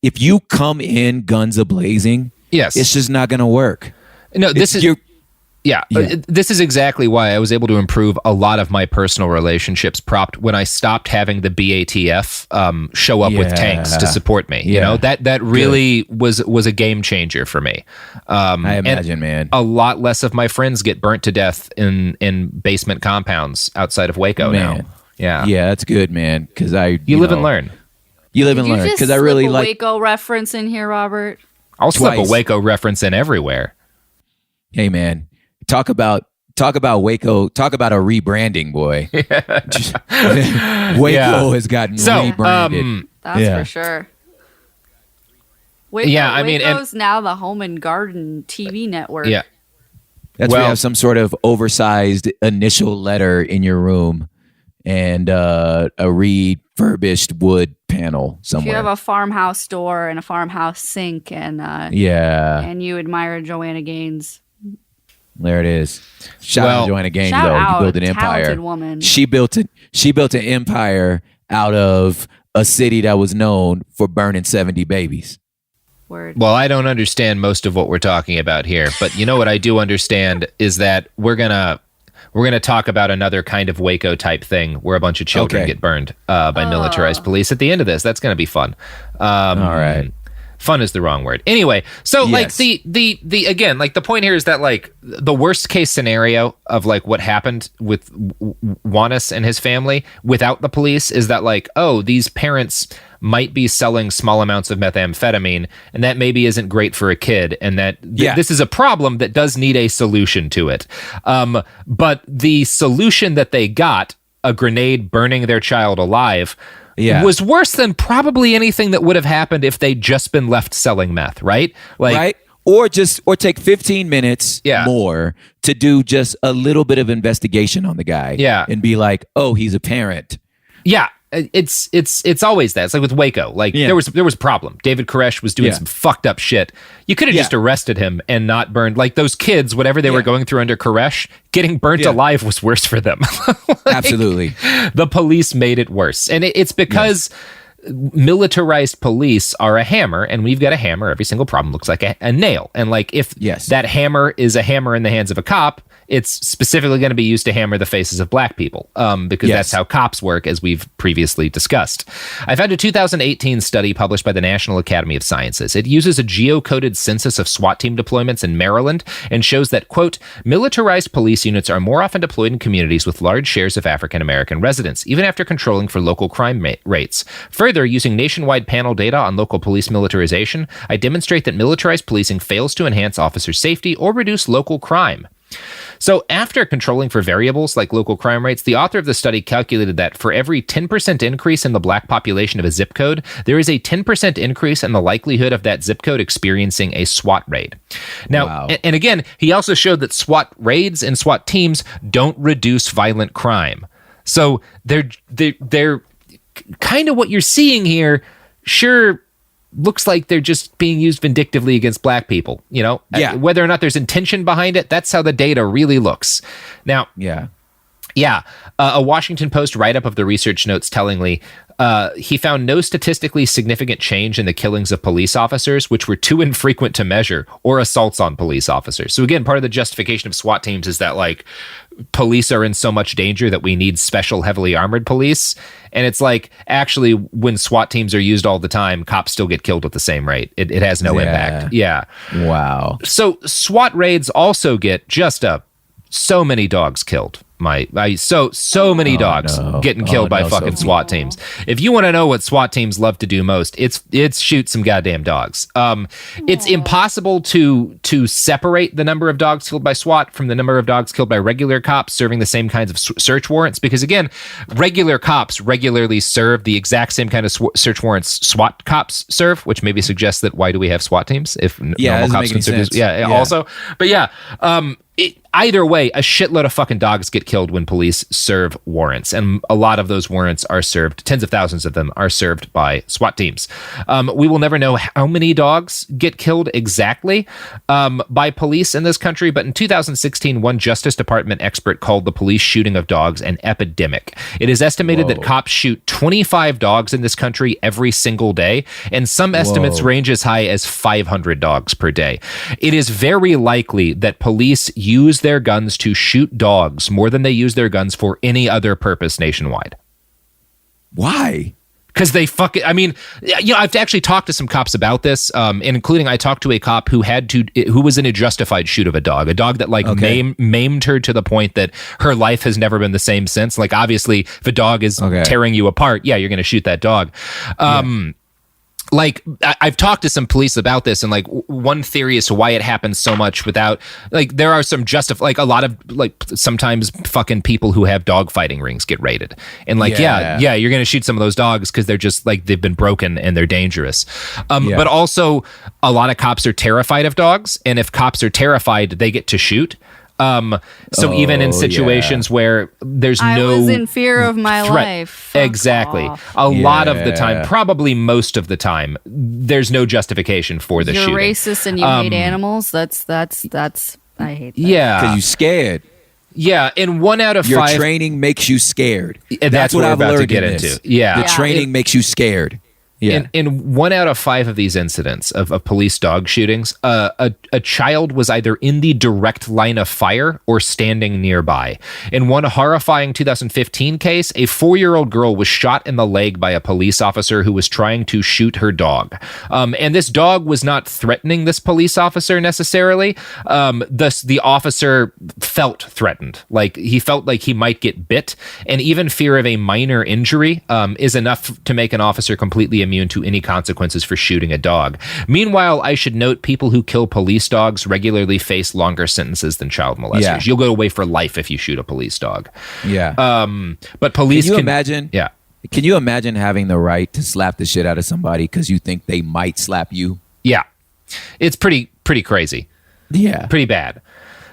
if you come in guns a-blazing, it's just not going to work. No, this is exactly why I was able to improve a lot of my personal relationships when I stopped having the BATF show up with tanks to support me. You know, that really was a game changer for me. I imagine, man. A lot less of my friends get burnt to death in basement compounds outside of Waco now. Yeah, that's good, man. Because you live and learn. You live and learn. Because I really like Waco reference in here, Robert. I'll slip a Waco reference in everywhere. Hey, man. Talk about Waco. Talk about a rebranding, boy. Waco has gotten rebranded. That's for sure. Waco, Waco's now the Home and Garden TV network. Yeah, that's where you have some sort of oversized initial letter in your room and a refurbished wood panel somewhere. If you have a farmhouse door and a farmhouse sink and and you admire Joanna Gaines. There it is. Shout out to Joanna Gaines, though. You built an empire. Woman. She built an empire out of a city that was known for burning 70 babies. Word. Well, I don't understand most of what we're talking about here, but you know what I do understand is that we're gonna we're going to talk about another kind of Waco type thing where a bunch of children get burned by militarized police at the end of this. That's going to be fun. All right. Fun is the wrong word. Anyway, so like the again, like the point here is that like the worst case scenario of like what happened with Juanis and his family without the police is that like, oh, these parents might be selling small amounts of methamphetamine, and that maybe isn't great for a kid, and that this is a problem that does need a solution to it. But the solution that they got, a grenade burning their child alive, was worse than probably anything that would have happened if they'd just been left selling meth, right? Like, right? Or take 15 minutes more to do just a little bit of investigation on the guy. Yeah. And be like, oh, he's a parent. Yeah. It's always that. It's like with Waco. Like there was a problem. David Koresh was doing some fucked up shit. You could have just arrested him and not burned. Like those kids, whatever they were going through under Koresh, getting burnt alive was worse for them. Like, absolutely. The police made it worse, and it's because militarized police are a hammer, and we've got a hammer. Every single problem looks like a nail, and like if that hammer is a hammer in the hands of a cop, it's specifically going to be used to hammer the faces of black people, because that's how cops work, as we've previously discussed. I found a 2018 study published by the National Academy of Sciences. It uses a geocoded census of SWAT team deployments in Maryland and shows that, quote, militarized police units are more often deployed in communities with large shares of African-American residents, even after controlling for local crime rates. Further, using nationwide panel data on local police militarization, I demonstrate that militarized policing fails to enhance officer safety or reduce local crime. So after controlling for variables like local crime rates, the author of the study calculated that for every 10% increase in the black population of a zip code, there is a 10% increase in the likelihood of that zip code experiencing a SWAT raid. Now, and again, he also showed that SWAT raids and SWAT teams don't reduce violent crime. So they're kind of what you're seeing here. Sure, looks like they're just being used vindictively against black people, you know? Whether or not there's intention behind it, that's how the data really looks. Now, a Washington Post write-up of the research notes tellingly, he found no statistically significant change in the killings of police officers, which were too infrequent to measure, or assaults on police officers. So again, part of the justification of SWAT teams is that like police are in so much danger that we need special heavily armored police. And it's like, actually, when SWAT teams are used all the time, cops still get killed at the same rate. It has no impact. Yeah. Wow. So SWAT raids also get just so many dogs killed. So many dogs getting killed by fucking SWAT teams. If you want to know what SWAT teams love to do most, it's shoot some goddamn dogs. It's impossible to separate the number of dogs killed by SWAT from the number of dogs killed by regular cops serving the same kinds of search warrants, because again, regular cops regularly serve the exact same kind of search warrants SWAT cops serve, which maybe suggests that why do we have SWAT teams if normal cops can serve? Also, but either way, a shitload of fucking dogs get killed when police serve warrants. And a lot of those warrants are served, tens of thousands of them are served by SWAT teams. We will never know how many dogs get killed exactly by police in this country. But in 2016, one Justice Department expert called the police shooting of dogs an epidemic. It is estimated that cops shoot 25 dogs in this country every single day. And some estimates range as high as 500 dogs per day. It is very likely that police use their guns to shoot dogs more than they use their guns for any other purpose nationwide. Why? Because they I've actually talked to some cops about this, including I talked to a cop who was in a justified shoot of a dog that like maimed her to the point that her life has never been the same since. Like obviously, if a dog is tearing you apart, you're going to shoot that dog. Like I've talked to some police about this, and like one theory as to why it happens so much without like there are some a lot of like sometimes fucking people who have dog fighting rings get raided, and like you're gonna shoot some of those dogs because they're just like they've been broken and they're dangerous. But also a lot of cops are terrified of dogs, and if cops are terrified, they get to shoot. So even in situations where there's I was in fear of my life. Fuck exactly. off. A lot of the time, probably most of the time, there's no justification for the shooting. You're racist and you hate animals. That's I hate that. Yeah. Because you're scared. Yeah, and 1 out of 5. Your training makes you scared. That's what I've about learned to get into. Yeah. The training makes you scared. Yeah. In 1 out of 5 of these incidents of police dog shootings, a child was either in the direct line of fire or standing nearby. In one horrifying 2015 case, a 4-year-old girl was shot in the leg by a police officer who was trying to shoot her dog. And this dog was not threatening this police officer necessarily. Thus, the officer felt threatened. Like, he felt like he might get bit. And even fear of a minor injury is enough to make an officer completely immune to any consequences for shooting a dog. Meanwhile, I should note people who kill police dogs regularly face longer sentences than child molesters. Yeah. You'll go away for life if you shoot a police dog. Yeah. But police can you imagine? Yeah. Can you imagine having the right to slap the shit out of somebody because you think they might slap you? Yeah. It's pretty crazy. Yeah. Pretty bad.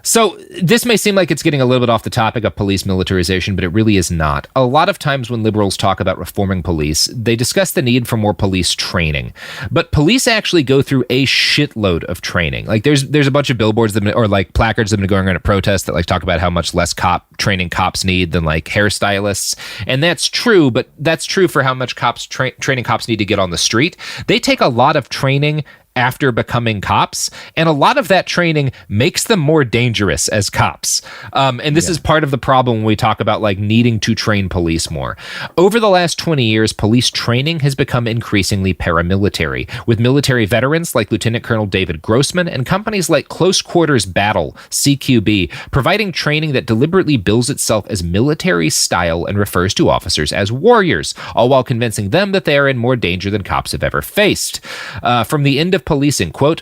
So this may seem like it's getting a little bit off the topic of police militarization, but it really is not. A lot of times when liberals talk about reforming police, they discuss the need for more police training. But police actually go through a shitload of training. Like there's a bunch of billboards or like placards that have been going around at protests that like talk about how much less training cops need than like hairstylists. And that's true, but that's true for how much training cops need to get on the street. They take a lot of training after becoming cops, and a lot of that training makes them more dangerous as cops. And this is part of the problem when we talk about like needing to train police more. Over the last 20 years, police training has become increasingly paramilitary, with military veterans like Lieutenant Colonel David Grossman and companies like Close Quarters Battle, CQB, providing training that deliberately bills itself as military style and refers to officers as warriors, all while convincing them that they are in more danger than cops have ever faced. From the end of policing, quote,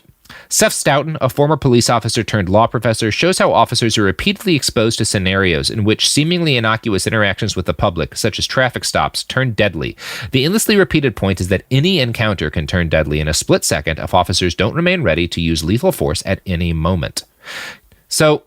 Seth Stoughton, a former police officer turned law professor, shows how officers are repeatedly exposed to scenarios in which seemingly innocuous interactions with the public, such as traffic stops, turn deadly. The endlessly repeated point is that any encounter can turn deadly in a split second if officers don't remain ready to use lethal force at any moment. So,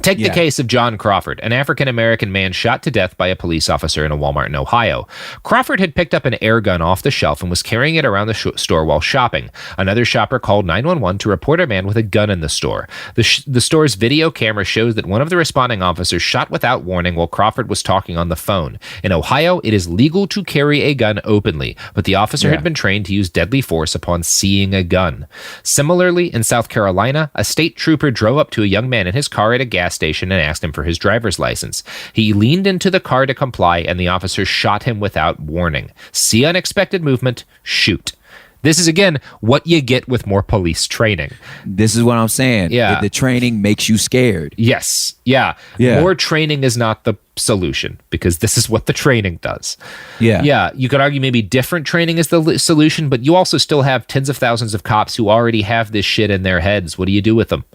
take the case of John Crawford, an African-American man shot to death by a police officer in a Walmart in Ohio. Crawford had picked up an air gun off the shelf and was carrying it around the store while shopping. Another shopper called 911 to report a man with a gun in the store. The store's video camera shows that one of the responding officers shot without warning while Crawford was talking on the phone. In Ohio, it is legal to carry a gun openly, but the officer had been trained to use deadly force upon seeing a gun. Similarly, in South Carolina, a state trooper drove up to a young man in his car at a gas station and asked him for his driver's license. He leaned into the car to comply, and the officer shot him without warning. See unexpected movement, shoot. This is, again, what you get with more police training. This is what I'm saying. Yeah. The training makes you scared. Yes. Yeah. More training is not the solution, because this is what the training does. Yeah. You could argue maybe different training is the solution, but you also still have tens of thousands of cops who already have this shit in their heads. What do you do with them?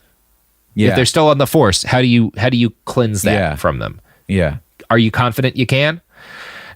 If they're still on the force, how do you cleanse that from them? Yeah. Are you confident you can?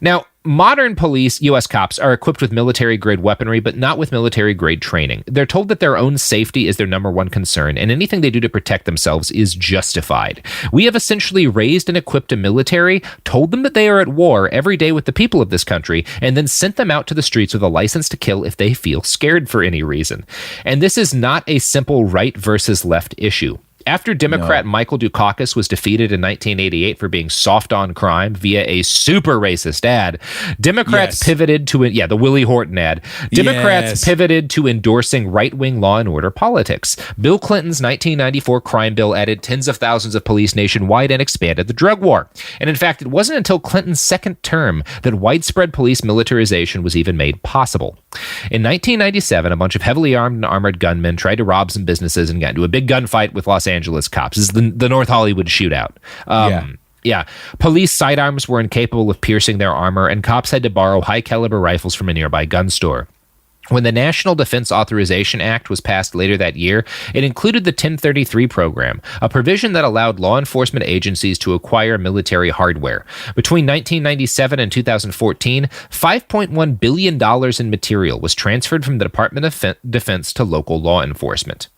Now, modern police, U.S. cops, are equipped with military-grade weaponry, but not with military-grade training. They're told that their own safety is their number one concern, and anything they do to protect themselves is justified. We have essentially raised and equipped a military, told them that they are at war every day with the people of this country, and then sent them out to the streets with a license to kill if they feel scared for any reason. And this is not a simple right versus left issue. After Democrat Michael Dukakis was defeated in 1988 for being soft on crime via a super racist ad, Democrats pivoted to the Willie Horton ad. Democrats pivoted to endorsing right-wing law and order politics. Bill Clinton's 1994 crime bill added tens of thousands of police nationwide and expanded the drug war. And in fact, it wasn't until Clinton's second term that widespread police militarization was even made possible. In 1997, a bunch of heavily armed and armored gunmen tried to rob some businesses and got into a big gunfight with Los Angeles cops. This is the North Hollywood shootout. Police sidearms were incapable of piercing their armor, and cops had to borrow high-caliber rifles from a nearby gun store. When the National Defense Authorization Act was passed later that year, it included the 1033 program, a provision that allowed law enforcement agencies to acquire military hardware. Between 1997 and 2014, $5.1 billion in material was transferred from the Department of Defense to local law enforcement.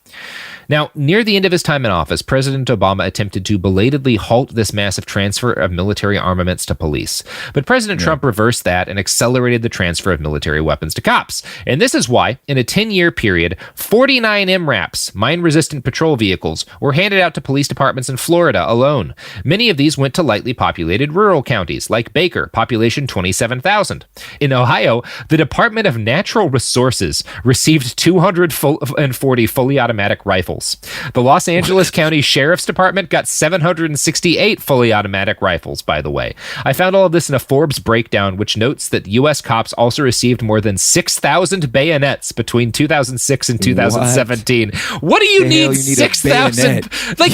Now, near the end of his time in office, President Obama attempted to belatedly halt this massive transfer of military armaments to police. But President Trump reversed that and accelerated the transfer of military weapons to cops. And this is why, in a 10-year period, 49 MRAPs, mine-resistant patrol vehicles, were handed out to police departments in Florida alone. Many of these went to lightly populated rural counties, like Baker, population 27,000. In Ohio, the Department of Natural Resources received 240 fully automatic rifles. The Los Angeles County Sheriff's Department got 768 fully automatic rifles, by the way. I found all of this in a Forbes breakdown, which notes that U.S. cops also received more than 6,000 bayonets between 2006 and 2017. What do you need 6,000? Like,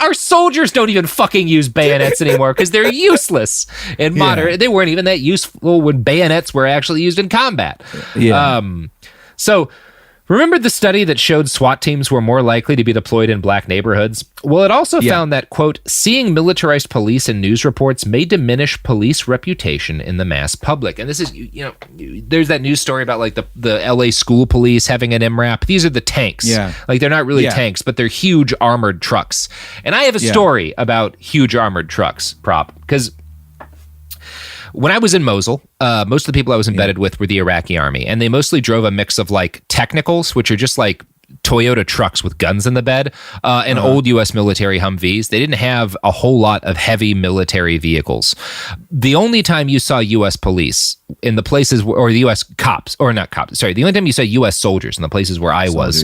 our soldiers don't even fucking use bayonets anymore because they're useless in modern. They weren't even that useful when bayonets were actually used in combat. So remember the study that showed SWAT teams were more likely to be deployed in black neighborhoods? Well, it also found that, quote, seeing militarized police in news reports may diminish police reputation in the mass public. And this is, there's that news story about like the LA school police having an MRAP. These are the tanks. Yeah. Like they're not really tanks, but they're huge armored trucks. And I have a story about huge armored trucks, because when I was in Mosul, most of the people I was embedded with were the Iraqi army, and they mostly drove a mix of like technicals, which are just like Toyota trucks with guns in the bed, and old U.S. military Humvees. They didn't have a whole lot of heavy military vehicles. The only time you saw U.S. police in the places, or the U.S. cops, or not cops, sorry, the only time you saw U.S. soldiers in the places where I was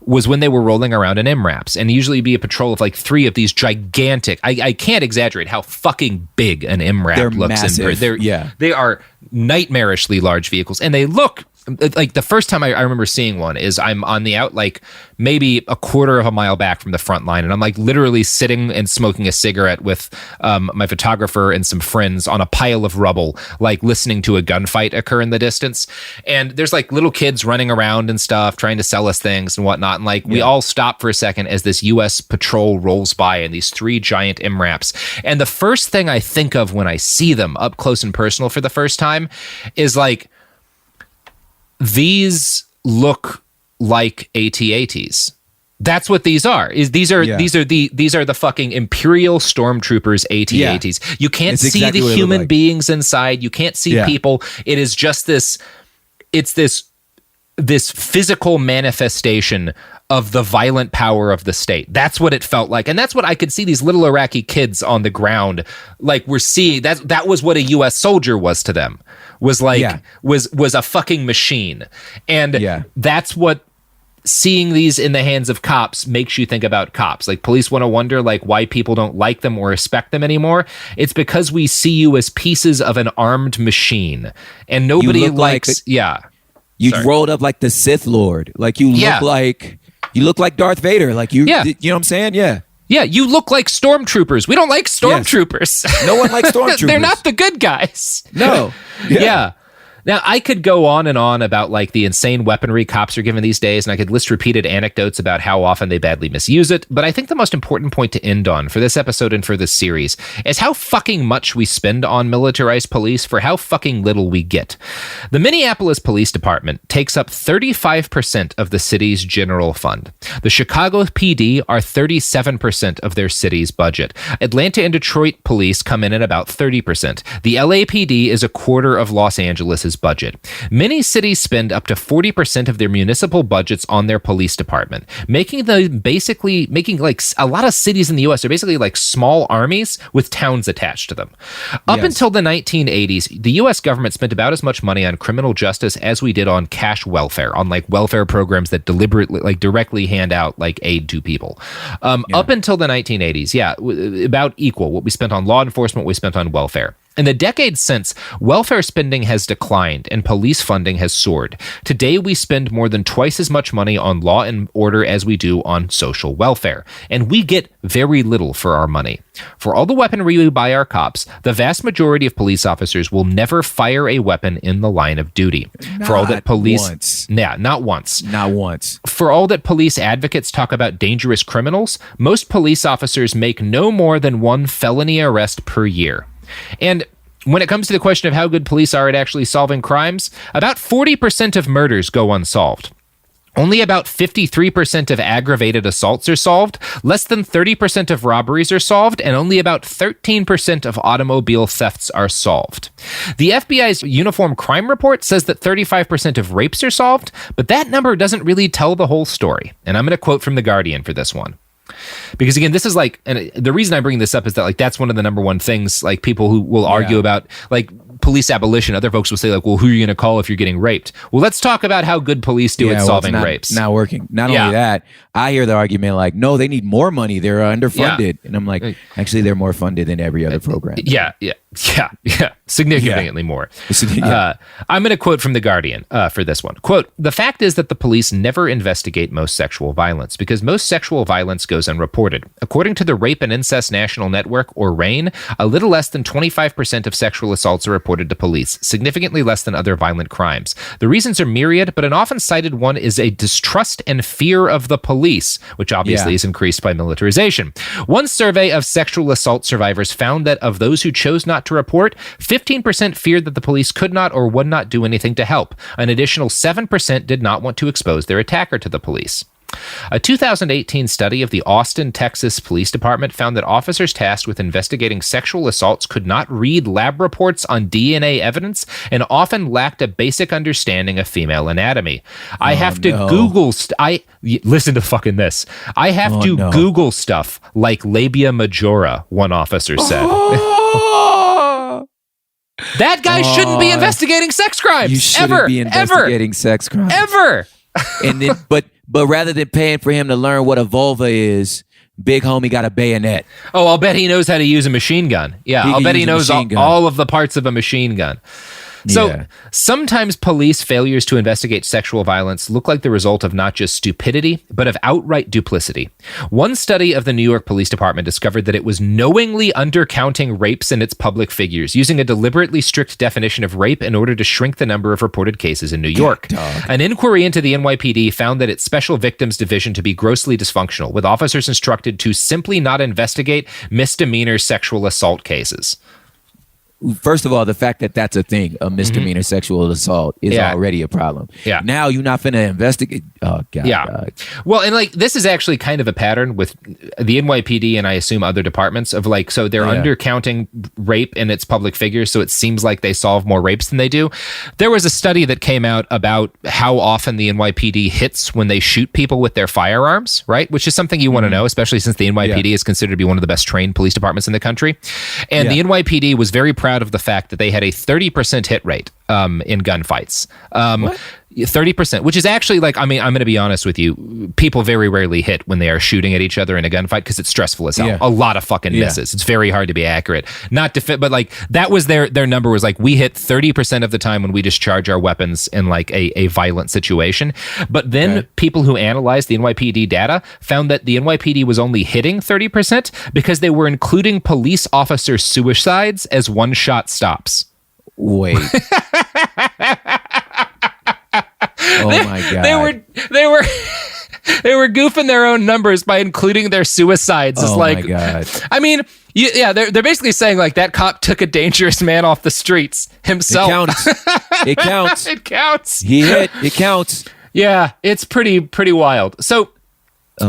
when they were rolling around in MRAPs, and usually be a patrol of like 3 of these gigantic, I can't exaggerate how fucking big an MRAP looks. Massive. They are nightmarishly large vehicles, and they look like, the first time I remember seeing one is I'm on the out, like maybe a quarter of a mile back from the front line, and I'm like literally sitting and smoking a cigarette with my photographer and some friends on a pile of rubble, like listening to a gunfight occur in the distance. And there's like little kids running around and stuff trying to sell us things and whatnot, and like we all stop for a second as this U.S. patrol rolls by in these 3 giant MRAPs. And the first thing I think of when I see them up close and personal for the first time is like, these look like AT-ATs. That's what these are. These are the fucking Imperial Stormtroopers AT-ATs. You can't see exactly the human beings inside. You can't see people. It is just this. It's this physical manifestation of the violent power of the state. That's what it felt like, and that's what I could see these little Iraqi kids on the ground. Like, we're seeing that was what a U.S. soldier was to them. Was like was a fucking machine, and that's what seeing these in the hands of cops makes you think about cops. Like, police want to wonder like why people don't like them or respect them anymore. It's because we see you as pieces of an armed machine, and nobody likes. You rolled up like the Sith Lord. Like you look like Darth Vader. Like you know what I'm saying? Yeah, you look like stormtroopers. We don't like stormtroopers. Yes. No one likes stormtroopers. They're not the good guys. No. Yeah. Now, I could go on and on about like the insane weaponry cops are given these days, and I could list repeated anecdotes about how often they badly misuse it, but I think the most important point to end on for this episode and for this series is how fucking much we spend on militarized police for how fucking little we get. The Minneapolis Police Department takes up 35% of the city's general fund. The Chicago PD are 37% of their city's budget. Atlanta and Detroit police come in at about 30%. The LAPD is a quarter of Los Angeles's budget. Many cities spend up to 40% of their municipal budgets on their police department, making like a lot of cities in the US are basically like small armies with towns attached to them. Up until the 1980s, the US government spent about as much money on criminal justice as we did on cash welfare, on like welfare programs that deliberately like directly hand out like aid to people. Up until the 1980s, about equal what we spent on law enforcement, we spent on welfare. In the decades since, welfare spending has declined and police funding has soared. Today, we spend more than twice as much money on law and order as we do on social welfare, and we get very little for our money. For all the weaponry we buy our cops, the vast majority of police officers will never fire a weapon in the line of duty. For all that police, not once. For all that police advocates talk about dangerous criminals, most police officers make no more than 1 felony arrest per year. And when it comes to the question of how good police are at actually solving crimes, about 40% of murders go unsolved. Only about 53% of aggravated assaults are solved, less than 30% of robberies are solved, and only about 13% of automobile thefts are solved. The FBI's Uniform Crime Report says that 35% of rapes are solved, but that number doesn't really tell the whole story. And I'm going to quote from The Guardian for this one. Because again, this is like, and the reason I bring this up is that like that's one of the number one things like people who will argue about like police abolition. Other folks will say like, well, who are you going to call if you're getting raped? Well, let's talk about how good police do at solving rapes. Not working. Not only that, I hear the argument like, no, they need more money. They're underfunded. And I'm like, actually, they're more funded than every other program. Yeah. Significantly more. I'm going to quote from The Guardian for this one. Quote, "The fact is that the police never investigate most sexual violence because most sexual violence goes unreported. According to the Rape and Incest National Network, or RAIN, a little less than 25% of sexual assaults are reported to police, significantly less than other violent crimes. The reasons are myriad, but an often cited one is a distrust and fear of the police, which obviously is increased by militarization. One survey of sexual assault survivors found that of those who chose not to report, 15% feared that the police could not or would not do anything to help. An additional 7% did not want to expose their attacker to the police." A 2018 study of the Austin, Texas Police Department found that officers tasked with investigating sexual assaults could not read lab reports on DNA evidence and often lacked a basic understanding of female anatomy. I have to Google listen to fucking this. I have to Google stuff like labia majora, one officer said. That guy shouldn't be investigating sex crimes. You shouldn't be investigating sex crimes. Ever. And then, but rather than paying for him to learn what a vulva is, big homie got a bayonet. Oh, I'll bet he knows how to use a machine gun. Yeah, I'll bet he knows all of the parts of a machine gun. So sometimes police failures to investigate sexual violence look like the result of not just stupidity, but of outright duplicity. One study of the New York Police Department discovered that it was knowingly undercounting rapes in its public figures, using a deliberately strict definition of rape in order to shrink the number of reported cases in New York. An inquiry into the NYPD found that its Special Victims Division to be grossly dysfunctional, with officers instructed to simply not investigate misdemeanor sexual assault cases. First of all, the fact that that's a thing, a misdemeanor sexual assault, is already a problem. Yeah. Now you're not finna investigate. Oh, God. Yeah. Well, and like this is actually kind of a pattern with the NYPD and I assume other departments of like, so they're undercounting rape in its public figures. So it seems like they solve more rapes than they do. There was a study that came out about how often the NYPD hits when they shoot people with their firearms, right? Which is something you want to know, especially since the NYPD is considered to be one of the best trained police departments in the country. And the NYPD was very proud of the fact that they had a 30% hit rate in gunfights. 30%, which is actually like, I mean, I'm going to be honest with you. People very rarely hit when they are shooting at each other in a gunfight because it's stressful as hell. Yeah. A lot of fucking misses. It's very hard to be accurate. Not to fit, but like that was their number was like, we hit 30% of the time when we discharge our weapons in like a violent situation. But then people who analyzed the NYPD data found that the NYPD was only hitting 30% because they were including police officer suicides as one-shot stops. Wait. Oh my God. They were goofing their own numbers by including their suicides. Oh my God. I mean, they're basically saying like that cop took a dangerous man off the streets himself. It counts. It counts. He hit. It counts. Yeah, it's pretty wild. So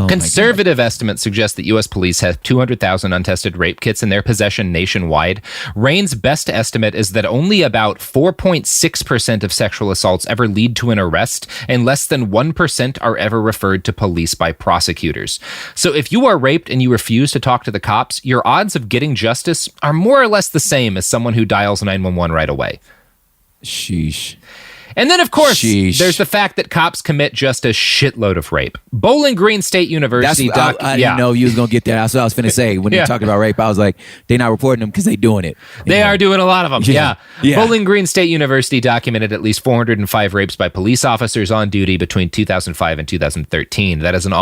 conservative estimates suggest that U.S. police have 200,000 untested rape kits in their possession nationwide. RAIN's best estimate is that only about 4.6% of sexual assaults ever lead to an arrest, and less than 1% are ever referred to police by prosecutors. So if you are raped and you refuse to talk to the cops, your odds of getting justice are more or less the same as someone who dials 911 right away. Sheesh. And then, of course, there's the fact that cops commit just a shitload of rape. Bowling Green State University... I didn't know you was going to get that. That's what I was finna say. When you talked about rape, I was like, they're not reporting them because they're doing it. They are doing a lot of them, yeah. Bowling Green State University documented at least 405 rapes by police officers on duty between 2005 and 2013. That is an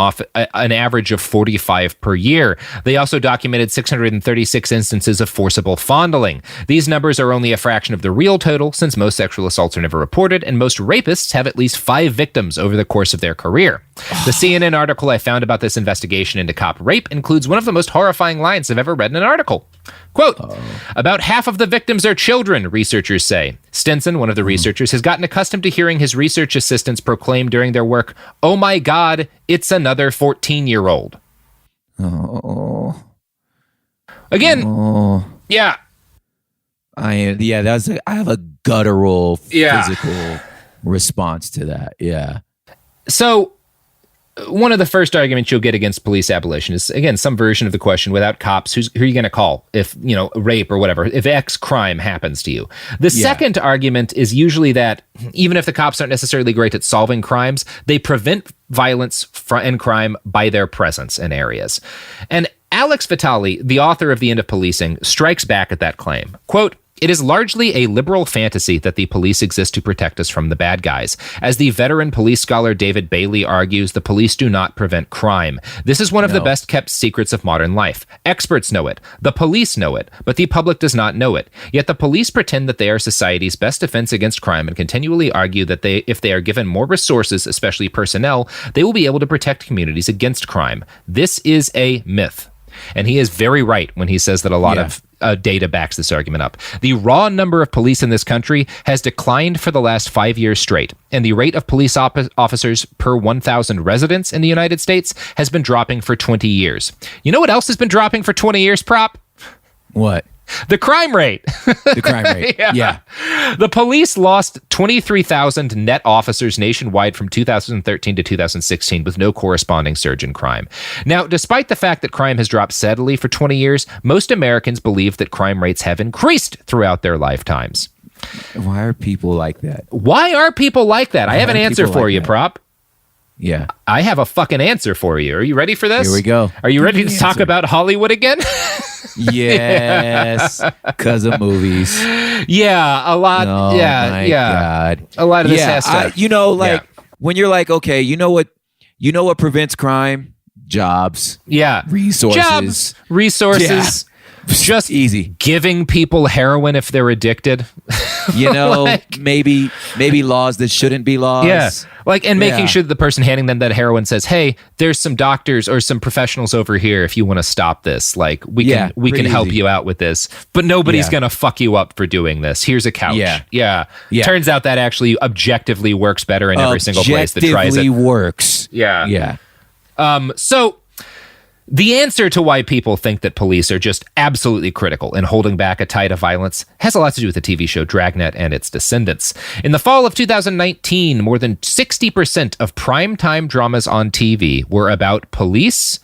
average of 45 per year. They also documented 636 instances of forcible fondling. These numbers are only a fraction of the real total, since most sexual assaults are never reported, 100, and most rapists have at least 5 victims over the course of their career. The CNN article I found about this investigation into cop rape includes one of the most horrifying lines I've ever read in an article. Quote, about half of the victims are children, researchers say. Stinson, one of the researchers, has gotten accustomed to hearing his research assistants proclaim during their work, "Oh my God, it's another 14-year-old." Oh. Again, yeah. I have a guttural physical response to that. Yeah. So one of the first arguments you'll get against police abolition is, again, some version of the question: without cops, who are you going to call if, rape or whatever, if X crime happens to you? The second argument is usually that even if the cops aren't necessarily great at solving crimes, they prevent violence and crime by their presence in areas. And Alex Vitale, the author of The End of Policing, strikes back at that claim. Quote, "It is largely a liberal fantasy that the police exist to protect us from the bad guys. As the veteran police scholar David Bailey argues, the police do not prevent crime. This is one of the best kept secrets of modern life. Experts know it. The police know it, but the public does not know it. Yet the police pretend that they are society's best defense against crime and continually argue that if they are given more resources, especially personnel, they will be able to protect communities against crime. This is a myth." And he is very right when he says that a lot of data backs this argument up. The raw number of police in this country has declined for the last 5 years straight, and the rate of police officers per 1,000 residents in the United States has been dropping for 20 years. You know what else has been dropping for 20 years, Prop? What? The crime rate. The crime rate. Yeah. The police lost 23,000 net officers nationwide from 2013 to 2016 with no corresponding surge in crime. Now, despite the fact that crime has dropped steadily for 20 years, most Americans believe that crime rates have increased throughout their lifetimes. Why are people like that? Why are people like that? I have an answer for you, Prop. Yeah. I have a fucking answer for you. Are you ready for this? Here we go. Are you ready to talk about Hollywood again? Yes, because of movies. Yeah, a lot. Oh, my God. A lot of this has to. When you're like, okay, you know what prevents crime? Jobs. Yeah. Resources. Resources. Yeah. Just easy. Giving people heroin if they're addicted. Maybe laws that shouldn't be laws. Yeah. And making sure that the person handing them that heroin says, "Hey, there's some doctors or some professionals over here if you want to stop this. We can help you out with this. But nobody's going to fuck you up for doing this. Here's a couch." Yeah. Turns out that actually objectively works better in every single place that tries it. Works. Yeah. Yeah. So the answer to why people think that police are just absolutely critical in holding back a tide of violence has a lot to do with the TV show Dragnet and its descendants. In the fall of 2019, more than 60% of primetime dramas on TV were about police,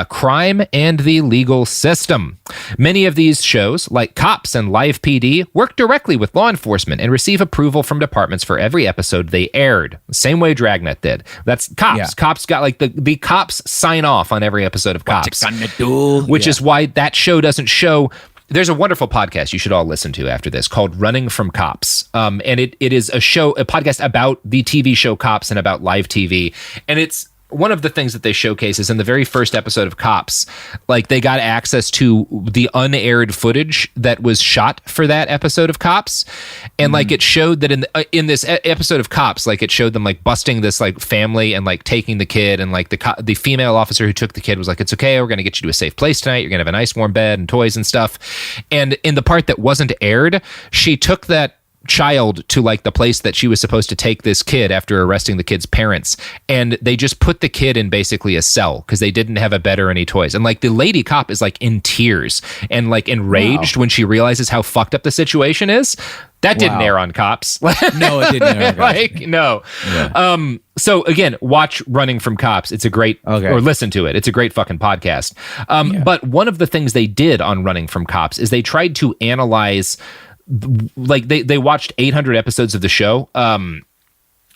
crime, and the legal system. Many of these shows, like Cops and Live PD, work directly with law enforcement and receive approval from departments for every episode they aired. The same way Dragnet did. That's Cops. Yeah. Cops got the cops sign off on every episode of Cops. What you gonna do? Which is why that show doesn't show. There's a wonderful podcast you should all listen to after this called Running from Cops. And it is a podcast about the TV show Cops and about live TV. And it's one of the things that they showcase is in the very first episode of Cops, they got access to the unaired footage that was shot for that episode of Cops. And it showed that in this episode of Cops, it showed them busting this family and taking the kid, and the female officer who took the kid was like, "It's okay, we're going to get you to a safe place tonight. You're going to have a nice warm bed and toys and stuff." And in the part that wasn't aired, she took that child to the place that she was supposed to take this kid after arresting the kid's parents, and they just put the kid in basically a cell because they didn't have a bed or any toys. And the lady cop is in tears and enraged when she realizes how fucked up the situation is. That didn't air on Cops. No, it didn't air on Cops. No. Yeah. So again, watch Running from Cops. It's a great, or listen to it. It's a great fucking podcast. But one of the things they did on Running from Cops is they tried to analyze, they watched 800 episodes of the show, and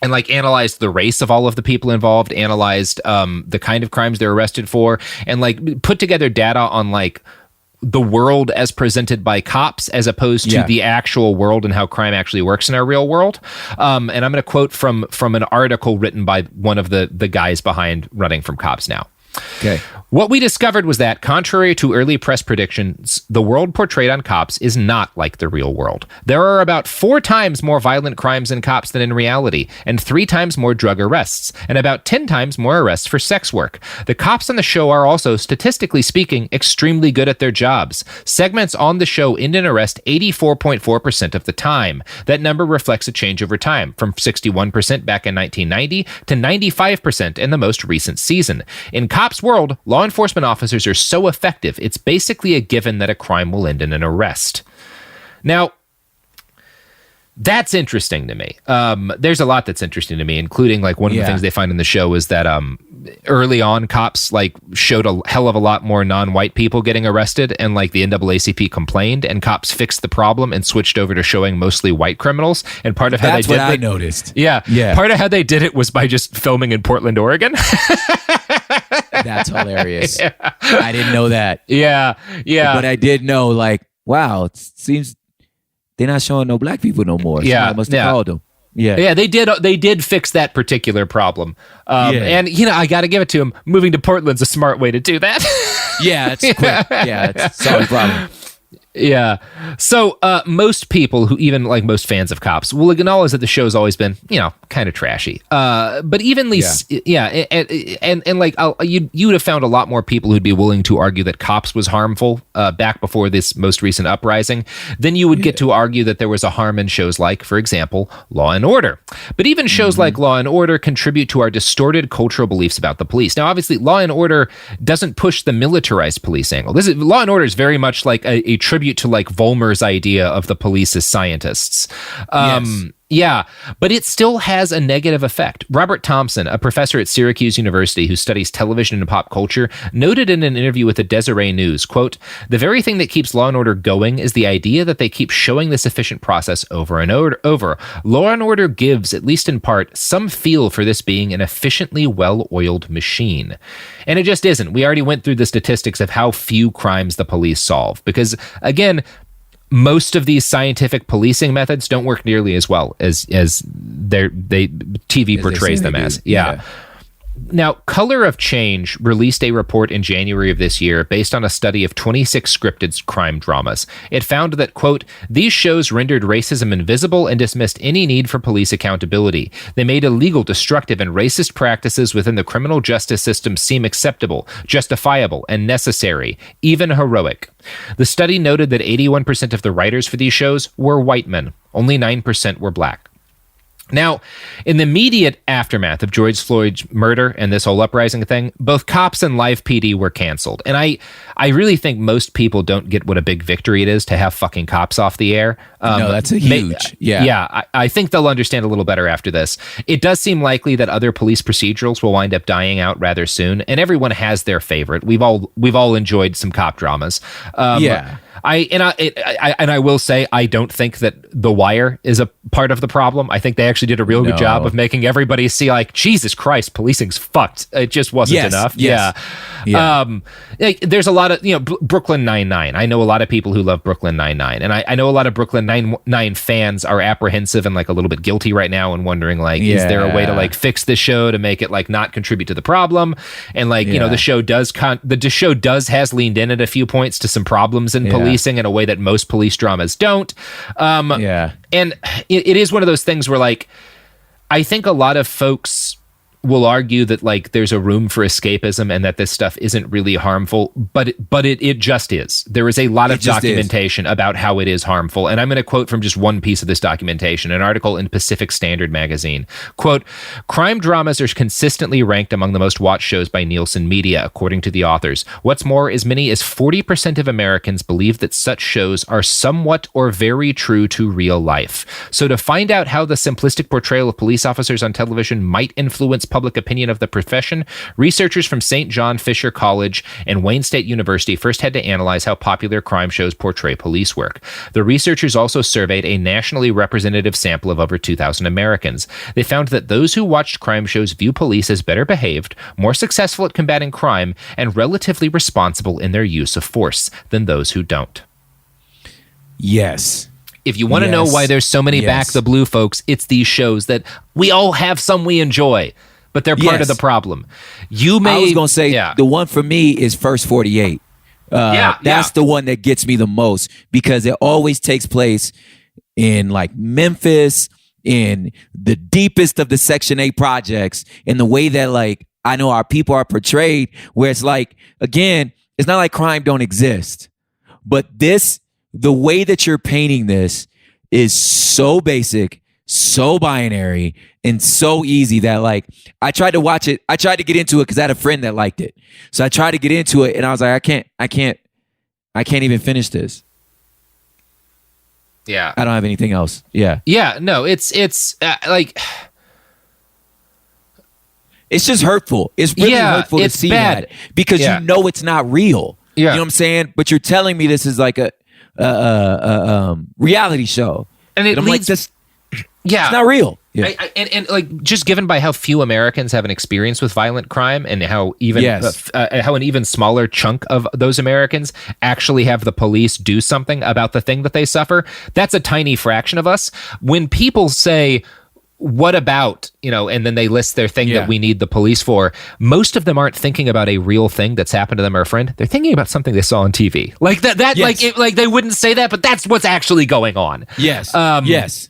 analyzed the race of all of the people involved, analyzed the kind of crimes they're arrested for, and put together data on the world as presented by cops as opposed to the actual world and how crime actually works in our real world. And I'm going to quote from an article written by one of the guys behind Running from Cops now. Okay. What we discovered was that, contrary to early press predictions, the world portrayed on cops is not like the real world. There are about 4 times more violent crimes in cops than in reality, and 3 times more drug arrests, and about 10 times more arrests for sex work. The cops on the show are also, statistically speaking, extremely good at their jobs. Segments on the show end in arrest 84.4% of the time. That number reflects a change over time, from 61% back in 1990 to 95% in the most recent season. In cops' world, law enforcement officers are so effective, it's basically a given that a crime will end in an arrest. Now, that's interesting to me. There's a lot that's interesting to me, including like one of the things they find in the show is that early on cops like showed a hell of a lot more non-white people getting arrested, and like the NAACP complained, and cops fixed the problem and switched over to showing mostly white criminals. And part of how that's they did what I noticed. Yeah. Part of how they did it was by just filming in Portland, Oregon. That's hilarious. Yeah. I didn't know that. Yeah. But I did know, like, wow, it seems they're not showing no black people no more. Somebody must have called them. Yeah, they did fix that particular problem. And I got to give it to them. Moving to Portland's a smart way to do that. Yeah, it's quick. Yeah, it's a solid problem. Yeah. So most people who, even like most fans of cops, will acknowledge that the show's always been, kind of trashy. But evenly, and like you would have found a lot more people who'd be willing to argue that Cops was harmful back before this most recent uprising than you would get to argue that there was a harm in shows like, for example, Law and Order. But even shows like Law and Order contribute to our distorted cultural beliefs about the police. Now, obviously, Law and Order doesn't push the militarized police angle. Law and Order is very much like a tribute to like Vollmer's idea of the police as scientists. Yeah, but it still has a negative effect. Robert Thompson, a professor at Syracuse University who studies television and pop culture, noted in an interview with the Deseret News, quote, "The very thing that keeps Law and Order going is the idea that they keep showing this efficient process over and over. Law and Order gives, at least in part, some feel for this being an efficiently well-oiled machine." And it just isn't. We already went through the statistics of how few crimes the police solve. Because, again, most of these scientific policing methods don't work nearly as well as TV portrays them as. Yeah. Now, Color of Change released a report in January of this year based on a study of 26 scripted crime dramas. It found that, quote, "These shows rendered racism invisible and dismissed any need for police accountability. They made illegal, destructive, and racist practices within the criminal justice system seem acceptable, justifiable, and necessary, even heroic." The study noted that 81% of the writers for these shows were white men. Only 9% were black. Now, in the immediate aftermath of George Floyd's murder and this whole uprising thing, both Cops and Live PD were canceled. And I really think most people don't get what a big victory it is to have fucking Cops off the air. No, that's a huge. Yeah, I think they'll understand a little better after this. It does seem likely that other police procedurals will wind up dying out rather soon, and everyone has their favorite. We've all enjoyed some cop dramas. I will say I don't think that The Wire is a part of the problem. I think they actually did a real good job of making everybody see like, Jesus Christ, policing's fucked. It just wasn't enough. Yeah. There's a lot of, Brooklyn Nine-Nine. I know a lot of people who love Brooklyn Nine-Nine, and I know a lot of Brooklyn Nine-Nine fans are apprehensive and like a little bit guilty right now and wondering like, is there a way to like fix this show to make it like not contribute to the problem? And like, the show has leaned in at a few points to some problems in policing in a way that most police dramas don't. And it is one of those things where like, I think a lot of folks will argue that like there's a room for escapism and that this stuff isn't really harmful, but it just is. There is a lot of documentation about how it is harmful. And I'm going to quote from just one piece of this documentation, an article in Pacific Standard magazine. Quote, "Crime dramas are consistently ranked among the most watched shows by Nielsen Media, according to the authors. What's more, as many as 40% of Americans believe that such shows are somewhat or very true to real life. So to find out how the simplistic portrayal of police officers on television might influence public opinion of the profession, researchers from St. John Fisher College and Wayne State University first had to analyze how popular crime shows portray police work. The researchers also surveyed a nationally representative sample of over 2,000 Americans. They found that those who watched crime shows view police as better behaved, more successful at combating crime, and relatively responsible in their use of force than those who don't." Yes. If you want to know why there's so many Back the Blue folks, it's these shows that we all have some we enjoy. but they're part of the problem. You may. I was gonna say the one for me is First 48. That's the one that gets me the most because it always takes place in like Memphis, in the deepest of the Section 8 projects, in the way that like I know our people are portrayed, where it's like, again, it's not like crime don't exist, but the way that you're painting this is so basic, so binary, and so easy that like I tried to watch it. I tried to get into it because I had a friend that liked it. So I tried to get into it and I was like, I can't even finish this. Yeah. I don't have anything else. Yeah. Yeah. No, it's like, it's just hurtful. It's really hurtful to see bad. that because you know it's not real. Yeah. You know what I'm saying? But you're telling me this is like a reality show. And it I'm leads, like, this, yeah, it's not real. Yeah. And like just given by how few Americans have an experience with violent crime and how even how an even smaller chunk of those Americans actually have the police do something about the thing that they suffer, that's a tiny fraction of us. When people say, what about, and then they list their thing that we need the police for, most of them aren't thinking about a real thing that's happened to them or a friend. They're thinking about something they saw on TV. Like that yes. like they wouldn't say that, but that's what's actually going on. Yes. Yes.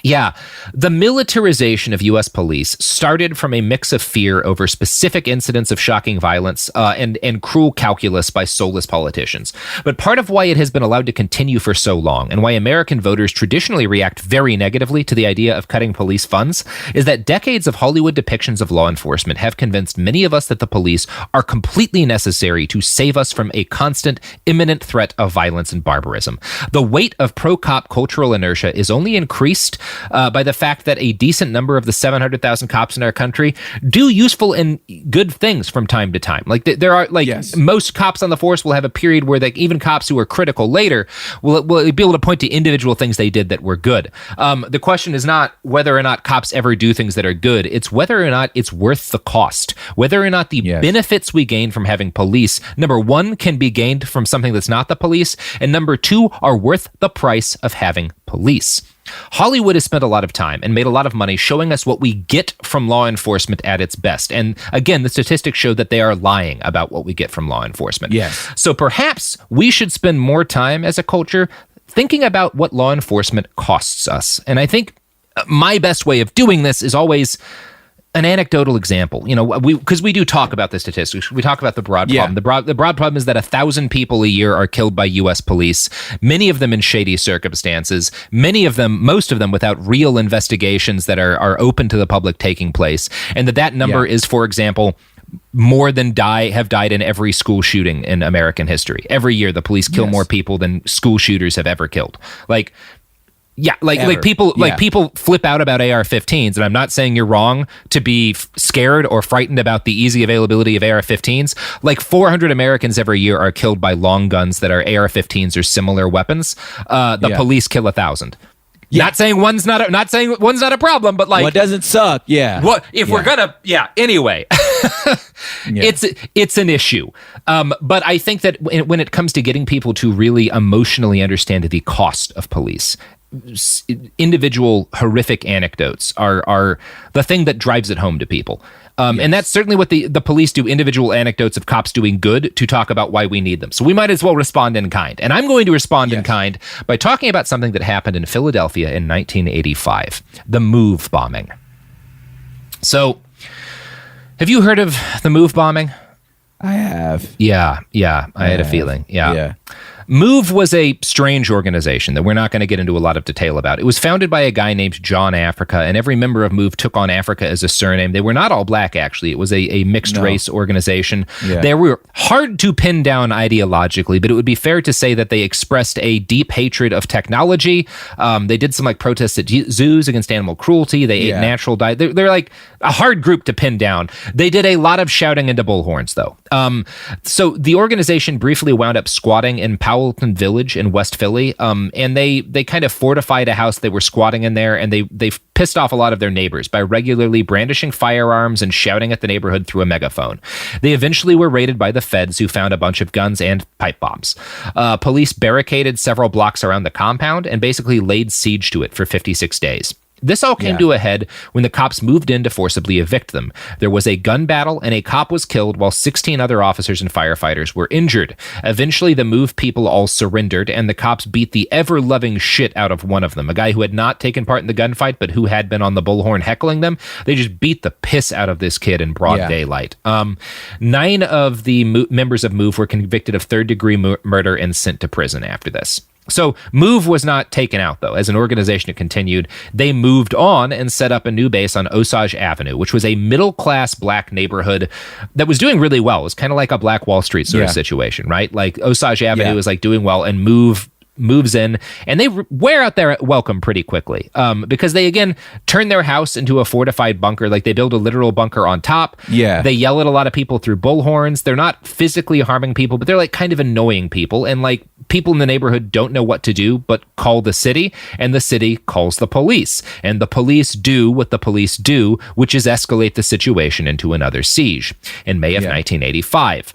Yeah. The militarization of U.S. police started from a mix of fear over specific incidents of shocking violence and cruel calculus by soulless politicians. But part of why it has been allowed to continue for so long and why American voters traditionally react very negatively to the idea of cutting police funds is that decades of Hollywood depictions of law enforcement have convinced many of us that the police are completely necessary to save us from a constant, imminent threat of violence and barbarism. The weight of pro-cop cultural inertia is only increased by the fact that a decent number of the 700,000 cops in our country do useful and good things from time to time. Like there are most cops on the force will have a period where even cops who are critical later will be able to point to individual things they did that were good. The question is not whether or not cops ever do things that are good. It's whether or not it's worth the cost, whether or not the benefits we gain from having police, number one, can be gained from something that's not the police, and number two, are worth the price of having police. Hollywood has spent a lot of time and made a lot of money showing us what we get from law enforcement at its best. And again, the statistics show that they are lying about what we get from law enforcement. Yes. So perhaps we should spend more time as a culture thinking about what law enforcement costs us. And I think my best way of doing this is always an anecdotal example, because we do talk about the statistics. We talk about the broad problem. The broad problem is that 1,000 people a year are killed by U.S. police, many of them in shady circumstances, most of them without real investigations that are open to the public taking place. And that number is, for example, more than have died in every school shooting in American history. Every year, the police kill more people than school shooters have ever killed. People flip out about AR-15s, and I'm not saying you're wrong to be scared or frightened about the easy availability of AR-15s. Like 400 Americans every year are killed by long guns that are AR-15s or similar weapons. The police kill 1,000. Not saying one's not a problem, but like what doesn't suck. Yeah. What if we're gonna? Yeah. Anyway, it's an issue. But I think that when it comes to getting people to really emotionally understand the cost of police, individual horrific anecdotes are the thing that drives it home to people. And that's certainly what the police do, individual anecdotes of cops doing good to talk about why we need them. So we might as well respond in kind. And I'm going to respond in kind by talking about something that happened in Philadelphia in 1985, the Move bombing. So have you heard of the Move bombing? I have. Yeah. I had a feeling. Yeah. Move was a strange organization that we're not going to get into a lot of detail about. It was founded by a guy named John Africa, and every member of Move took on Africa as a surname. They were not all black, actually. It was a mixed-race organization. Yeah. They were hard to pin down ideologically, but it would be fair to say that they expressed a deep hatred of technology. They did some protests at zoos against animal cruelty. They ate natural diet. They're like a hard group to pin down. They did a lot of shouting into bullhorns, though. So the organization briefly wound up squatting in Powelton Village in West Philly, and they kind of fortified a house they were squatting in there, and they pissed off a lot of their neighbors by regularly brandishing firearms and shouting at the neighborhood through a megaphone. They eventually were raided by the feds, who found a bunch of guns and pipe bombs. Police barricaded several blocks around the compound and basically laid siege to it for 56 days. This all came to a head when the cops moved in to forcibly evict them. There was a gun battle, and a cop was killed while 16 other officers and firefighters were injured. Eventually, the MOVE people all surrendered, and the cops beat the ever-loving shit out of one of them, a guy who had not taken part in the gunfight, but who had been on the bullhorn heckling them. They just beat the piss out of this kid in broad daylight. 9 of the members of MOVE were convicted of third-degree murder and sent to prison after this. So MOVE was not taken out, though. As an organization, it continued. They moved on and set up a new base on Osage Avenue, which was a middle-class black neighborhood that was doing really well. It was kind of like a Black Wall Street sort of situation, right? Like Osage Avenue was like doing well, and moves in, and they wear out their welcome pretty quickly because they, again, turn their house into a fortified bunker. Like, they build a literal bunker on top. They yell at a lot of people through bullhorns. They're not physically harming people, but they're like kind of annoying people. And like, people in the neighborhood don't know what to do but call the city, and the city calls the police. And the police do what the police do, which is escalate the situation into another siege. In May of 1985,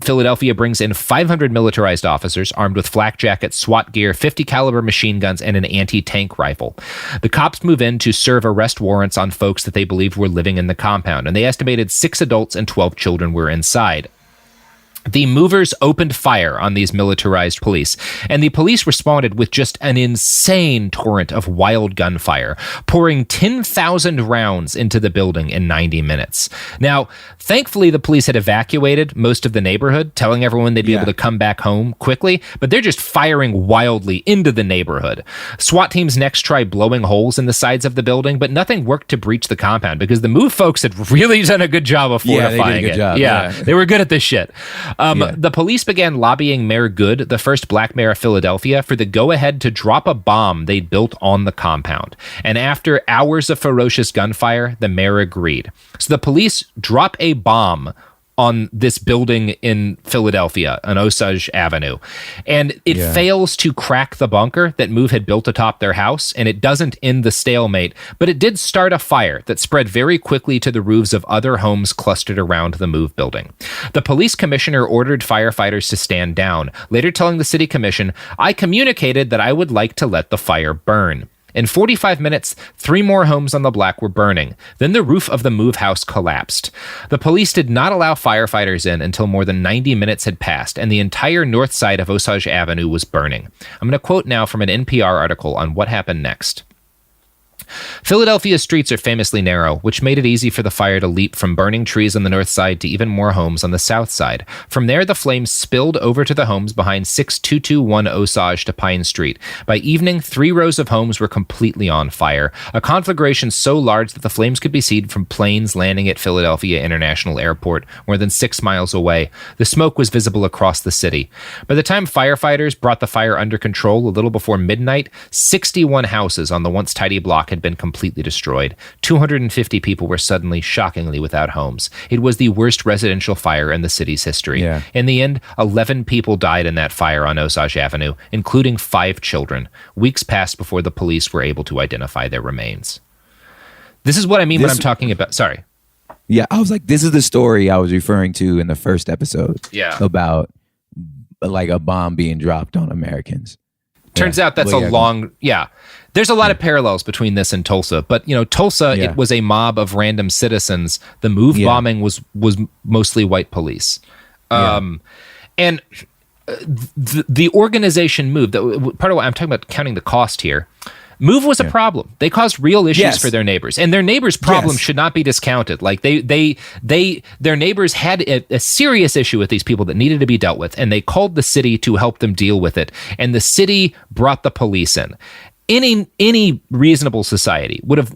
Philadelphia brings in 500 militarized officers armed with flak jackets, SWAT gear, 50 caliber machine guns, and an anti-tank rifle. The cops move in to serve arrest warrants on folks that they believed were living in the compound, and they estimated 6 adults and 12 children were inside. The movers opened fire on these militarized police, and the police responded with just an insane torrent of wild gunfire, pouring 10,000 rounds into the building in 90 minutes. Now, thankfully, the police had evacuated most of the neighborhood, telling everyone they'd be able to come back home quickly, but they're just firing wildly into the neighborhood. SWAT teams next tried blowing holes in the sides of the building, but nothing worked to breach the compound because the MOVE folks had really done a good job of fortifying it. They were good at this shit. The police began lobbying Mayor Good, the first black mayor of Philadelphia, for the go-ahead to drop a bomb they'd built on the compound. And after hours of ferocious gunfire, the mayor agreed. So the police drop a bomb on this building in Philadelphia, on Osage Avenue. And it fails to crack the bunker that MOVE had built atop their house, and it doesn't end the stalemate, but it did start a fire that spread very quickly to the roofs of other homes clustered around the MOVE building. The police commissioner ordered firefighters to stand down, later telling the city commission, "I communicated that I would like to let the fire burn." In 45 minutes, 3 more homes on the block were burning. Then the roof of the MOVE house collapsed. The police did not allow firefighters in until more than 90 minutes had passed, and the entire north side of Osage Avenue was burning. I'm going to quote now from an NPR article on what happened next. Philadelphia's streets are famously narrow, which made it easy for the fire to leap from burning trees on the north side to even more homes on the south side. From there, the flames spilled over to the homes behind 6221 Osage to Pine Street. By evening, 3 rows of homes were completely on fire, a conflagration so large that the flames could be seen from planes landing at Philadelphia International Airport, more than 6 miles away. The smoke was visible across the city. By the time firefighters brought the fire under control a little before midnight, 61 houses on the once tidy block had been completely destroyed. 250 people were suddenly, shockingly, without homes. It was the worst residential fire in the city's history. In the end, 11 people died in that fire on Osage Avenue, including 5 children. Weeks passed before the police were able to identify their remains. This is what I mean when I'm talking about... Sorry. Yeah, I was like, this is the story I was referring to in the first episode. About like a bomb being dropped on Americans. Turns out that's a long... There's a lot of parallels between this and Tulsa, but Tulsa, it was a mob of random citizens. The MOVE bombing was mostly white police. And the organization MOVE, part of what I'm talking about, counting the cost here, MOVE was a problem. They caused real issues for their neighbors, and their neighbors' problems should not be discounted. Like their neighbors had a serious issue with these people that needed to be dealt with, and they called the city to help them deal with it. And the city brought the police in. Any reasonable society would have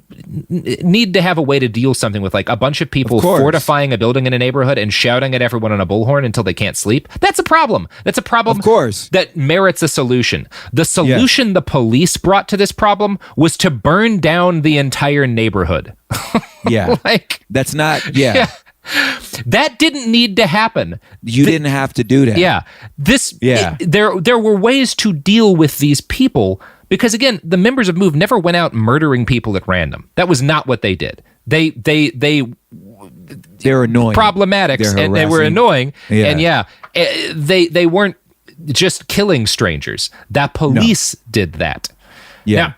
need to have a way to deal something with, like, a bunch of people fortifying a building in a neighborhood and shouting at everyone on a bullhorn until they can't sleep. That's a problem. That's a problem, of course, that merits a solution. The solution the police brought to this problem was to burn down the entire neighborhood. Like, that's not that didn't need to happen. You didn't have to do that. There were ways to deal with these people. Because, again, the members of MOVE never went out murdering people at random. That was not what they did. They're annoying, problematic, and they were annoying. And they weren't just killing strangers. The police did that. Now,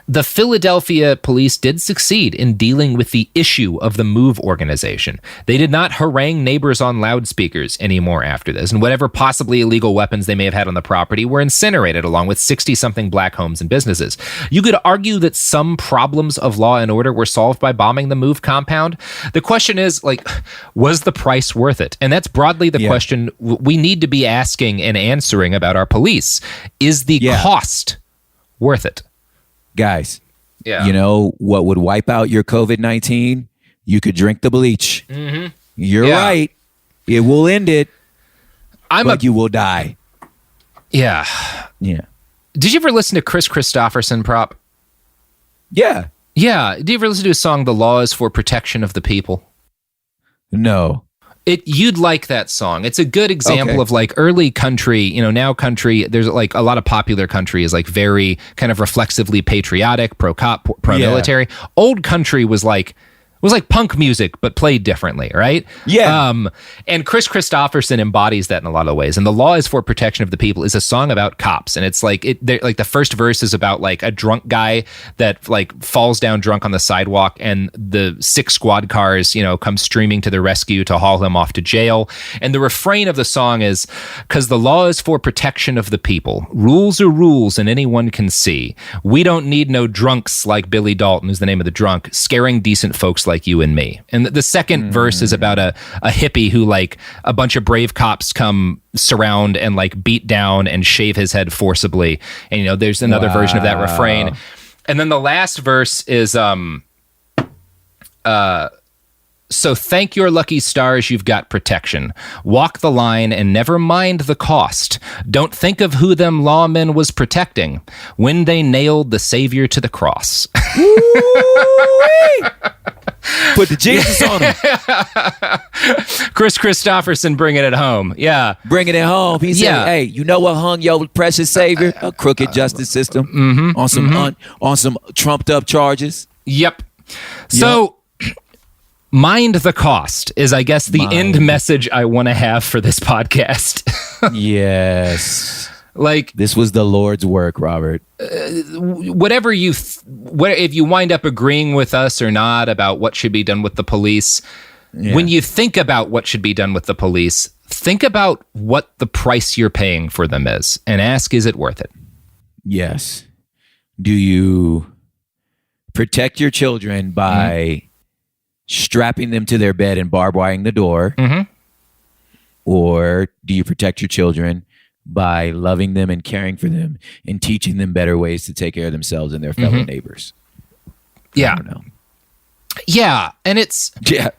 the Philadelphia police did succeed in dealing with the issue of the MOVE organization. They did not harangue neighbors on loudspeakers anymore after this, and whatever possibly illegal weapons they may have had on the property were incinerated along with 60-something black homes and businesses. You could argue that some problems of law and order were solved by bombing the MOVE compound. The question is, like, was the price worth it? And that's broadly the question we need to be asking and answering about our police. Is the cost worth it? Guys, you know what would wipe out your COVID-19? You could drink the bleach. Mm-hmm. You're right. It will end it, but you will die. Yeah. Yeah. Did you ever listen to Chris Christopherson, Prop? Yeah. Yeah. Did you ever listen to his song, The Law is for Protection of the People? No. You'd like that song. It's a good example of like early country, now country, there's like a lot of popular country is like very kind of reflexively patriotic, pro-cop, pro-military. Old country was like punk music, but played differently, right? Yeah. And Chris Christopherson embodies that in a lot of ways. And The Law is for Protection of the People is a song about cops. And it's like, like the first verse is about like a drunk guy that like falls down drunk on the sidewalk and the 6 squad cars, come streaming to the rescue to haul him off to jail. And the refrain of the song is, because the law is for protection of the people. Rules are rules and anyone can see. We don't need no drunks like Billy Dalton, who's the name of the drunk, scaring decent folks like you and me. And the second verse is about a hippie who like a bunch of brave cops come surround and like beat down and shave his head forcibly. And there's another version of that refrain. And then the last verse is so thank your lucky stars you've got protection. Walk the line and never mind the cost. Don't think of who them lawmen was protecting when they nailed the Savior to the cross. Put the Jesus on him. Chris Christopherson bringing it home. Yeah. Bringing it home. He said, hey, you know what hung your precious Savior? A crooked justice system on some trumped up charges. Yep. So mind the cost is, I guess, the end message I want to have for this podcast. Yes. Like, this was the Lord's work, Robert. Whatever if you wind up agreeing with us or not about what should be done with the police, when you think about what should be done with the police, think about what the price you're paying for them is and ask, is it worth it? Yes. Do you protect your children by strapping them to their bed and barbed wiring the door? Or do you protect your children by loving them and caring for them and teaching them better ways to take care of themselves and their fellow neighbors? Yeah. I don't know. Yeah. And it's... Yeah.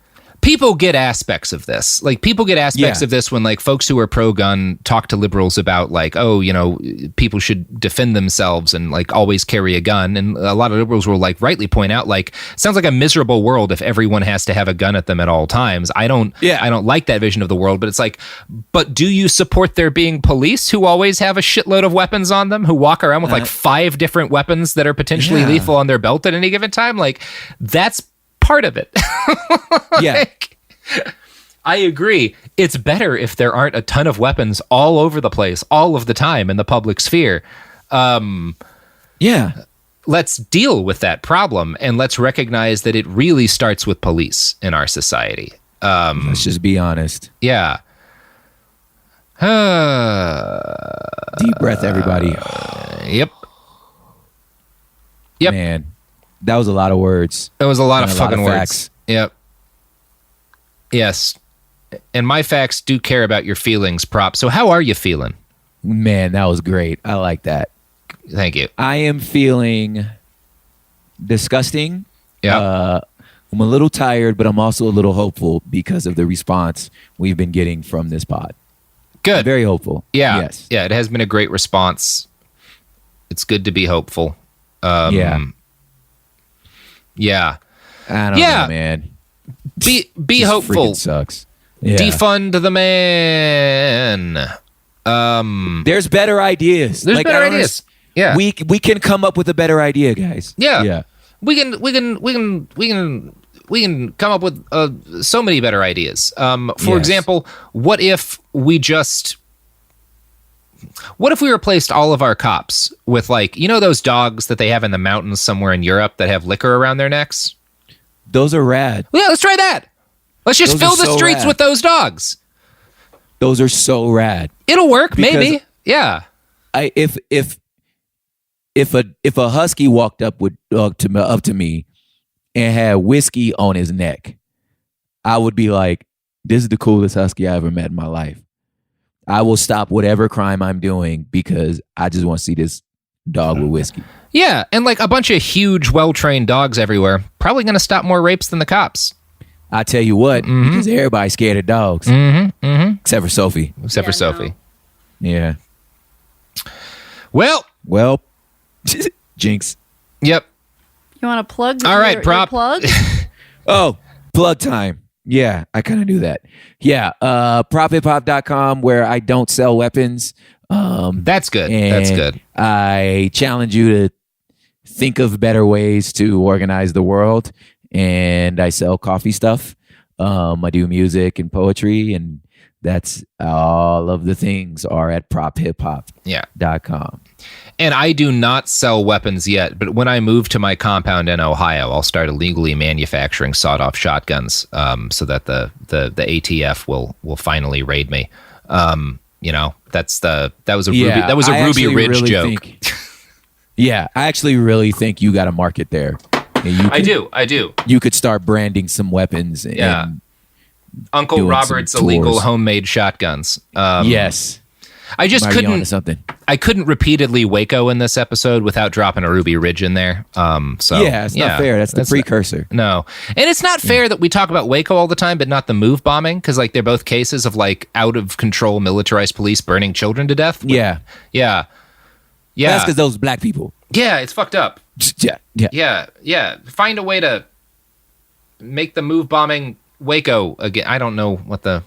People get aspects of this. Like, people get aspects of this when, like, folks who are pro-gun talk to liberals about, like, people should defend themselves and, like, always carry a gun. And a lot of liberals will, like, rightly point out, like, sounds like a miserable world if everyone has to have a gun at them at all times. I don't like that vision of the world, but it's like, but do you support there being police who always have a shitload of weapons on them, who walk around with, like, 5 different weapons that are potentially lethal on their belt at any given time? Like, that's part of it. I agree. It's better if there aren't a ton of weapons all over the place, all of the time in the public sphere. Let's deal with that problem, and let's recognize that it really starts with police in our society. Let's just be honest. Yeah. Deep breath, everybody. Yep. Man, that was a lot of words. It was a lot of fucking words. Facts. Yep. Yes. And my facts do care about your feelings, Prop. So how are you feeling? Man, that was great. I like that. Thank you. I am feeling disgusting. Yeah. I'm a little tired, but I'm also a little hopeful because of the response we've been getting from this pod. Good. I'm very hopeful. Yeah. Yes. Yeah, it has been a great response. It's good to be hopeful. Yeah. I don't know, man. Be hopeful. Sucks. Yeah. Defund the man. There's better ideas. There's better ideas. Yeah. We can come up with a better idea, guys. Yeah. Yeah. We can come up with so many better ideas. For example, what if we just What if we replaced all of our cops with, like, you know those dogs that they have in the mountains somewhere in Europe that have liquor around their necks? Those are rad. Well, yeah, let's try that. Let's just fill the streets with those dogs. Those are so rad. It'll work, maybe. Yeah. If a husky walked up to me and had whiskey on his neck, I would be like, this is the coolest husky I ever met in my life. I will stop whatever crime I'm doing because I just want to see this dog with whiskey. Yeah, and like a bunch of huge, well-trained dogs everywhere, probably going to stop more rapes than the cops. I tell you what, because everybody's scared of dogs. Except for Sophie. Except for Sophie. Yeah. Well. Jinx. Yep. You want to plug? All right, prop. Plug? Oh, plug time. Yeah, I kind of knew that. Yeah, prophiphop.com, where I don't sell weapons. That's good. That's good. I challenge you to think of better ways to organize the world. And I sell coffee stuff. I do music and poetry, and that's all of the things are at prophiphop.com. And I do not sell weapons yet, but when I move to my compound in Ohio, I'll start illegally manufacturing sawed-off shotguns, so that the ATF will finally raid me. You know, that was a Ruby Ridge joke. Yeah, I actually really think you got a market there. I do. You could start branding some weapons. And Uncle Robert's illegal homemade shotguns. Yes. I just couldn't. Something. I couldn't repeatedly Waco in this episode without dropping a Ruby Ridge in there. So it's not fair. That's the precursor. No, and it's not fair that we talk about Waco all the time, but not the move bombing, because like they're both cases of like out of control militarized police burning children to death. Yeah. That's because those black people. Yeah, it's fucked up. Yeah. Find a way to make the move bombing Waco again. I don't know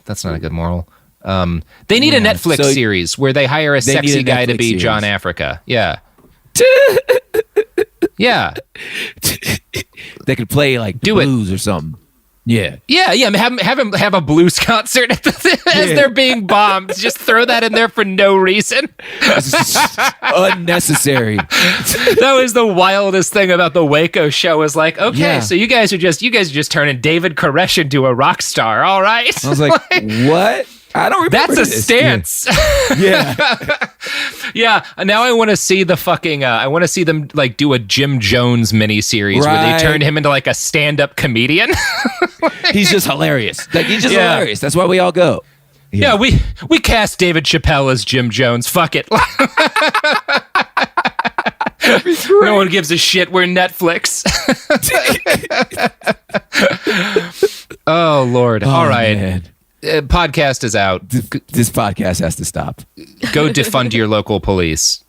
that's not a good moral. They need a Netflix series where they hire a sexy guy to be John Africa. Yeah. Yeah. They could play like blues or something. Yeah. Have him have a blues concert as they're being bombed. Just throw that in there for no reason. Unnecessary. That was the wildest thing about the Waco show. Was like, okay, so you guys are just turning David Koresh into a rock star. All right. I was like, what? I don't remember. That's a stance. Yeah. Yeah. Now I want to see the fucking. I want to see them like do a Jim Jones miniseries where they turn him into like a stand-up comedian. He's just hilarious. Like he's just hilarious. That's why we all go. Yeah, we cast David Chappelle as Jim Jones. Fuck it. No one gives a shit. We're Netflix. Oh Lord. All right. Man. Podcast is out. This podcast has to stop. Go defund your local police.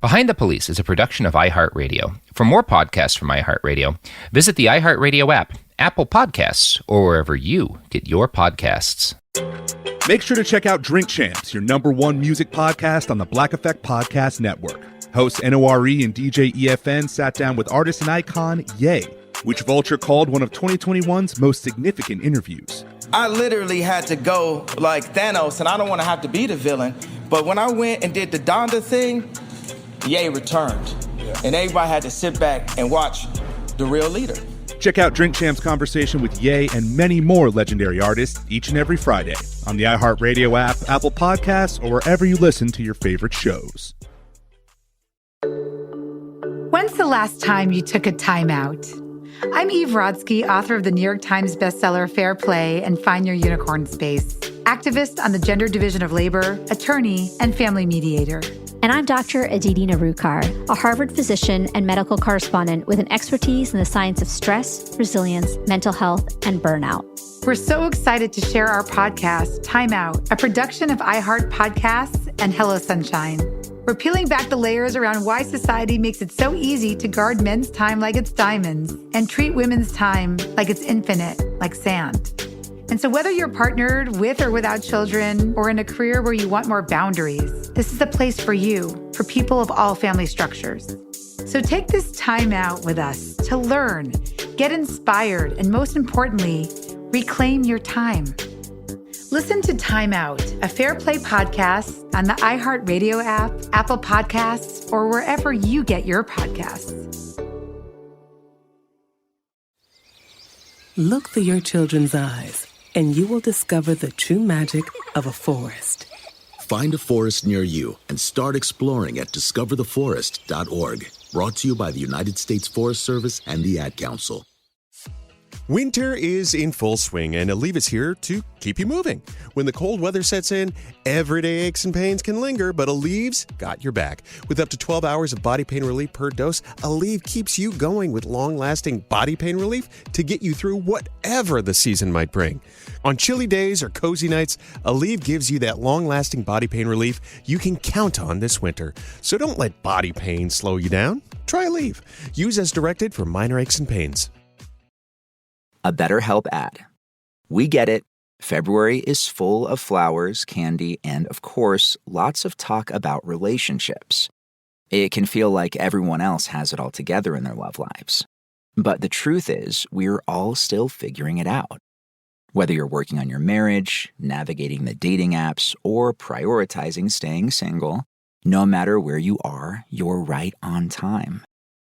Behind the Police is a production of iHeartRadio. For more podcasts from iHeartRadio, visit the iHeartRadio app, Apple Podcasts, or wherever you get your podcasts. Make sure to check out Drink Champs, your #1 music podcast on the Black Effect Podcast Network. Hosts NORE and DJ EFN sat down with artist and icon Ye, which Vulture called one of 2021's most significant interviews. I literally had to go like Thanos, and I don't want to have to be the villain, but when I went and did the Donda thing, Ye returned. And everybody had to sit back and watch the real leader. Check out Drink Champs' conversation with Ye and many more legendary artists each and every Friday on the iHeartRadio app, Apple Podcasts, or wherever you listen to your favorite shows. When's the last time you took a time out? I'm Eve Rodsky, author of the New York Times bestseller Fair Play and Find Your Unicorn Space, activist on the Gender Division of Labor, attorney, and family mediator. And I'm Dr. Aditi Narukar, a Harvard physician and medical correspondent with an expertise in the science of stress, resilience, mental health, and burnout. We're so excited to share our podcast, Time Out, a production of iHeart Podcasts and Hello Sunshine. We're peeling back the layers around why society makes it so easy to guard men's time like it's diamonds and treat women's time like it's infinite, like sand. And so whether you're partnered with or without children or in a career where you want more boundaries, this is a place for you, for people of all family structures. So take this time out with us to learn, get inspired, and most importantly, reclaim your time. Listen to Time Out, a Fair Play podcast on the iHeartRadio app, Apple Podcasts, or wherever you get your podcasts. Look through your children's eyes, and you will discover the true magic of a forest. Find a forest near you and start exploring at discovertheforest.org. Brought to you by the United States Forest Service and the Ad Council. Winter is in full swing, and Aleve is here to keep you moving. When the cold weather sets in, everyday aches and pains can linger, but Aleve's got your back. With up to 12 hours of body pain relief per dose, Aleve keeps you going with long-lasting body pain relief to get you through whatever the season might bring. On chilly days or cozy nights, Aleve gives you that long-lasting body pain relief you can count on this winter. So don't let body pain slow you down. Try Aleve. Use as directed for minor aches and pains. A BetterHelp ad. We get it. February is full of flowers, candy, and, of course, lots of talk about relationships. It can feel like everyone else has it all together in their love lives. But the truth is, we're all still figuring it out. Whether you're working on your marriage, navigating the dating apps, or prioritizing staying single, no matter where you are, you're right on time.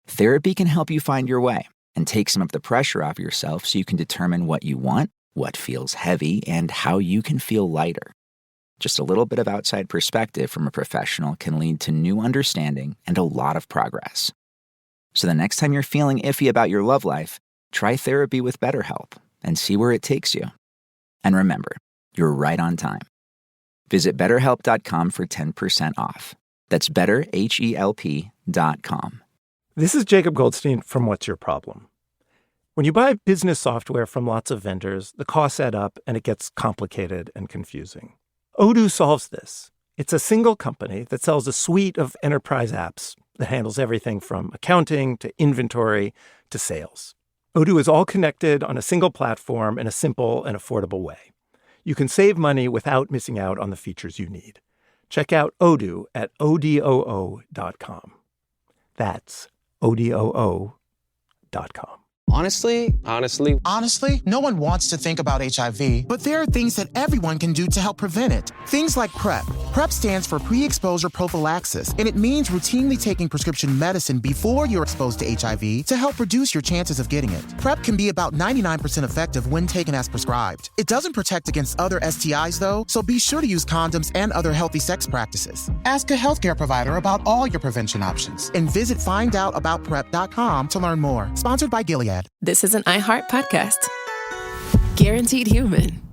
Therapy can help you find your way and take some of the pressure off yourself so you can determine what you want, what feels heavy, and how you can feel lighter. Just a little bit of outside perspective from a professional can lead to new understanding and a lot of progress. So the next time you're feeling iffy about your love life, try therapy with BetterHelp and see where it takes you. And remember, you're right on time. Visit BetterHelp.com for 10% off. That's BetterHelp.com. This is Jacob Goldstein from What's Your Problem? When you buy business software from lots of vendors, the costs add up and it gets complicated and confusing. Odoo solves this. It's a single company that sells a suite of enterprise apps that handles everything from accounting to inventory to sales. Odoo is all connected on a single platform in a simple and affordable way. You can save money without missing out on the features you need. Check out Odoo at odoo.com. That's odoo.com. Honestly, no one wants to think about HIV, but there are things that everyone can do to help prevent it. Things like PrEP. PrEP stands for pre-exposure prophylaxis, and it means routinely taking prescription medicine before you're exposed to HIV to help reduce your chances of getting it. PrEP can be about 99% effective when taken as prescribed. It doesn't protect against other STIs, though, so be sure to use condoms and other healthy sex practices. Ask a healthcare provider about all your prevention options, and visit findoutaboutprep.com to learn more. Sponsored by Gilead. This is an iHeart podcast. Guaranteed Human.